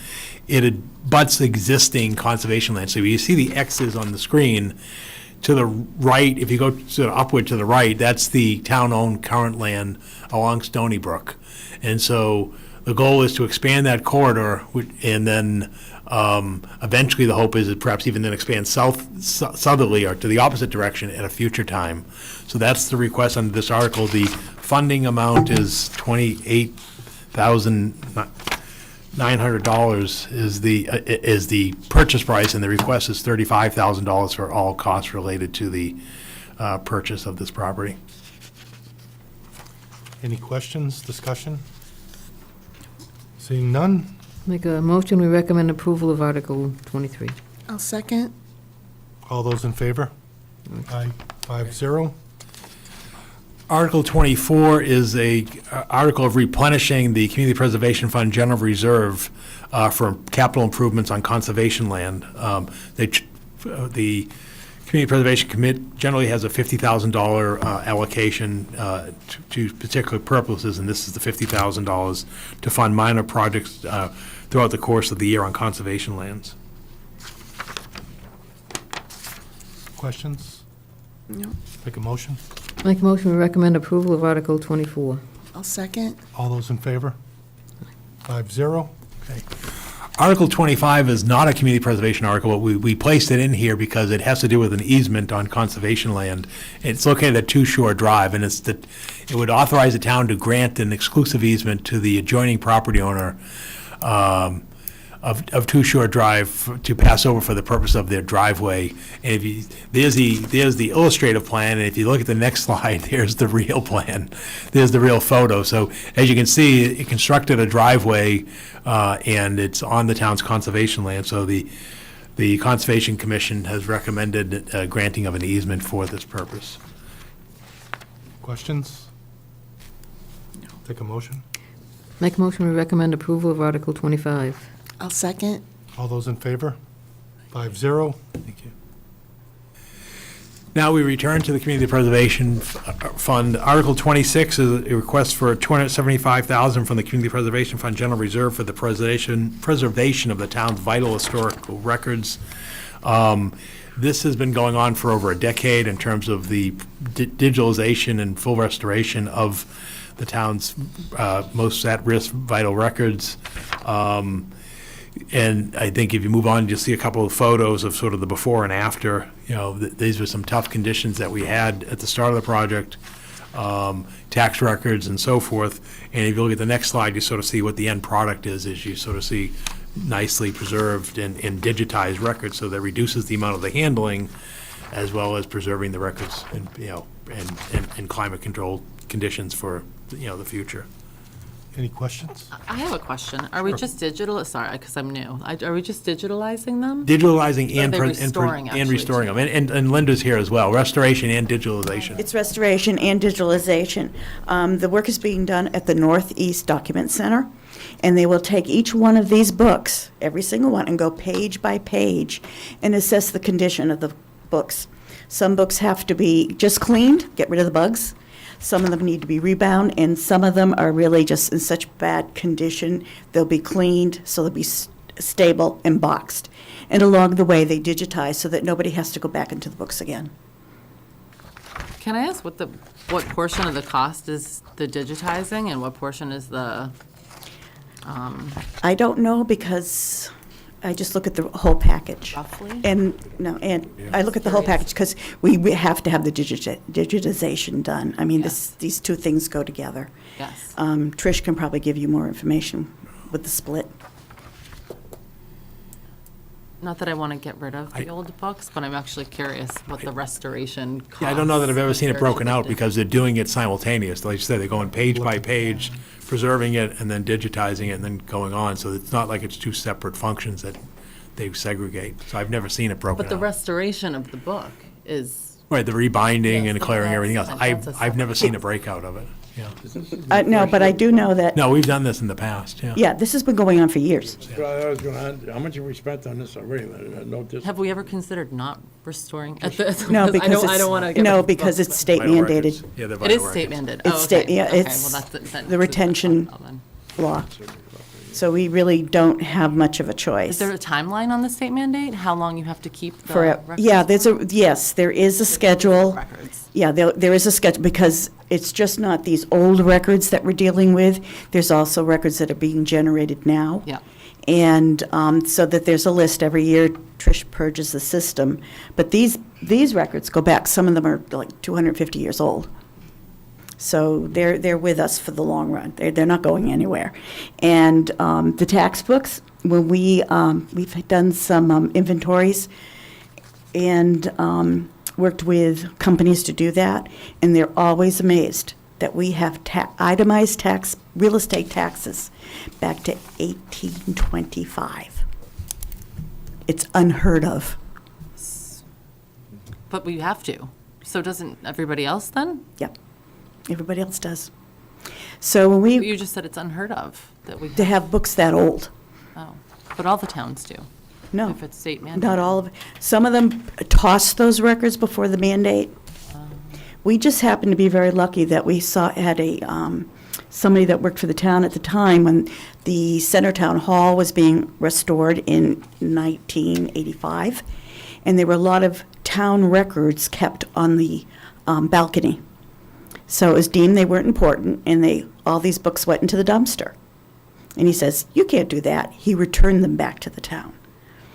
It abuts existing conservation land. So you see the X's on the screen. To the right, if you go to upward to the right, that's the town-owned current land along Stony Brook. And so the goal is to expand that corridor, and then eventually the hope is that perhaps even then expand southerly or to the opposite direction at a future time. So that's the request under this article. The funding amount is $28,900 is the purchase price, and the request is $35,000 for all costs related to the purchase of this property. Any questions, discussion? Seeing none? Make a motion, we recommend approval of Article 23. I'll second. All those in favor? Aye, 5-0. Article 24 is a article of replenishing the Community Preservation Fund General Reserve for capital improvements on conservation land. The Community Preservation Committee generally has a $50,000 allocation to particular purposes, and this is the $50,000 to fund minor projects throughout the course of the year on conservation lands. Questions? No. Make a motion. Make a motion, we recommend approval of Article 24. I'll second. All those in favor? 5-0. Okay. Article 25 is not a community preservation article, but we placed it in here because it has to do with an easement on conservation land. It's located at Two Shore Drive, and it would authorize the town to grant an exclusive easement to the adjoining property owner of Two Shore Drive to pass over for the purpose of their driveway. And there's the illustrative plan, and if you look at the next slide, there's the real plan. There's the real photo. So as you can see, it constructed a driveway, and it's on the town's conservation land. So the Conservation Commission has recommended granting of an easement for this purpose. Questions? Take a motion. Make a motion, we recommend approval of Article 25. I'll second. All those in favor? 5-0. Thank you. Now we return to the Community Preservation Fund. Article 26 is a request for $275,000 from the Community Preservation Fund General Reserve for the preservation of the town's vital historical records. This has been going on for over a decade in terms of the digitalization and full restoration of the town's most at-risk vital records. And I think if you move on, you'll see a couple of photos of sort of the before and after. You know, these were some tough conditions that we had at the start of the project, tax records and so forth. And if you look at the next slide, you sort of see what the end product is you sort of see nicely preserved and digitized records, so that reduces the amount of the handling as well as preserving the records and, you know, and climate control conditions for, you know, the future. Any questions? I have a question. Are we just sorry, because I'm new. Are we just digitalizing them? Digitalizing Or are and they restoring, actually, restoring them. And Linda's here as well, restoration and digitalization. It's restoration and digitalization. The work is being done at the Northeast Document Center, and they will take each one of these books, every single one, and go page by page and assess the condition of the books. Some books have to be just cleaned, get rid of the bugs. Some of them need to be rebound, and some of them are really just in such bad condition, they'll be cleaned, so they'll be stable and boxed. And along the way, they digitize so that nobody has to go back into the books again. Can I ask what portion of the cost is the digitizing and what portion is the? I don't know, because I just look at the whole package. Roughly? And I look at the whole package because we have to have the digitization done. I mean, these two things go together. Yes. Trish can probably give you more information with the split. Not that I want to get rid of the old books, but I'm actually curious what the restoration costs. Yeah, I don't know that I've ever seen it compared to broken the out because they're doing it simultaneously. Like you said, they're going page by page, preserving it and then digitizing it and then going on. So it's not like it's two separate functions that they segregate. So I've never seen it broken out. But the restoration of the book is Right, the rebinding Yes, and clearing everything else. that's a I've never seen a separate- breakout of it, yeah. No, but I do know that, No, we've done this in the past, yeah. yeah, this has been going on for years. Well, I was gonna add, how much have we spent on this already? Note this. Have we ever considered not restoring? No, because I don't want to it's, no, because it's state Vital mandated records. Yeah, they're It vital is records. state mandated. It's Oh, state- okay. yeah, Okay, it's well, that's the retention law. So we really don't have much of a choice. Is there a timeline on the state mandate? How long you have to keep the For, records? yeah, yes, there is a schedule. Records. Yeah, there is a schedule, because it's just not these old records that we're dealing with. There's also records that are being generated now. Yeah. And so that there's a list every year. Trish purges the system. But these records go back, some of them are like 250 years old. So they're with us for the long run. They're not going anywhere. And the tax books, when we've done some inventories and worked with companies to do that, and they're always amazed that we have itemized tax, real estate taxes back to 1825. It's unheard of. But we have to. So doesn't everybody else then? Yep, everybody else does. So when we, You just said it's unheard of that we to have books that old, Oh, but all the towns do. no. If it's state mandated. Not all of it. Some of them toss those records before the mandate. We just happened to be very lucky that we had somebody that worked for the town at the time when the Center Town Hall was being restored in 1985. And there were a lot of town records kept on the balcony. So it was deemed they weren't important, and all these books went into the dumpster. And he says, "You can't do that." He returned them back to the town.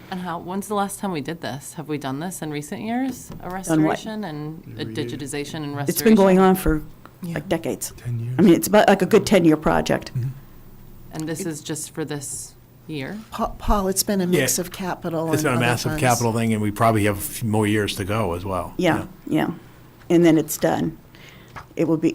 And when's the last time we did this? Have we done this in recent years? A what? restoration and a digitization and restoration? It's been going on for like decades. 10 years. I mean, it's about like a good 10-year project. And this is just for this year? Paul, it's been a mix Yeah. of capital and It's been a other massive funds. capital thing, and we probably have a few more years to go as well. Yeah. And then it's done. It will be,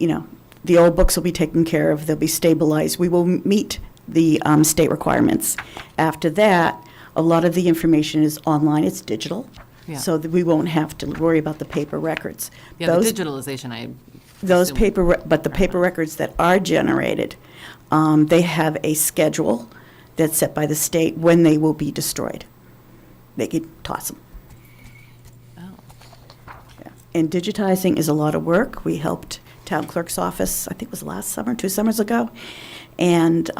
the old books will be taken care of, they'll be stabilized. We will meet the state requirements. After that, a lot of the information is online, it's digital, Yeah. so that we won't have to worry about the paper records. Yeah, Those- the digitalization, Those assume- but the paper records that are generated, they have a schedule that's set by the state when they will be destroyed. They could toss them. Yeah. And digitizing is a lot of work. We helped town clerk's office, I think it was last summer, 2 summers ago. And,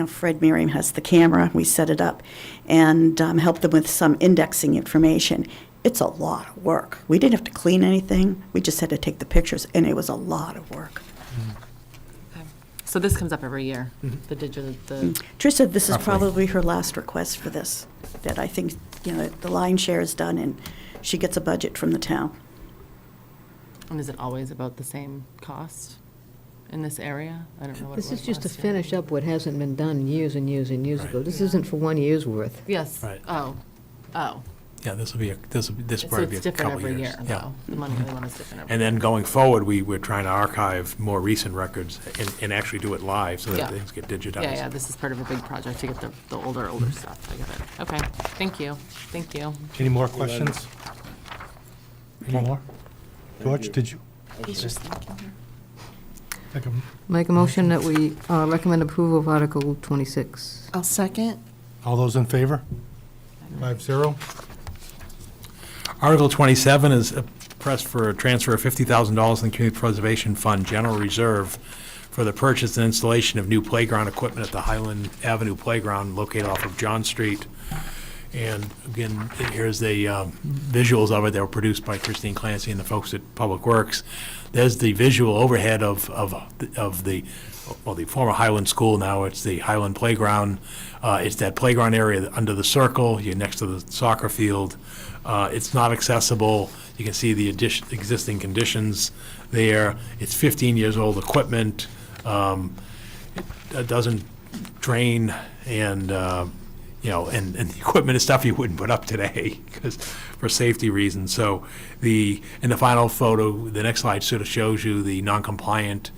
Fred Merriam has the camera, we set it up, and helped them with some indexing information. It's a lot of work. We didn't have to clean anything, we just had to take the pictures, and it was a lot of work. So this comes up every year, the digital, the, Trish said this is Roughly. probably her last request for this, that I think, the lion's share is done, and she gets a budget from the town. and is it always about the same cost in this area? I don't know what it was This is just to last year. finish up what hasn't been done years and years and years ago. This isn't for 1 year's worth. Yes. Right. Oh. Yeah, this will So probably be it's a different couple every years. year, Yeah. though. The money one is different every And then going forward, we're trying to archive more recent records and actually do it live so Yeah. that things get digitized. Yeah, this is part of a big project to get the older stuff. I get it. Okay, thank you. Any more questions? Any more? George, did you? He's just thinking here. Take a- Make a motion that we recommend approval of Article 26. I'll second. All those in favor? 5-0. Article 27 is a press for a transfer of $50,000 in the Community Preservation Fund General Reserve for the purchase and installation of new playground equipment at the Highland Avenue Playground located off of John Street. And again, here's the visuals of it that were produced by Christine Clancy and the folks at Public Works. There's the visual overhead of the former Highland School. Now it's the Highland Playground. It's that playground area under the circle. You're next to the soccer field. It's not accessible. You can see the existing conditions there. It's 15 years old equipment. It doesn't drain, and and the equipment is stuff you wouldn't put up today because for safety reasons. So in the final photo, the next slide sort of shows you the non-compliant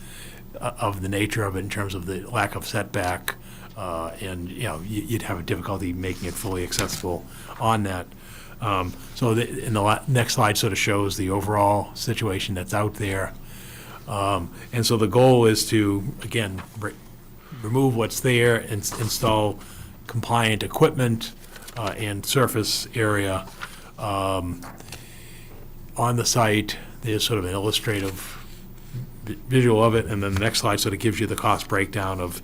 of the nature of it in terms of the lack of setback. And, you'd have a difficulty making it fully accessible on that. In the next slide sort of shows the overall situation that's out there. And so the goal is to, again, remove what's there and install compliant equipment and surface area on the site. There's sort of an illustrative visual of it, and then the next slide sort of gives you the cost breakdown of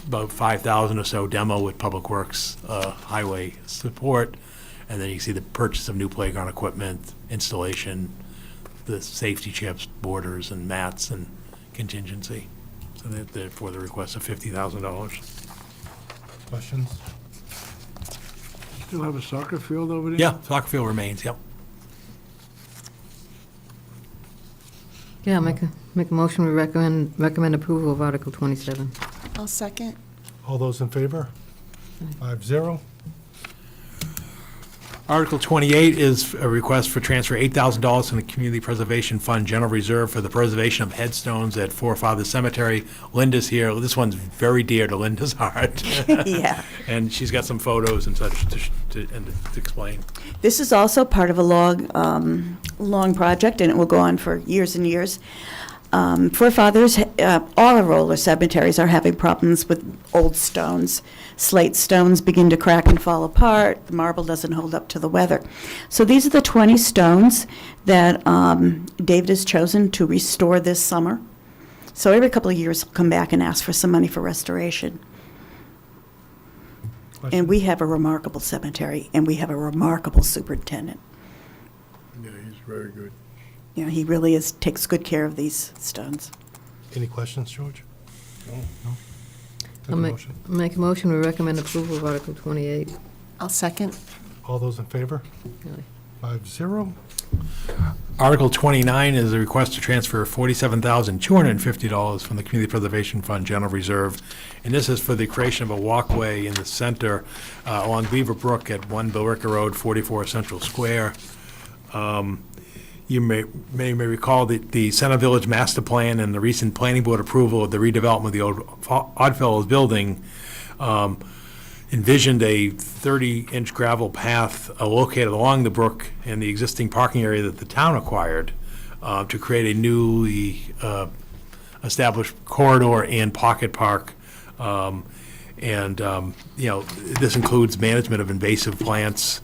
about $5,000 or so demo with Public Works highway support, and then you see the purchase of new playground equipment, installation, the safety chips, borders, and mats, and contingency. So therefore, the request of $50,000. Questions? Still have a soccer field over there? Yeah, soccer field remains, yep. Yeah, make a motion, we recommend approval of Article 27. I'll second. All those in favor? 5-0. Article 28 is a request for transfer $8,000 from the Community Preservation Fund General Reserve for the preservation of headstones at Forefathers Cemetery. Linda's here. This one's very dear to Linda's heart. Yeah. And she's got some photos and such to explain. This is also part of a long project, and it will go on for years and years. Forefathers, all of roller cemeteries are having problems with old stones. Slate stones begin to crack and fall apart. The marble doesn't hold up to the weather. So these are the 20 stones that David has chosen to restore this summer. So every couple of years, he'll come back and ask for some money for restoration. And we have a remarkable cemetery, and we have a remarkable superintendent. Yeah, he's very good. He really takes good care of these stones. Any questions, George? No? Take a I'll motion. make a motion, we recommend approval of Article 28. I'll second. All those in favor? Aye. 5-0. Article 29 is a request to transfer $47,250 from the Community Preservation Fund General Reserve. And this is for the creation of a walkway in the center along Beaver Brook at 1 Billerica Road, 44 Central Square. You may recall that the Center Village Master Plan and the recent Planning Board approval of the redevelopment of the old Oddfellows building envisioned a 30-inch gravel path located along the brook and the existing parking area that the town acquired to create a newly established corridor and pocket park. This includes management of invasive plants,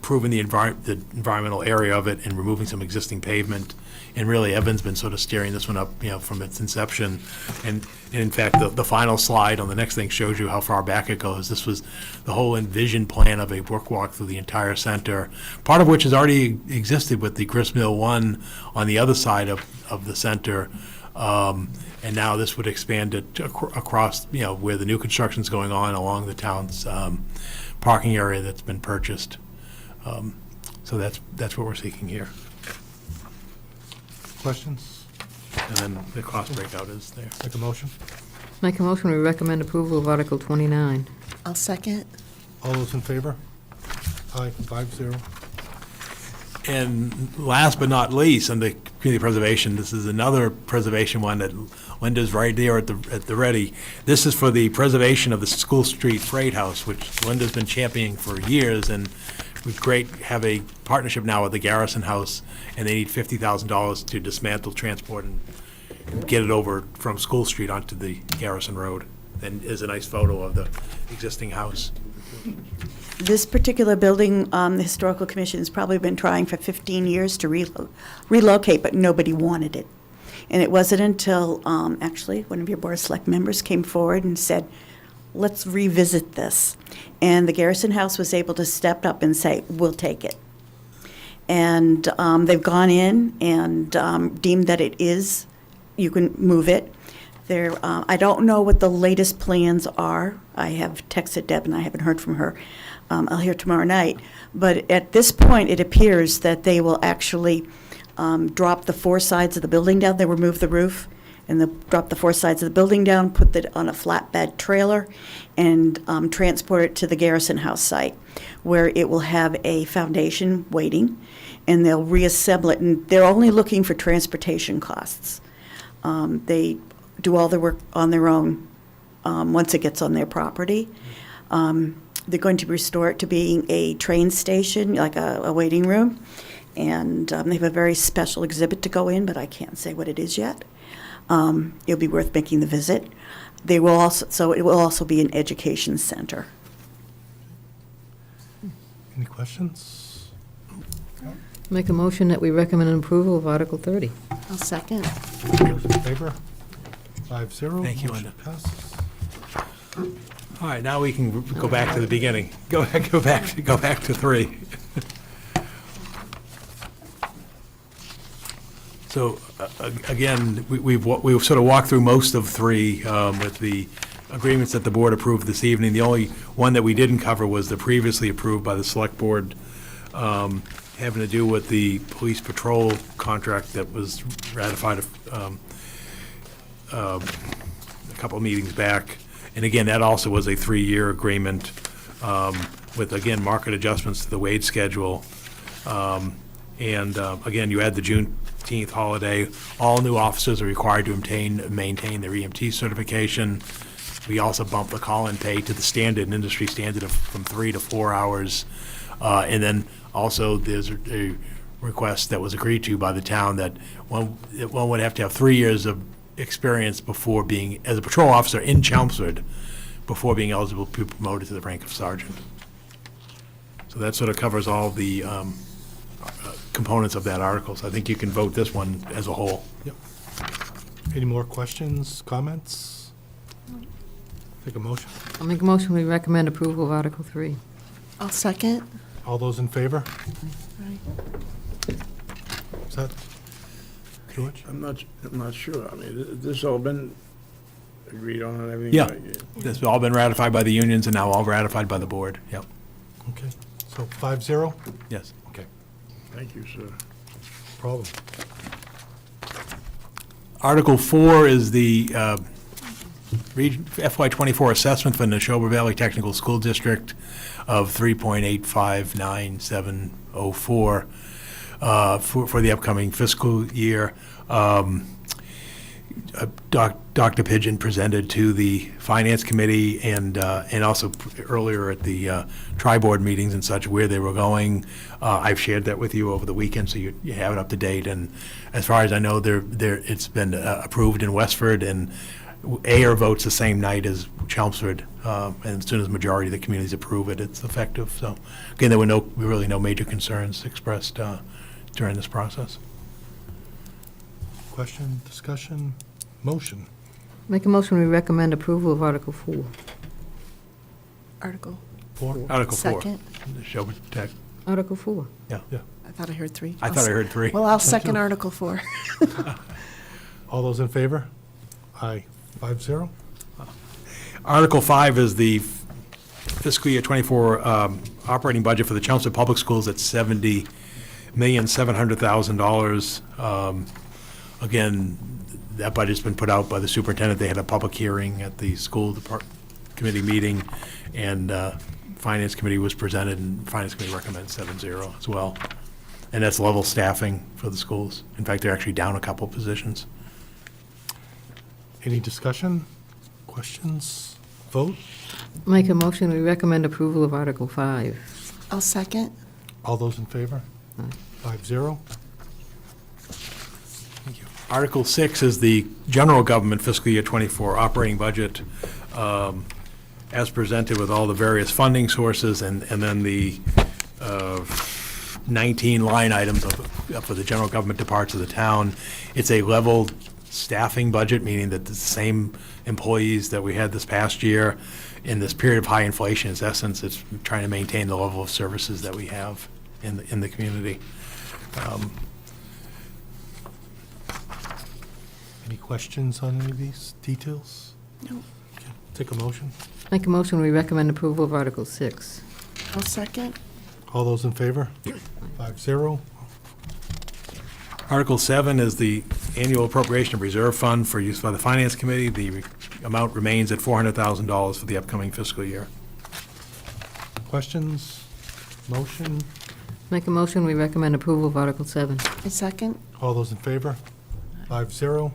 improving the environmental area of it and removing some existing pavement. And really, Evan's been sort of steering this one up, from its inception. And in fact, the final slide on the next thing shows you how far back it goes. This was the whole envisioned plan of a brook walk through the entire center, part of which has already existed with the Grist Mill 1 on the other side of the center. And now this would expand it across, where the new construction's going on along the town's parking area that's been purchased. So that's what we're seeking here. Questions? And then the cost breakout is there. Make a motion. Make a motion, we recommend approval of Article 29. I'll second. All those in favor? Aye, 5-0. And last but not least, on the community preservation, this is another preservation one that Linda's right there at the ready. This is for the preservation of the School Street Freight House, which Linda's been championing for years, and it's great to have a partnership now with the Garrison House, and they need $50,000 to dismantle, transport, and get it over from School Street onto the Garrison Road. And there's a nice photo of the existing house. This particular building, the Historical Commission has probably been trying for 15 years to relocate, but nobody wanted it. And it wasn't until, actually, one of your Board of Select members came forward and said, let's revisit this. And the Garrison House was able to step up and say, we'll take it. And they've gone in and deemed that you can move it. I don't know what the latest plans are. I have texted Deb and I haven't heard from her. I'll hear tomorrow night. But at this point, it appears that they will actually drop the 4 sides of the building down. They remove the roof and they'll drop the 4 sides of the building down, put it on a flatbed trailer, and transport it to the Garrison House site, where it will have a foundation waiting, and they'll reassemble it. And they're only looking for transportation costs. They do all the work on their own once it gets on their property. They're going to restore it to being a train station, like a waiting room. And they have a very special exhibit to go in, but I can't say what it is yet. It'll be worth making the visit. They will also, so it will also be an education center. Any questions? Make a motion that we recommend approval of Article 30. I'll second. Those in favor? 5-0. Thank you, Motion Linda. passes. All right, now we can go back to the beginning. Go back to 3. So, again, we've sort of walked through most of 3 with the agreements that the board approved this evening. The only one that we didn't cover was the previously approved by the select board, having to do with the police patrol contract that was ratified a couple of meetings back. And again, that also was a 3-year agreement with, again, market adjustments to the wage schedule. And again, you add the Juneteenth holiday. All new officers are required to maintain their EMT certification. We also bump the call-in pay to the standard, industry standard of from 3 to 4 hours. And then also there's a request that was agreed to by the town that one would have to have 3 years of experience before being, as a patrol officer in Chelmsford, before being eligible to be promoted to the rank of sergeant. So that sort of covers all the components of that article. So I think you can vote this one as a whole. Yep. Any more questions, comments? Take a motion. I'll make a motion we recommend approval of Article 3. I'll second. All those in favor? Is that George? I'm not sure. I mean, this all been agreed on and everything? Yeah. Right? This has all been ratified by the unions and now all ratified by the board. Yep. Okay, so 5-0? Yes. Okay, Thank you, sir. no problem. Article 4 is the FY24 assessment for Neshoba Valley Technical School District of $3.859,704 for the upcoming fiscal year. Dr. Pigeon presented to the Finance Committee and also earlier at the tri-board meetings and such where they were going. I've shared that with you over the weekend, so you have it up to date. And as far as I know, it's been approved in Westford, and Ayer votes the same night as Chelmsford, and as soon as the majority of the communities approve it, it's effective. So again, there were really no major concerns expressed during this process. Question, discussion, motion. Make a motion we recommend approval of Article 4. Article. 4? Article 4. Second. Neshoba Tech. Article 4. Yeah. I thought I heard 3. I thought I heard 3. Well, I'll Me second too. Article 4. All those in favor? Aye. 5-0? Article 5 is the fiscal year '24 operating budget for the Chelmsford Public Schools at $70,700,000. Again, that budget's been put out by the superintendent. They had a public hearing at the school committee meeting, and Finance Committee was presented, and Finance Committee recommends 7-0 as well. And that's level staffing for the schools. In fact, they're actually down a couple positions. Any discussion, questions, vote? Make a motion we recommend approval of Article 5. I'll second. All those in favor? 5-0? Thank you. Article 6 is the general government fiscal year '24 operating budget as presented with all the various funding sources and then the 19 line items for the general government departs of the town. It's a level staffing budget, meaning that the same employees that we had this past year in this period of high inflation. In essence, it's trying to maintain the level of services that we have in the community. Any questions on any of these details? No. Okay, take a motion. Make a motion we recommend approval of Article 6. I'll second. All those in favor? 5-0? Article 7 is the annual appropriation of reserve fund for use by the Finance Committee. The amount remains at $400,000 for the upcoming fiscal year. Questions, motion? Make a motion we recommend approval of Article 7. I second. All those in favor? 5-0?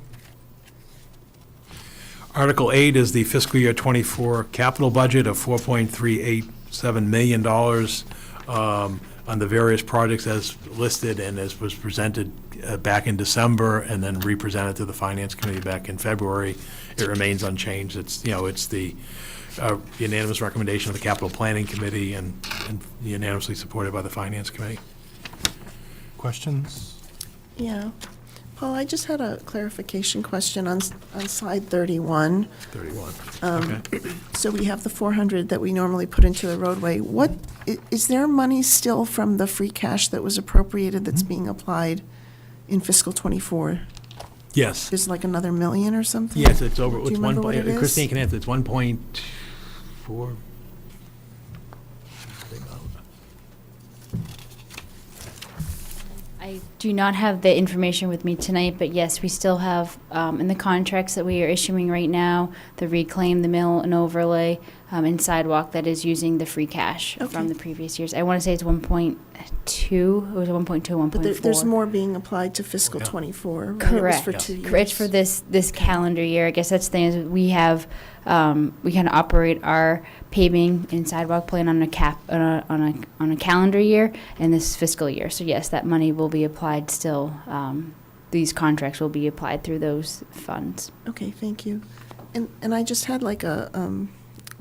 Article 8 is the fiscal year '24 capital budget of $4.387 million on the various projects as listed and as was presented back in December and then re-presented to the Finance Committee back in February. It remains unchanged. It's the unanimous recommendation of the Capital Planning Committee and unanimously supported by the Finance Committee. Questions? Yeah. Paul, I just had a clarification question on slide 31. 31. Okay. So we have the 400 that we normally put into the roadway. Is there money still from the free cash that was appropriated that's being applied in fiscal '24? Yes. There's like another million or something? Yes, it's over. Do you remember what it is? Christine can answer. It's 1.4. I do not have the information with me tonight, but yes, we still have, in the contracts that we are issuing right now, the reclaim, the mill and overlay, and sidewalk that is using the free cash from the previous years. I want to say it's 1.2, it was 1.2, 1.4. But there's more being applied to fiscal '24, right? Correct. It was for 2 years. It's for this calendar year. I guess that's the thing is we have, we kind of operate our paving and sidewalk plan on a calendar year and this fiscal year. So yes, that money will be applied still. These contracts will be applied through those funds. Okay, thank you. And I just had like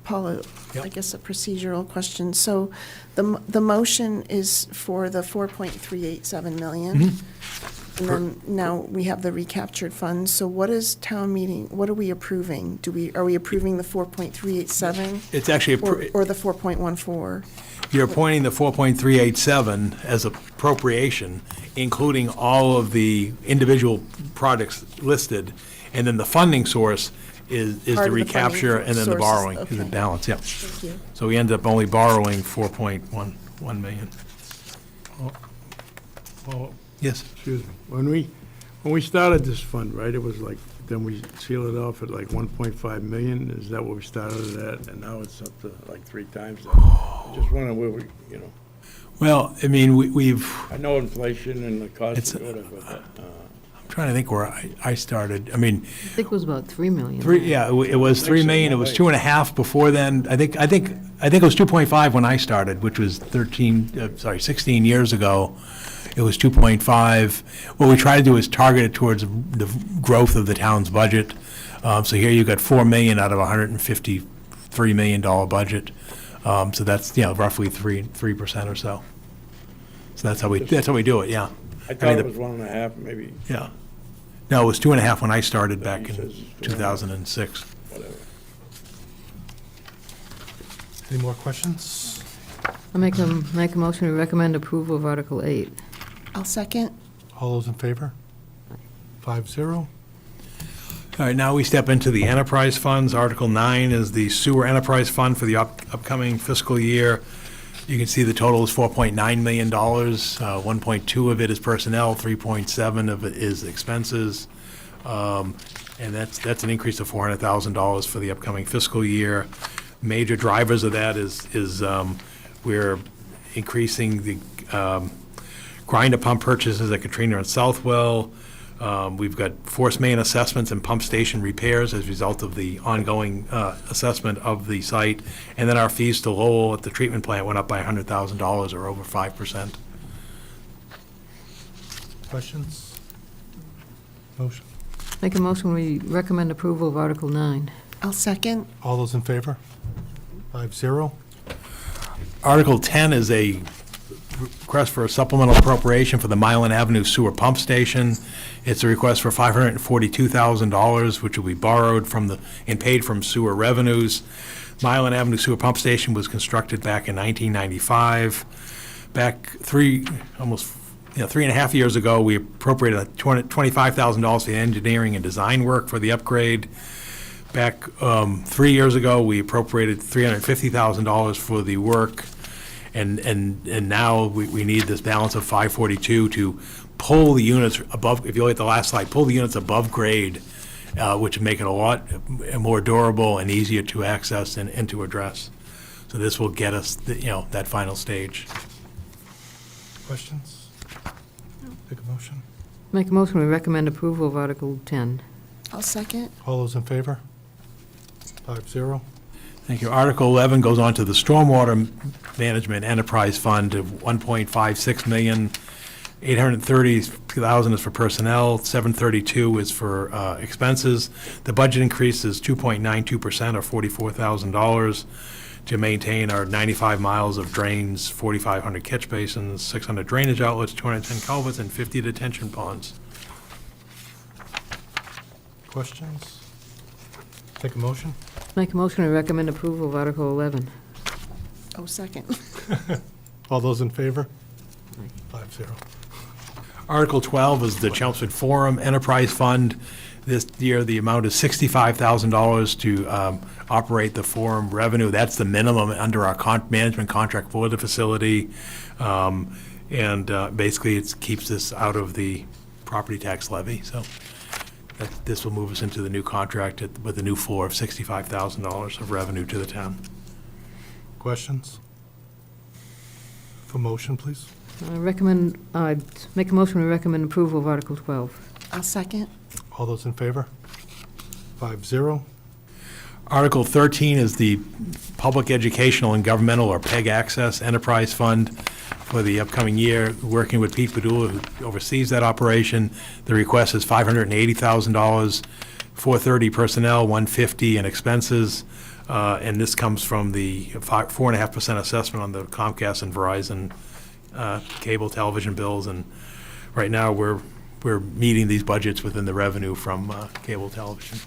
Paula, I guess a procedural question. So the motion is for the 4.387 million. Mm-hmm. And then now we have the recaptured funds. So what is town meeting, what are we approving? Are we approving the 4.387? It's actually or the 4.14? You're appointing the 4.387 as appropriation, including all of the individual projects listed, and then the funding source is the recapture and then the borrowing is the balance, yeah. Thank you. So we ended up only borrowing 4.1 million. Well, Yes. excuse me. When we started this fund, right, it was like, then we sealed it off at like 1.5 million. Is that what we started it at? And now it's up to like 3 times that. Just wondering where we, Well, I mean, we've, I know inflation and the cost It's of whatever, but, I'm trying to think where I started. I mean, I think it was about 3 million. it was 3 million. It was 2.5 before then. I think it was 2.5 when I started, which was 16 years ago. It was 2.5. What we try to do is target it towards the growth of the town's budget. So here you got 4 million out of a $153 million budget. So that's, roughly 3% or so. So that's how we do it, yeah. I thought it was 1.5, maybe. Yeah. No, it was 2.5 when I started back in 2006. Whatever. Any more questions? I'll make a motion to recommend approval of Article 8. I'll second. All those in favor? 5-0. All right, now we step into the enterprise funds. Article 9 is the sewer enterprise fund for the upcoming fiscal year. You can see the total is $4.9 million. 1.2 of it is personnel, 3.7 of it is expenses. And that's an increase of $400,000 for the upcoming fiscal year. Major drivers of that is we're increasing the grinder pump purchases at Katrina and Southwell. We've got force main assessments and pump station repairs as a result of the ongoing assessment of the site. And then our fees to Lowell at the treatment plant went up by $100,000 or over 5%. Questions? Motion? Make a motion, we recommend approval of Article 9. I'll second. All those in favor? 5-0. Article 10 is a request for a supplemental appropriation for the Milan Avenue Sewer Pump Station. It's a request for $542,000, which will be borrowed from and paid from sewer revenues. Milan Avenue Sewer Pump Station was constructed back in 1995. Back 3.5 years ago, we appropriated $25,000 for the engineering and design work for the upgrade. Back 3 years ago, we appropriated $350,000 for the work. And now we need this balance of 542 to pull the units above, if you look at the last slide, pull the units above grade, which would make it a lot more durable and easier to access and to address. So this will get us, that final stage. Questions? Take a motion. Make a motion, we recommend approval of Article 10. I'll second. All those in favor? 5-0. Thank you. Article 11 goes on to the Stormwater Management Enterprise Fund of $1.56 million. $830,000 is for personnel, $732,000 is for expenses. The budget increase is 2.92% or $44,000 to maintain our 95 miles of drains, 4,500 catch basins, 600 drainage outlets, 210 culverts, and 50 detention ponds. Questions? Take a motion. Make a motion to recommend approval of Article 11. Oh, second. All those in favor? 5-0. Article 12 is the Chelmsford Forum Enterprise Fund. This year, the amount is $65,000 to operate the forum revenue. That's the minimum under our management contract for the facility. Basically, it keeps this out of the property tax levy. So this will move us into the new contract with a new floor of $65,000 of revenue to the town. Questions? For motion, please. Make a motion to recommend approval of Article 12. I'll second. All those in favor? 5-0. Article 13 is the Public Educational and Governmental, or PEG Access Enterprise Fund for the upcoming year, working with Pete Padula, who oversees that operation. The request is $580,000, $430 personnel, $150 in expenses, and this comes from the 4.5% assessment on the Comcast and Verizon cable television bills, and right now we're meeting these budgets within the revenue from cable television.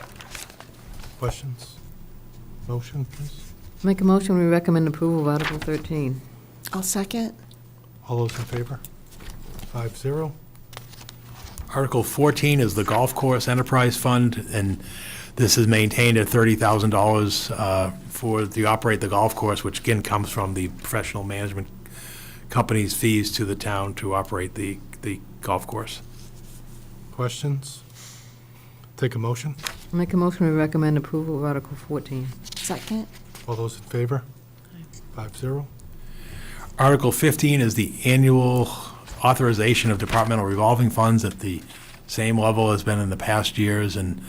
Questions? Motion, please. Make a motion, we recommend approval of Article 13. I'll second. All those in favor? 5-0. Article 14 is the Golf Course Enterprise Fund, and this is maintained at $30,000 to operate the golf course, which again comes from the professional management company's fees to the town to operate the golf course. Questions? Take a motion. Make a motion, we recommend approval of Article 14. Second. All those in favor? 5-0. Article 15 is the annual authorization of departmental revolving funds at the same level as been in the past years, and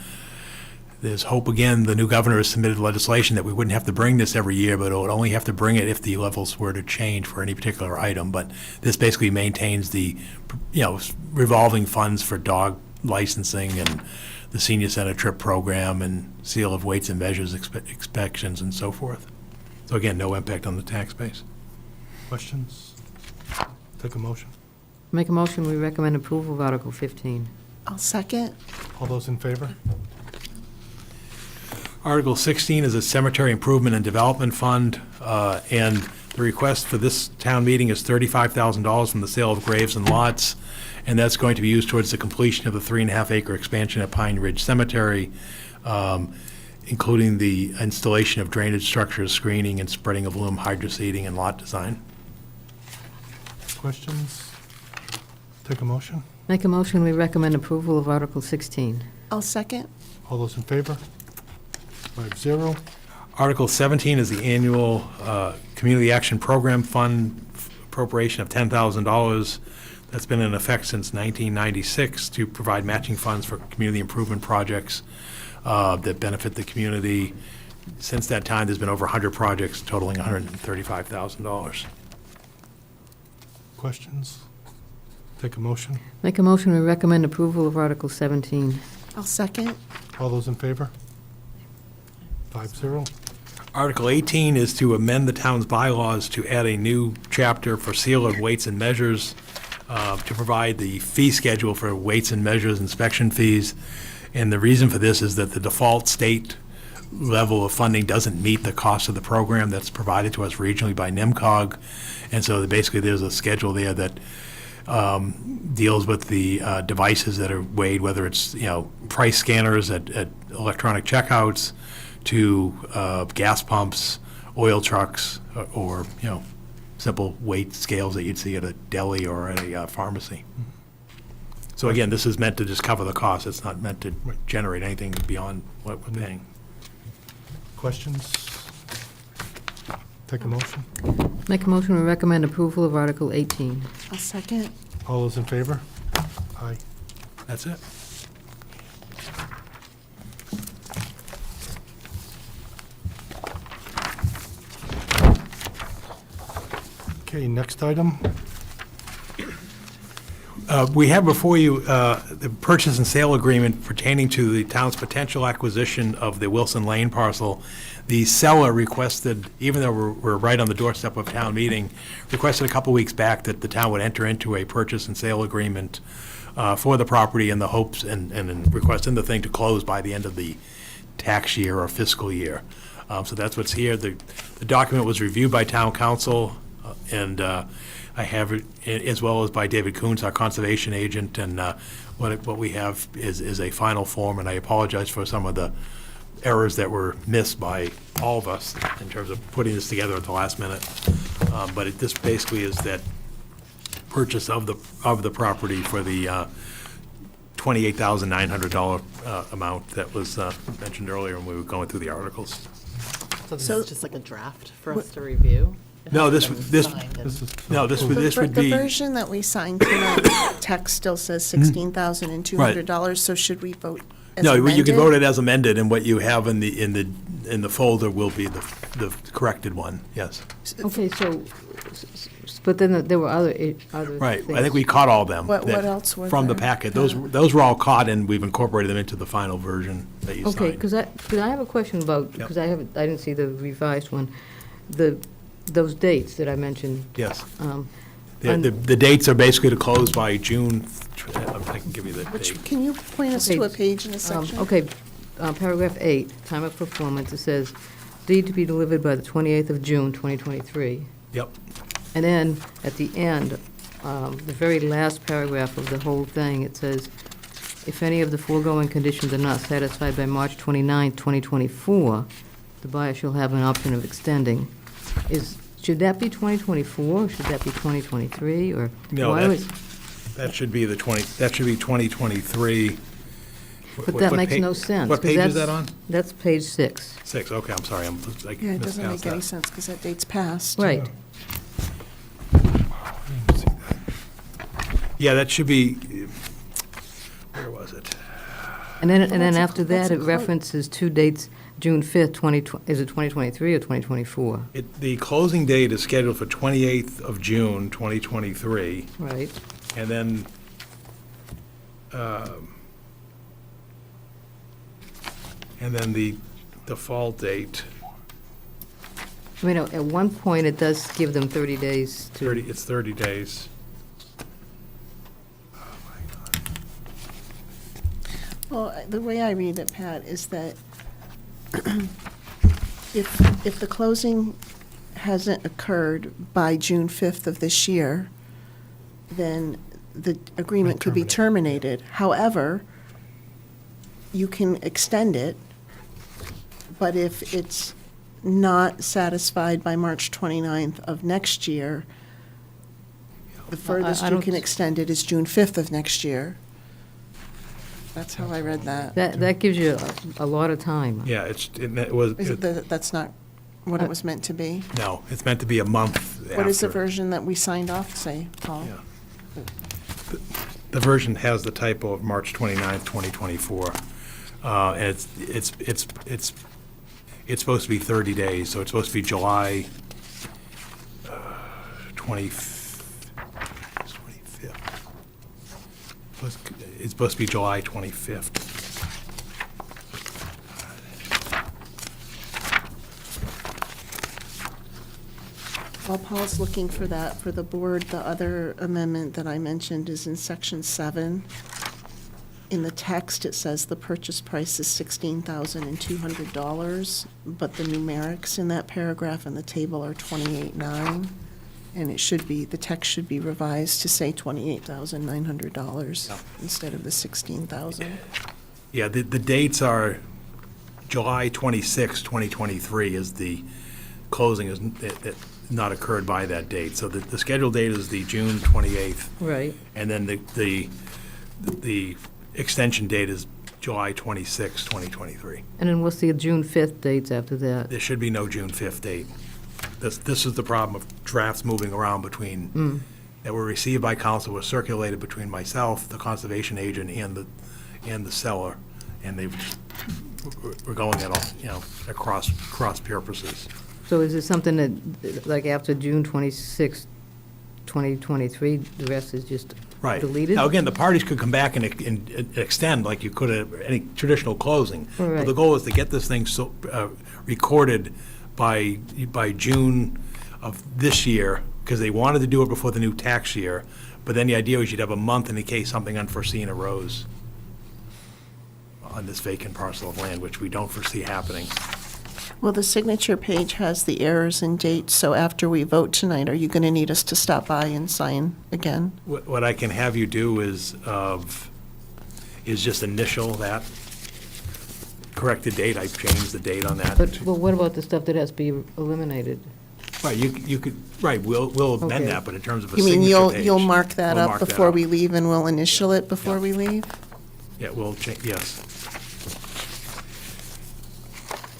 there's hope, again, the new governor has submitted legislation that we wouldn't have to bring this every year, but it would only have to bring it if the levels were to change for any particular item. But this basically maintains the, revolving funds for dog licensing and the senior center trip program and seal of weights and measures inspections and so forth. So again, no impact on the tax base. Questions? Take a motion. Make a motion, we recommend approval of Article 15. I'll second. All those in favor? Article 16 is a cemetery improvement and development fund, and the request for this town meeting is $35,000 from the sale of graves and lots, and that's going to be used towards the completion of the 3.5-acre expansion at Pine Ridge Cemetery, including the installation of drainage structures, screening, and spreading of loom hydroseeding and lot design. Questions? Take a motion. Make a motion, we recommend approval of Article 16. I'll second. All those in favor? 5-0. Article 17 is the annual Community Action Program Fund appropriation of $10,000. That's been in effect since 1996 to provide matching funds for community improvement projects that benefit the community. Since that time, there's been over 100 projects totaling $135,000. Questions? Take a motion. Make a motion, we recommend approval of Article 17. I'll second. All those in favor? 5-0. Article 18 is to amend the town's bylaws to add a new chapter for seal of weights and measures, to provide the fee schedule for weights and measures inspection fees. And the reason for this is that the default state level of funding doesn't meet the cost of the program that's provided to us regionally by NIMCOG. And so basically there's a schedule there that deals with the devices that are weighed, whether it's, price scanners at electronic checkouts, to gas pumps, oil trucks, or simple weight scales that you'd see at a deli or at a pharmacy. So again, this is meant to just cover the cost. It's not meant to generate anything beyond what we're paying. Questions? Take a motion. Make a motion, we recommend approval of Article 18. I'll second. All those in favor? Aye. That's it. Okay, next item. We have before you the purchase and sale agreement pertaining to the town's potential acquisition of the Wilson Lane parcel. The seller requested, even though we're right on the doorstep of town meeting, requested a couple weeks back that the town would enter into a purchase and sale agreement for the property in the hopes and requesting the thing to close by the end of the tax year or fiscal year. So that's what's here. The document was reviewed by town council, and I have it, as well as by David Coons, our conservation agent, and what we have is a final form, and I apologize for some of the errors that were missed by all of us in terms of putting this together at the last minute. But this basically is that purchase of the property for the $28,900 amount that was mentioned earlier when we were going through the articles. So this So- is just like a draft for us to review? It No, hasn't this been signed and- this would be. The version that we signed tonight, text still says $16,200, so should we vote as No, amended? you can vote it as amended, and what you have in the folder will be the corrected one, yes. Okay, so, but then there were other Right, I things. think we caught all of them. What that- else were From the there? packet. Those were all caught, and we've incorporated them into the final version that you signed. Okay, because I have a question about, because I didn't see the revised one, those dates that I mentioned. Yes. on- The dates are basically to close by June, I can give you the date. Can you point us to a page in a section? Okay, paragraph 8, time of performance, it says, deed to be delivered by the 28th of June, 2023. Yep. And then, at the end, the very last paragraph of the whole thing, it says, if any of the foregoing conditions are not satisfied by March 29th, 2024, the buyer shall have an option of extending. Should that be 2024, or should that be 2023, or? No, why was- that should be 2023. But that makes no sense. What 'cause page is that's- that on? That's page 6. 6, okay, I'm sorry, I Yeah, it missed doesn't past make any that. sense, because that date's passed. Right. Yeah, that should be, where was it? And then that's a- after that's that, a it clo- references two dates, June 5th, is it 2023 or 2024? The closing date is scheduled for 28th of June, 2023, Right. and then, the default date, I mean, at one point, it does give them 30 days to. it's 30 days. Well, the way I read it, Pat, is that if the closing hasn't occurred by June 5th of this year, then the agreement could be terminated. However, you can extend it, but if it's not satisfied by March 29th of next year, the furthest I you don't can s- extend it is June 5th of next year. That's how I read that. That gives you a lot of time. Yeah, it was, That's not what it was meant to be? no, it's meant to be a month after. What does the version that we signed off say, Paul? Yeah. The version has the typo of March 29th, 2024. And it's supposed to be 30 days, so it's supposed to be July 25th. It's supposed to be July 25th. While Paul's looking for that for the board, the other amendment that I mentioned is in section 7. In the text, it says the purchase price is $16,200, but the numerics in that paragraph in the table are 28.9, and it should be, the text should be revised to say $28,900 instead of the $16,000. Yeah, the dates are July 26, 2023 is the closing, is that not occurred by that date. So the scheduled date is the June 28th. Right. And then the extension date is July 26, 2023. And then what's the June 5th dates after that? There should be no June 5th date. This is the problem of drafts moving around between, that were received by council, were circulated between myself, the conservation agent, and the seller, and we're going at all, across purposes. So is it something that, like after June 26th, 2023, the rest is just Right. deleted? Now, again, the parties could come back and extend like you could at any traditional closing. But the Right. goal is to get this thing recorded by June of this year, because they wanted to do it before the new tax year. But then the idea was you'd have a month in case something unforeseen arose on this vacant parcel of land, which we don't foresee happening. Well, the signature page has the errors and dates, so after we vote tonight, are you going to need us to stop by and sign again? What I can have you do is just initial that, correct the date, I changed the date on that. But, well, what about the stuff that has to be eliminated? Right, you could, right, we'll amend Okay. that, but in terms of a You signature mean page. you'll mark that we'll up mark that before up. we leave and we'll initial it before we leave? Yeah, we'll change, yes.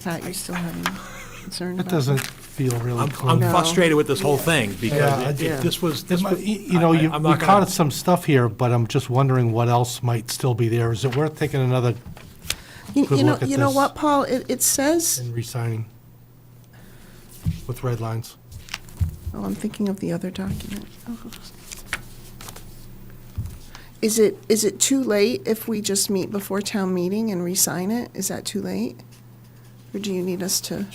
Pat, you still having concern It about doesn't feel really I'm clean. No. frustrated with this whole thing, because Yeah, this was, You know, I'm we not caught gonna, some stuff here, but I'm just wondering what else might still be there. Is it worth taking another You good know, look at you know this what, Paul? It says, and re-signing with red lines? oh, I'm thinking of the other document. Oh. Is it too late if we just meet before town meeting and re-sign it? Is that too late? Or do you need us to?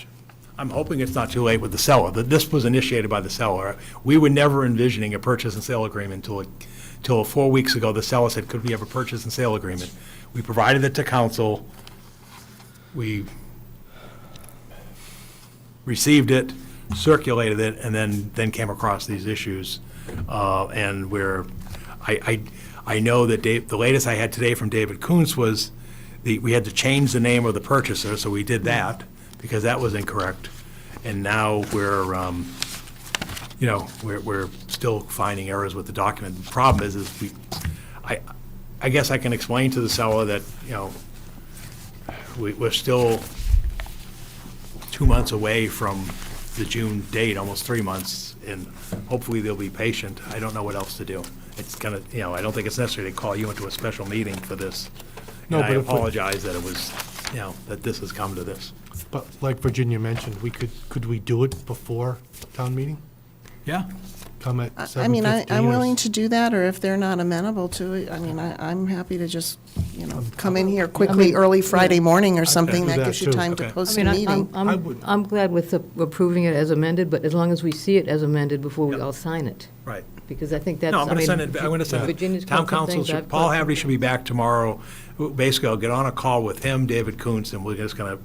I'm hoping it's not too late with the seller, that this was initiated by the seller. We were never envisioning a purchase and sale agreement until 4 weeks ago. The seller said, could we have a purchase and sale agreement? We provided it to council. We received it, circulated it, and then came across these issues. And I know that the latest I had today from David Kuntz was we had to change the name of the purchaser, so we did that because that was incorrect. And now we're still finding errors with the document. The problem is I guess I can explain to the seller that, we're still 2 months away from the June date, almost 3 months, and hopefully they'll be patient. I don't know what else to do. It's kind of, I don't think it's necessary to call you into a special meeting for this. No, And I but if we- apologize that it was, that this has come to this. But like Virginia mentioned, could we do it before town meeting? Yeah. Come at I mean, 7:15 I'm or willing to do that, or if they're not amenable to it, I mean, I'm happy to just, come in here quickly, early Friday morning or something. do That that gives you too. time to Okay. post I a mean, meeting. I'm glad with approving it as amended, but as long as we see it as amended before we all sign it. Right. Because I think that's, No, I'm I going to mean. send it, I'm going to send Virginia's it. Town got some council, things, I've Paul got some Haverty should be back tomorrow. Basically, I'll get on a call with him, David Kuntz, and we're just going to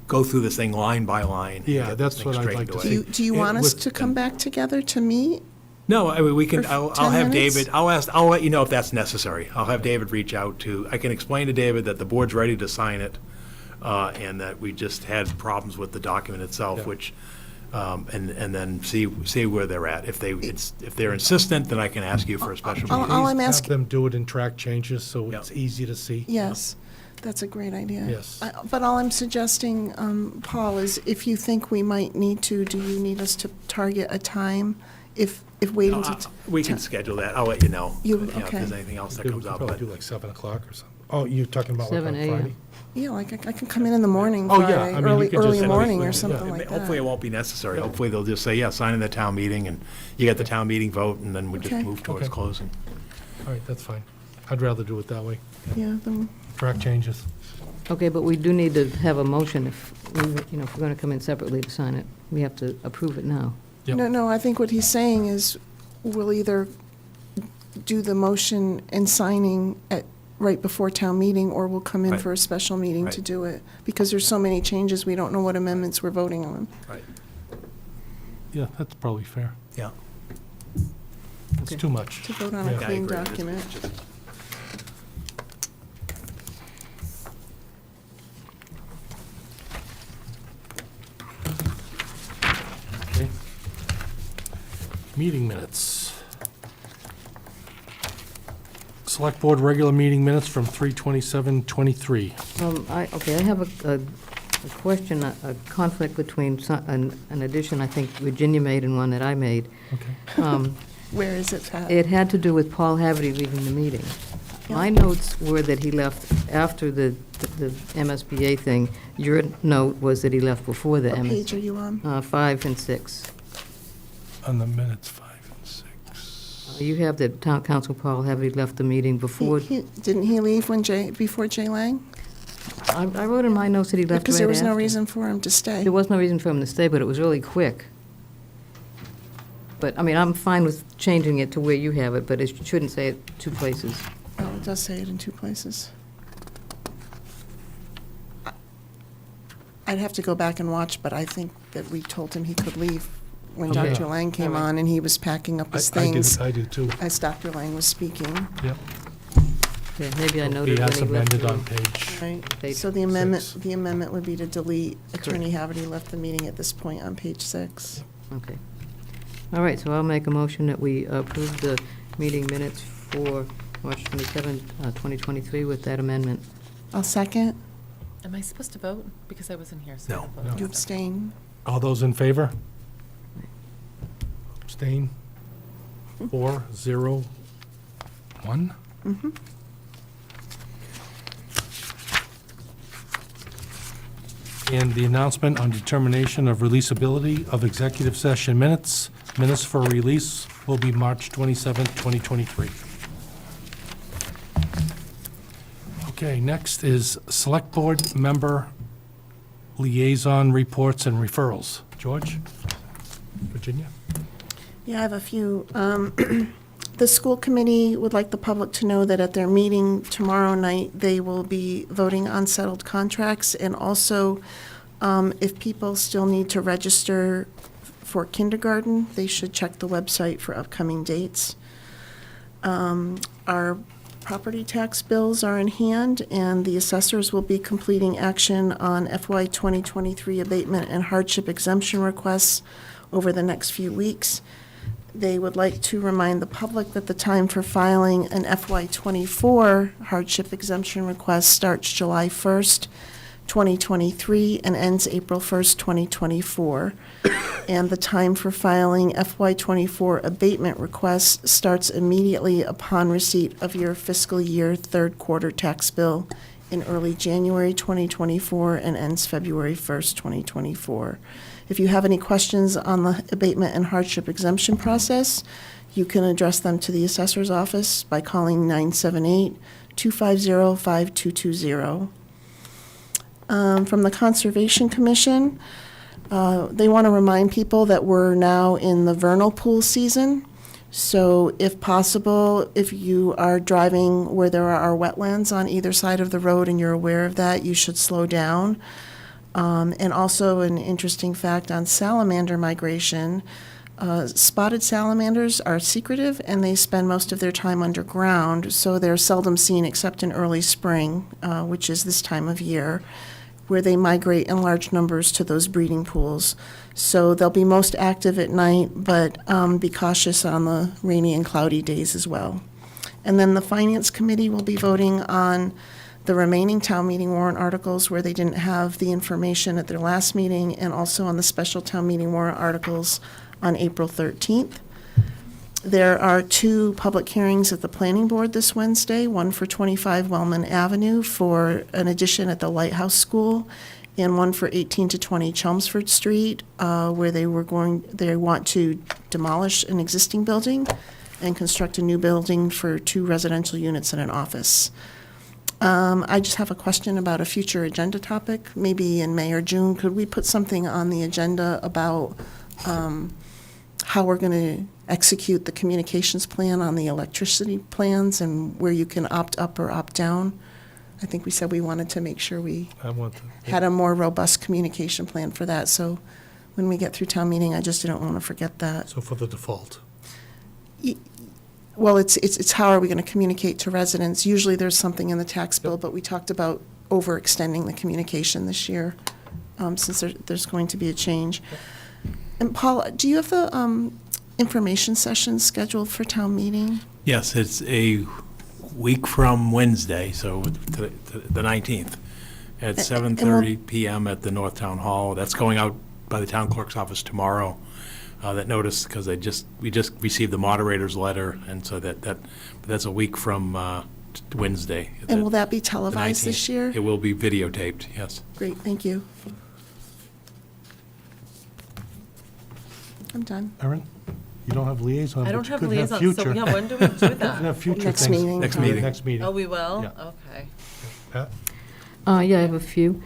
go through this thing line by line. and Yeah, get that's this what thing I'd like straightened to away. see. Do you And want us with- to come back together to meet? No, I mean, we can, For I'll 10 have minutes? David, I'll let you know if that's necessary. I'll have David reach out I can explain to David that the board's ready to sign it, and that we just had problems with the document itself, Yeah. which, and then see where they're at. If they're insistent, then I can ask you for a special All meeting. I'm Please have asking- them do it and track changes so Yeah. it's easy to see. Yes, that's a great idea. Yes. But all I'm suggesting, Paul, is if you think we might need to, do you need us to target a time? If waiting to. We can schedule that. I'll let you know. If Okay. there's anything else that Could comes up. probably but- do like 7 o'clock or something. Oh, you're talking about like 7 on a.m. Friday? Yeah, like I can come in the morning, Oh, yeah, Friday, I mean, you early, could just early send me morning through, or yeah. something like that. Hopefully it won't be necessary. Hopefully they'll just say, yeah, sign in the town meeting, and you get the town meeting vote, and then we just Okay. move towards Okay. closing. All right, that's fine. I'd rather do it that way. Yeah, then, Track changes. Okay, but we do need to have a motion if we're going to come in separately to sign it. We have to approve it now. Yep. no, I think what he's saying is we'll either do the motion and signing right before town meeting, or we'll come in Right. for a special meeting to Right. do it. Because there's so many changes, we don't know what amendments we're voting on. Right. Yeah, that's probably fair. Yeah. It's Okay. too much. To vote on Yeah. a Yeah, I clean agree. document. Okay. Meeting minutes. Select Board regular meeting minutes from 3/27/23. I have a question, a conflict between an addition I think Virginia made and one that I made. Okay. Where is it, Pat? It had to do with Paul Haverty leaving the meeting. My notes were that he left after the MSBA thing. Your note was that he left before the What page are you on? 5 and 6. On the minutes, 5 and 6. You have that town council Paul Heavy left the meeting before. Didn't he leave before Jay Lang? I wrote in my notes that he left right Because there was no after. reason for him to stay. There was no reason for him to stay, but it was really quick. But, I mean, I'm fine with changing it to where you have it, but it shouldn't say it 2 places. Oh, it does say it in 2 places. I'd have to go back and watch, but I think that we told him he could leave when Okay. Dr. Lang came All right. on and he was packing up his I do, things I do too. as Dr. Lang was speaking. Yep. Okay, maybe I He noted when has he left. amended the on room. page. Right. Page So the 6. amendment would be to delete Attorney Haverty left the meeting at this point on page 6. Okay. All right, so I'll make a motion that we approve the meeting minutes for March 27, 2023 with that amendment. I'll second. Am I supposed to vote? Because I wasn't here, so. No. I don't vote. You abstain. All those in favor? Abstain? 4, 0, 1? Mhm. And the announcement on determination of releasability of executive session minutes. Minutes for release will be March 27th, 2023. Okay, next is Select Board Member Liaison Reports and Referrals. George? Virginia? Yeah, I have a few. The school committee would like the public to know that at their meeting tomorrow night, they will be voting on settled contracts, and also, if people still need to register for kindergarten, they should check the website for upcoming dates. Our property tax bills are in hand, and the assessors will be completing action on FY 2023 abatement and hardship exemption requests over the next few weeks. They would like to remind the public that the time for filing an FY '24 hardship exemption request starts July 1st, 2023, and ends April 1st, 2024. And the time for filing FY '24 abatement requests starts immediately upon receipt of your fiscal year third quarter tax bill in early January 2024 and ends February 1st, 2024. If you have any questions on the abatement and hardship exemption process, you can address them to the assessor's office by calling 978-250-5220. From the Conservation Commission, they want to remind people that we're now in the vernal pool season. So if possible, if you are driving where there are wetlands on either side of the road and you're aware of that, you should slow down. And also an interesting fact on salamander migration, spotted salamanders are secretive and they spend most of their time underground, so they're seldom seen except in early spring, which is this time of year, where they migrate in large numbers to those breeding pools. So they'll be most active at night, but be cautious on the rainy and cloudy days as well. And then the Finance Committee will be voting on the remaining town meeting warrant articles where they didn't have the information at their last meeting, and also on the special town meeting warrant articles on April 13th. There are 2 public hearings at the Planning Board this Wednesday, one for 25 Wellman Avenue for an addition at the Lighthouse School, and one for 18 to 20 Chelmsford Street, where they want to demolish an existing building and construct a new building for 2 residential units and an office. I just have a question about a future agenda topic, maybe in May or June. Could we put something on the agenda about how we're going to execute the communications plan on the electricity plans and where you can opt up or opt down? I think we said we wanted to make sure we had a more robust communication plan for that. So when we get through town meeting, I just didn't want to forget that. So for the default. Well, it's how are we going to communicate to residents? Usually there's something in the tax bill, but we talked about overextending the communication this year, since there's going to be a change. And Paul, do you have the information session scheduled for town meeting? Yes, it's a week from Wednesday, so the 19th, at 7:30 PM at the North Town Hall. That's going out by the town clerk's office tomorrow. That notice, because we just received the moderator's letter, and so that's a week from Wednesday. And will that be televised this year? It will be videotaped, yes. Great, thank you. I'm done. Erin? You don't have liaison, I but don't you have could have liaison, so future. yeah, when do we do You can that? have future Next things. meeting. Next meeting. Next meeting. Oh, we will? Yeah. Okay. Pat? Yeah, I have a few.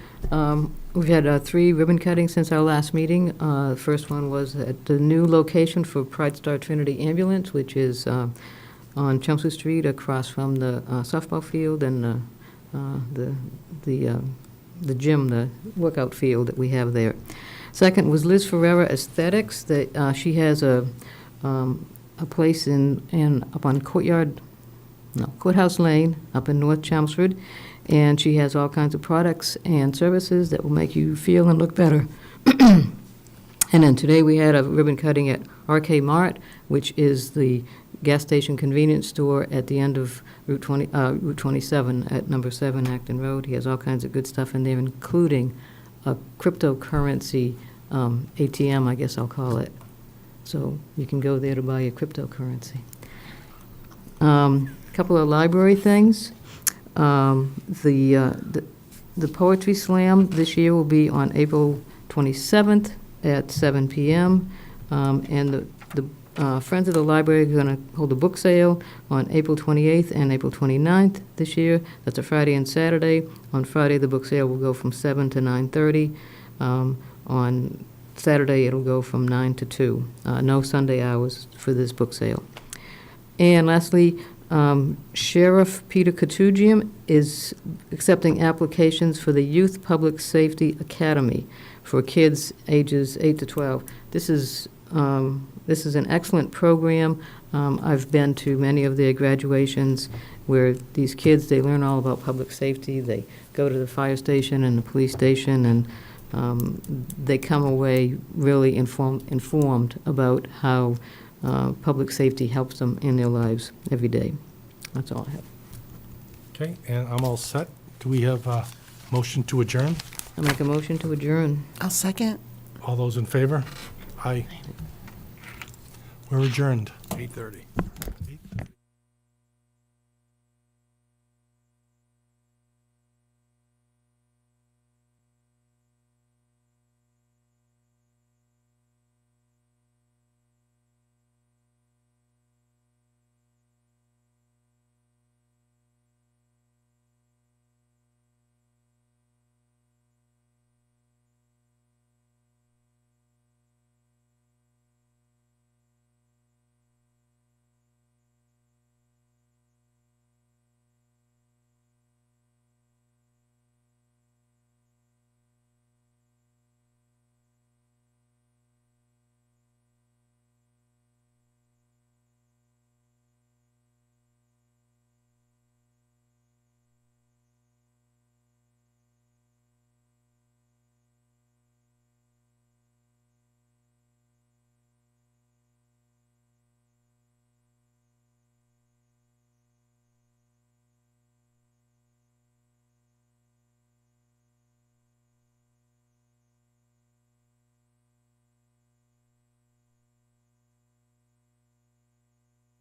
We've had 3 ribbon cuttings since our last meeting. The first one was at the new location for Pride Star Trinity Ambulance, which is on Chelmsford Street across from the softball field and the gym, the workout field that we have there. Second was Liz Ferreira Aesthetics. That she has a place up on Courthouse Lane up in North Chelmsford, and she has all kinds of products and services that will make you feel and look better. And then today we had a ribbon cutting at RK Mart, which is the gas station convenience store at the end of Route 27 at number 7 Acton Road. He has all kinds of good stuff in there, including a cryptocurrency ATM, I guess I'll call it. So you can go there to buy your cryptocurrency. Couple of library things. The Poetry Slam this year will be on April 27th at 7 p.m. And the Friends of the Library are going to hold a book sale on April 28th and April 29th this year. That's a Friday and Saturday. On Friday, the book sale will go from 7 to 9:30. On Saturday, it'll go from 9 to 2. No Sunday hours for this book sale. And lastly, Sheriff Peter Katugian is accepting applications for the Youth Public Safety Academy for kids ages 8 to 12. This is an excellent program. I've been to many of their graduations where these kids, they learn all about public safety. They go to the fire station and the police station, and they come away really informed about how public safety helps them in their lives every day. That's all I have. Okay, and I'm all set. Do we have a motion to adjourn? I make a motion to adjourn. I'll second. All those in favor? Aye. We're adjourned. 8:30.